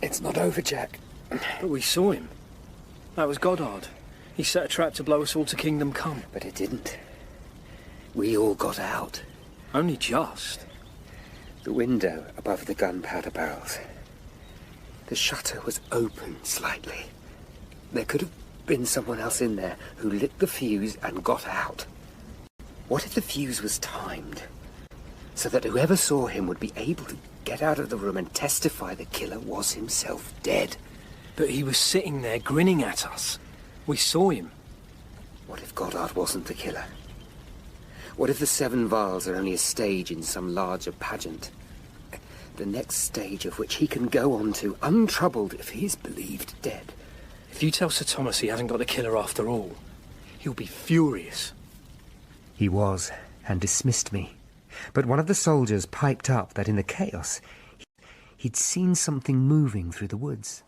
Speaker 2: It's not over, Jack.
Speaker 4: But we saw him. That was Goddard. He set a trap to blow us all to Kingdom Come.
Speaker 2: But it didn't. We all got out.
Speaker 4: Only just.
Speaker 2: The window above the gunpowder barrels. The shutter was open slightly. There could have been someone else in there who lit the fuse and got out. What if the fuse was timed? So that whoever saw him would be able to get out of the room and testify the killer was himself dead.
Speaker 4: But he was sitting there grinning at us. We saw him.
Speaker 2: What if Goddard wasn't the killer? What if the 7 vials are only a stage in some larger pageant? The next stage of which he can go on to, untroubled if he is believed dead.
Speaker 4: If you tell Sir Thomas he hasn't got the killer after all, he'll be furious.
Speaker 1: He was, and dismissed me. But one of the soldiers piped up that in the chaos, he'd seen something moving through the woods.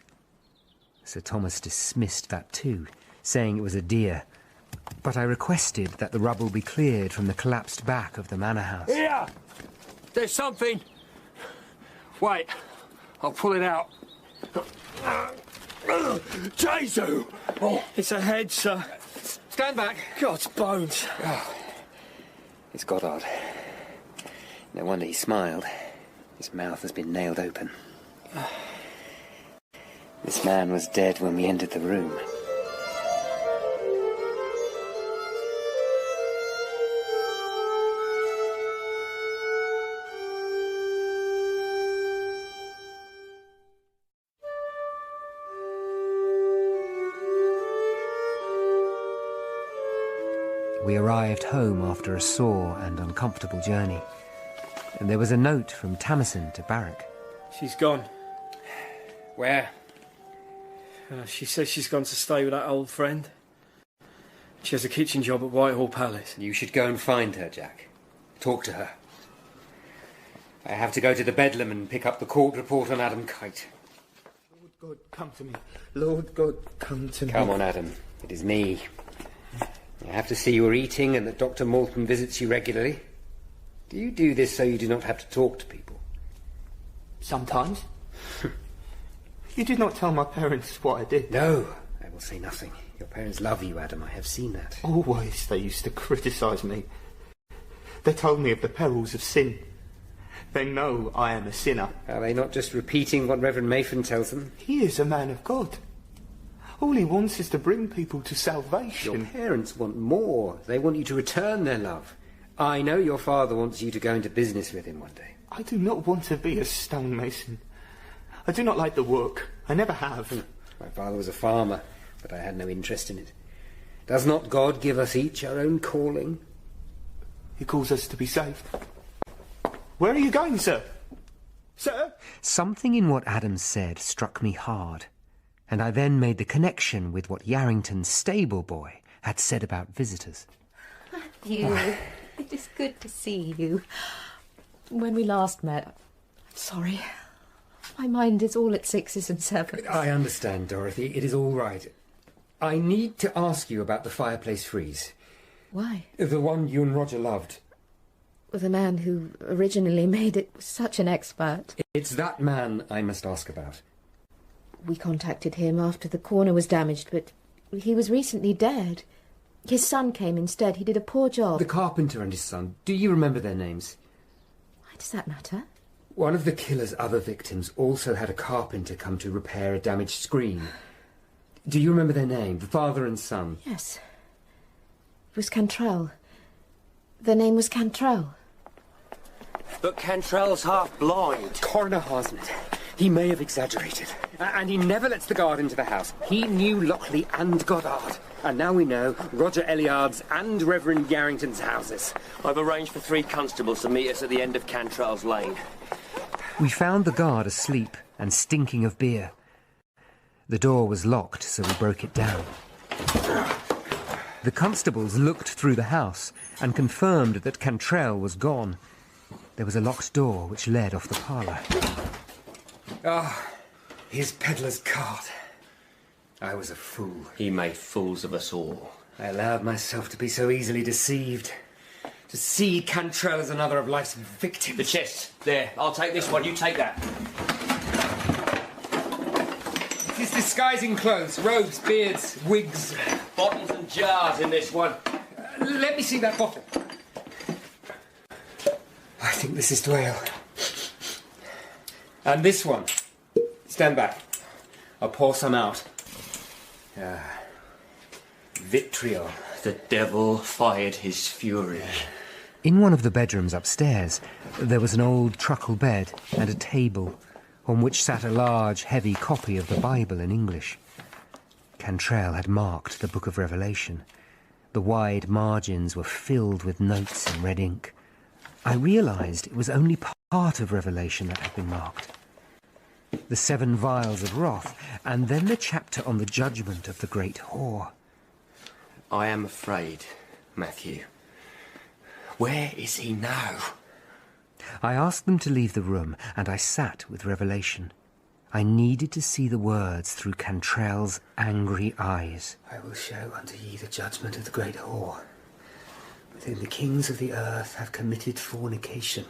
Speaker 1: Sir Thomas dismissed that too, saying it was a deer. But I requested that the rubble be cleared from the collapsed back of the manor house.
Speaker 16: Here! There's something. Wait, I'll pull it out. Jesu!
Speaker 4: Oh, it's a head, sir.
Speaker 16: Stand back.
Speaker 4: God's bones.
Speaker 2: Oh, it's Goddard. No wonder he smiled. His mouth has been nailed open. This man was dead when we entered the room.
Speaker 1: We arrived home after a sore and uncomfortable journey. And there was a note from Tamison to Barrack.
Speaker 4: She's gone.
Speaker 2: Where?
Speaker 4: She says she's gone to stay with that old friend. She has a kitchen job at Whitehall Palace.
Speaker 2: You should go and find her, Jack. Talk to her. I have to go to the Bedlam and pick up the court report on Adam Kite.
Speaker 13: Lord God, come to me. Lord God, come to me.
Speaker 2: Come on, Adam. It is me. I have to see you are eating and that Dr. Moulton visits you regularly. Do you do this so you do not have to talk to people?
Speaker 13: Sometimes. You did not tell my parents what I did.
Speaker 2: No, I will say nothing. Your parents love you, Adam. I have seen that.
Speaker 13: Always they used to criticise me. They told me of the perils of sin. They know I am a sinner.
Speaker 2: Are they not just repeating what Reverend Mayfin tells them?
Speaker 13: He is a man of God. All he wants is to bring people to salvation.
Speaker 2: Your parents want more. They want you to return their love. I know your father wants you to go into business with him one day.
Speaker 13: I do not want to be a stonemason. I do not like the work. I never have.
Speaker 2: My father was a farmer, but I had no interest in it. Does not God give us each our own calling?
Speaker 13: He calls us to be saved. Where are you going, sir? Sir?
Speaker 1: Something in what Adam said struck me hard, and I then made the connection with what Yarrington's stable boy had said about visitors.
Speaker 15: Matthew, it is good to see you. When we last met, I'm sorry. My mind is all at 6s and 7s.
Speaker 2: I understand, Dorothy. It is all right. I need to ask you about the fireplace frieze.
Speaker 15: Why?
Speaker 2: The one you and Roger loved.
Speaker 15: The man who originally made it was such an expert.
Speaker 2: It's that man I must ask about.
Speaker 15: We contacted him after the corner was damaged, but he was recently dead. His son came instead. He did a poor job.
Speaker 2: The carpenter and his son. Do you remember their names?
Speaker 15: Why does that matter?
Speaker 2: One of the killer's other victims also had a carpenter come to repair a damaged screen. Do you remember their name, the father and son?
Speaker 15: Yes. It was Cantrell. Their name was Cantrell.
Speaker 6: But Cantrell's half blind.
Speaker 2: Coroner Harsnett. He may have exaggerated. And he never lets the guard into the house. He knew Lockley and Goddard. And now we know Roger Elliard's and Reverend Yarrington's houses.
Speaker 6: I've arranged for 3 constables to meet us at the end of Cantrell's Lane.
Speaker 1: We found the guard asleep and stinking of beer. The door was locked, so we broke it down. The constables looked through the house and confirmed that Cantrell was gone. There was a locked door which led off the parlour.
Speaker 2: Ah, his peddler's cart. I was a fool.
Speaker 6: He made fools of us all.
Speaker 2: I allowed myself to be so easily deceived. To see Cantrell as another of life's victims.
Speaker 6: The chest. There. I'll take this one. You take that.
Speaker 2: His disguising clothes, robes, beards, wigs.
Speaker 6: Bottles and jars in this one.
Speaker 2: Let me see that bottle. I think this is Dwale. And this one. Stand back. I'll pour some out. Vitriol.
Speaker 6: The devil fired his fury.
Speaker 1: In one of the bedrooms upstairs, there was an old truckle bed and a table on which sat a large, heavy copy of the Bible in English. Cantrell had marked the Book of Revelation. The wide margins were filled with notes in red ink. I realised it was only part of Revelation that had been marked. The 7 vials of wrath, and then the chapter on the judgment of the great whore.
Speaker 6: I am afraid, Matthew. Where is he now?
Speaker 1: I asked them to leave the room, and I sat with Revelation. I needed to see the words through Cantrell's angry eyes.
Speaker 2: I will show unto ye the judgment of the great whore. Within the kings of the earth have committed fornication.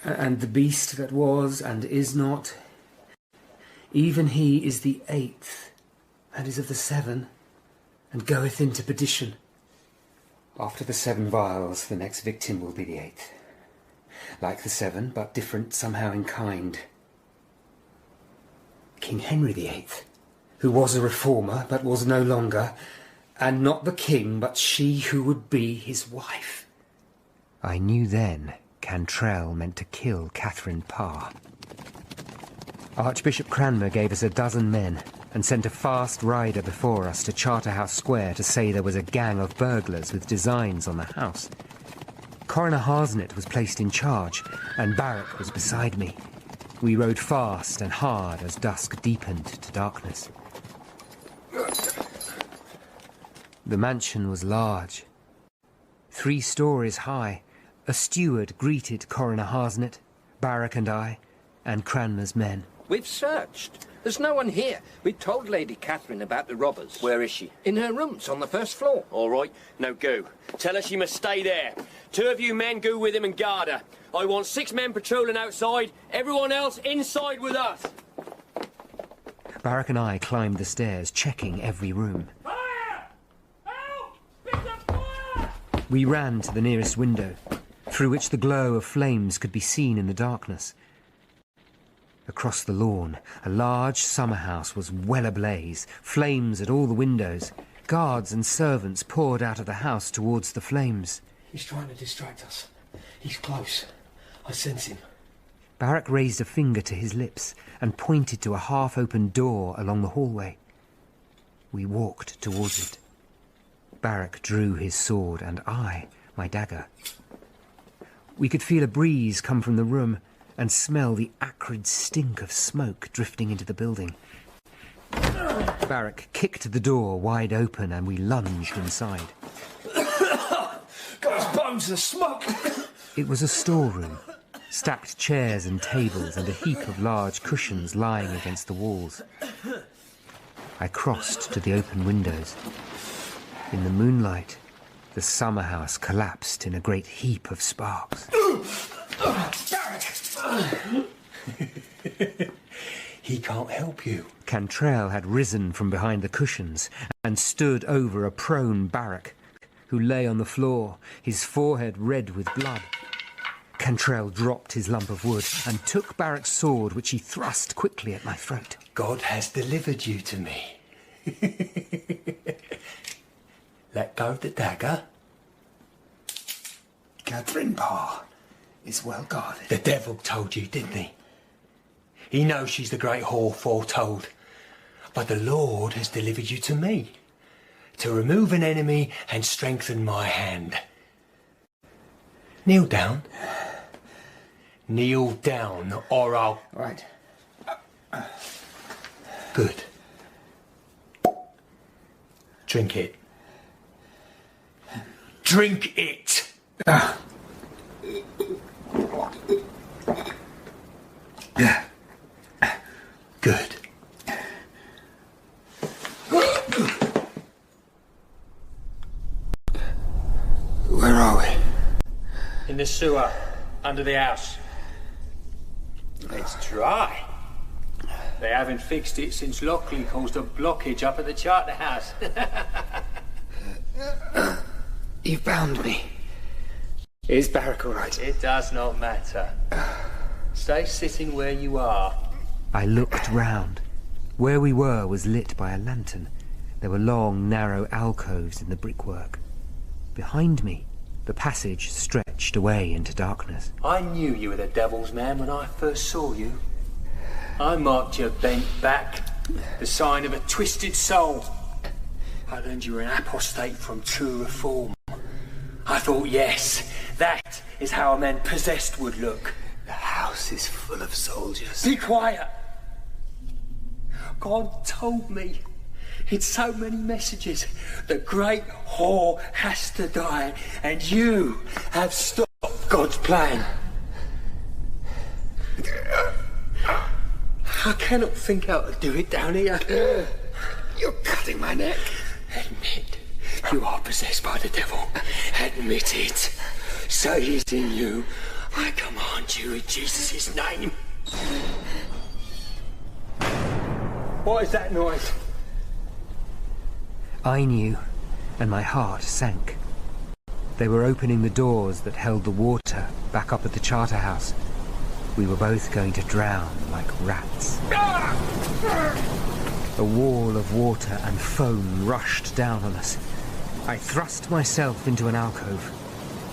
Speaker 2: And the beast that was and is not, even he is the 8th, and is of the 7, and goeth into perdition. After the 7 vials, the next victim will be the 8th. Like the 7, but different somehow in kind. King Henry VIII, who was a reformer, but was no longer, and not the king, but she who would be his wife.
Speaker 1: I knew then Cantrell meant to kill Catherine Parr. Archbishop Cranmer gave us 12 men and sent a fast rider before us to Charterhouse Square to say there was a gang of burglars with designs on the house. Coroner Harsnett was placed in charge, and Barrack was beside me. We rode fast and hard as dusk deepened to darkness. The mansion was large, 3 stories high. A steward greeted Coroner Harsnett, Barrack and I, and Cranmer's men.
Speaker 5: We've searched. There's no one here. We told Lady Catherine about the robbers.
Speaker 6: Where is she?
Speaker 5: In her rooms on the 1st floor.
Speaker 6: All right. Now go. Tell her she must stay there. 2 of you men go with him and guard her. I want 6 men patrolling outside. Everyone else inside with us.
Speaker 1: Barrack and I climbed the stairs, checking every room.
Speaker 7: Fire! Help! Pick up fire!
Speaker 1: We ran to the nearest window, through which the glow of flames could be seen in the darkness. Across the lawn, a large summer house was well ablaze, flames at all the windows. Guards and servants poured out of the house towards the flames.
Speaker 4: He's trying to distract us. He's close. I sense him.
Speaker 1: Barrack raised a finger to his lips and pointed to a half-open door along the hallway. We walked towards it. Barrack drew his sword and I, my dagger. We could feel a breeze come from the room and smell the acrid stink of smoke drifting into the building. Barrack kicked the door wide open and we lunged inside.
Speaker 4: Got his bones of smoke!
Speaker 1: It was a storeroom. Stacked chairs and tables and a heap of large cushions lying against the walls. I crossed to the open windows. In the moonlight, the summer house collapsed in a great heap of sparks.
Speaker 10: He can't help you.
Speaker 1: Cantrell had risen from behind the cushions and stood over a prone Barrack, who lay on the floor, his forehead red with blood. Cantrell dropped his lump of wood and took Barrack's sword, which he thrust quickly at my throat.
Speaker 12: God has delivered you to me. Let go of the dagger.
Speaker 19: Catherine Parr is well guarded.
Speaker 12: The devil told you, didn't he? He knows she's the great whore foretold. But the Lord has delivered you to me, to remove an enemy and strengthen my hand. Kneel down. Kneel down, or I'll...
Speaker 19: Right.
Speaker 12: Good. Drink it. Drink it! Good.
Speaker 19: Where are we?
Speaker 9: In the sewer, under the house. It's dry. They haven't fixed it since Lockley caused a blockage up at the charter house.
Speaker 2: You found me. Is Barrack all right?
Speaker 9: It does not matter. Stay sitting where you are.
Speaker 1: I looked round. Where we were was lit by a lantern. There were long, narrow alcoves in the brickwork. Behind me, the passage stretched away into darkness.
Speaker 12: I knew you were the devil's man when I first saw you. I marked your bent back, the sign of a twisted soul. I learned you were an apostate from true reform. I thought, yes, that is how a man possessed would look.
Speaker 19: The house is full of soldiers.
Speaker 12: Be quiet! God told me in so many messages the great whore has to die, and you have stopped God's plan. I cannot think how to do it down here.
Speaker 19: You're cutting my neck.
Speaker 12: Admit you are possessed by the devil. Admit it. Say it in you. I command you in Jesus' name. What is that noise?
Speaker 1: I knew, and my heart sank. They were opening the doors that held the water back up at the charter house. We were both going to drown like rats. A wall of water and foam rushed down on us. I thrust myself into an alcove.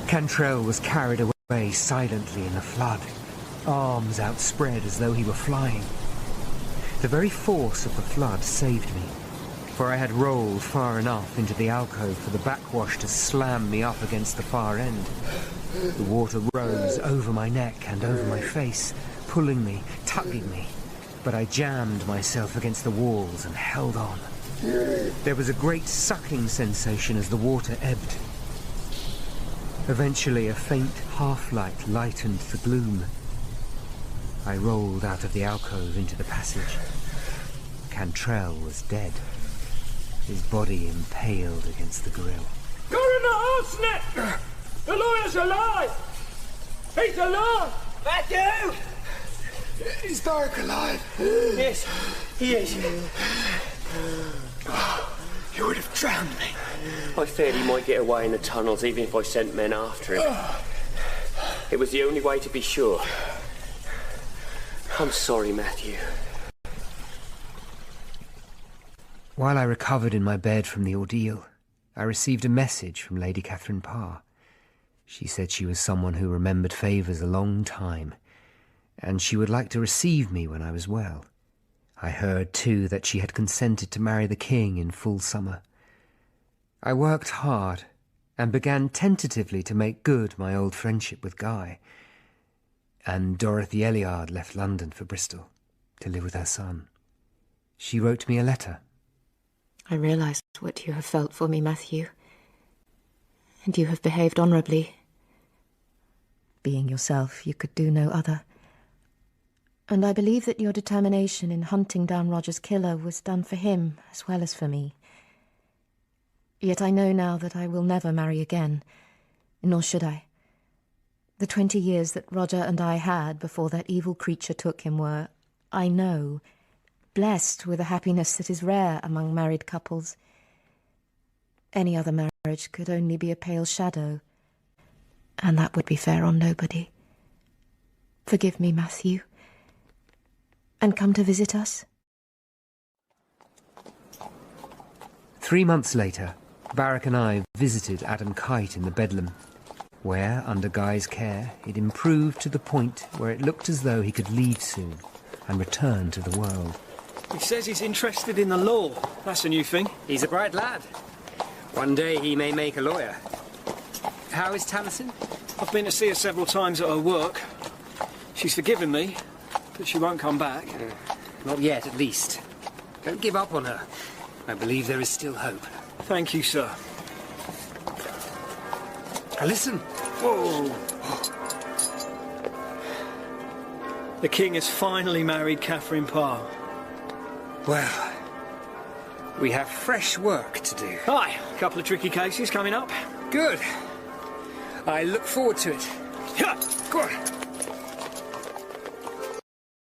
Speaker 1: Cantrell was carried away silently in the flood, arms outspread as though he were flying. The very force of the flood saved me, for I had rolled far enough into the alcove for the backwash to slam me up against the far end. The water rose over my neck and over my face, pulling me, tugging me, but I jammed myself against the walls and held on. There was a great sucking sensation as the water ebbed. Eventually a faint half-light lightened the gloom. I rolled out of the alcove into the passage. Cantrell was dead, his body impaled against the grille.
Speaker 16: Go in the house, Nick! The lawyer's alive! He's alive!
Speaker 18: Matthew!
Speaker 19: Is Barrack alive?
Speaker 12: Yes, he is.
Speaker 19: You would have drowned me.
Speaker 6: I feared he might get away in the tunnels even if I sent men after him. It was the only way to be sure. I'm sorry, Matthew.
Speaker 1: While I recovered in my bed from the ordeal, I received a message from Lady Catherine Parr. She said she was someone who remembered favours a long time, and she would like to receive me when I was well. I heard, too, that she had consented to marry the king in full summer. I worked hard, and began tentatively to make good my old friendship with Guy, and Dorothy Elliard left London for Bristol to live with her son. She wrote me a letter.
Speaker 15: I realise what you have felt for me, Matthew, and you have behaved honourably. Being yourself, you could do no other. And I believe that your determination in hunting down Roger's killer was done for him as well as for me. Yet I know now that I will never marry again, nor should I. The 20 years that Roger and I had before that evil creature took him were, I know, blessed with a happiness that is rare among married couples. Any other marriage could only be a pale shadow, and that would be fair on nobody. Forgive me, Matthew. And come to visit us?
Speaker 1: 3 months later, Barrack and I visited Adam Kite in the Bedlam, where, under Guy's care, it improved to the point where it looked as though he could leave soon and return to the world.
Speaker 4: He says he's interested in the law. That's a new thing.
Speaker 2: He's a bright lad. One day he may make a lawyer. How is Tamsin?
Speaker 4: I've been to see her several times at her work. She's forgiven me, but she won't come back.
Speaker 2: Not yet, at least. Don't give up on her. I believe there is still hope.
Speaker 4: Thank you, sir.
Speaker 2: Now listen.
Speaker 4: Whoa. The King has finally married Catherine Parr.
Speaker 2: Well, we have fresh work to do.
Speaker 4: Aye, a couple of tricky cases coming up.
Speaker 2: Good. I look forward to it.
Speaker 4: Yeah.
Speaker 2: Go on.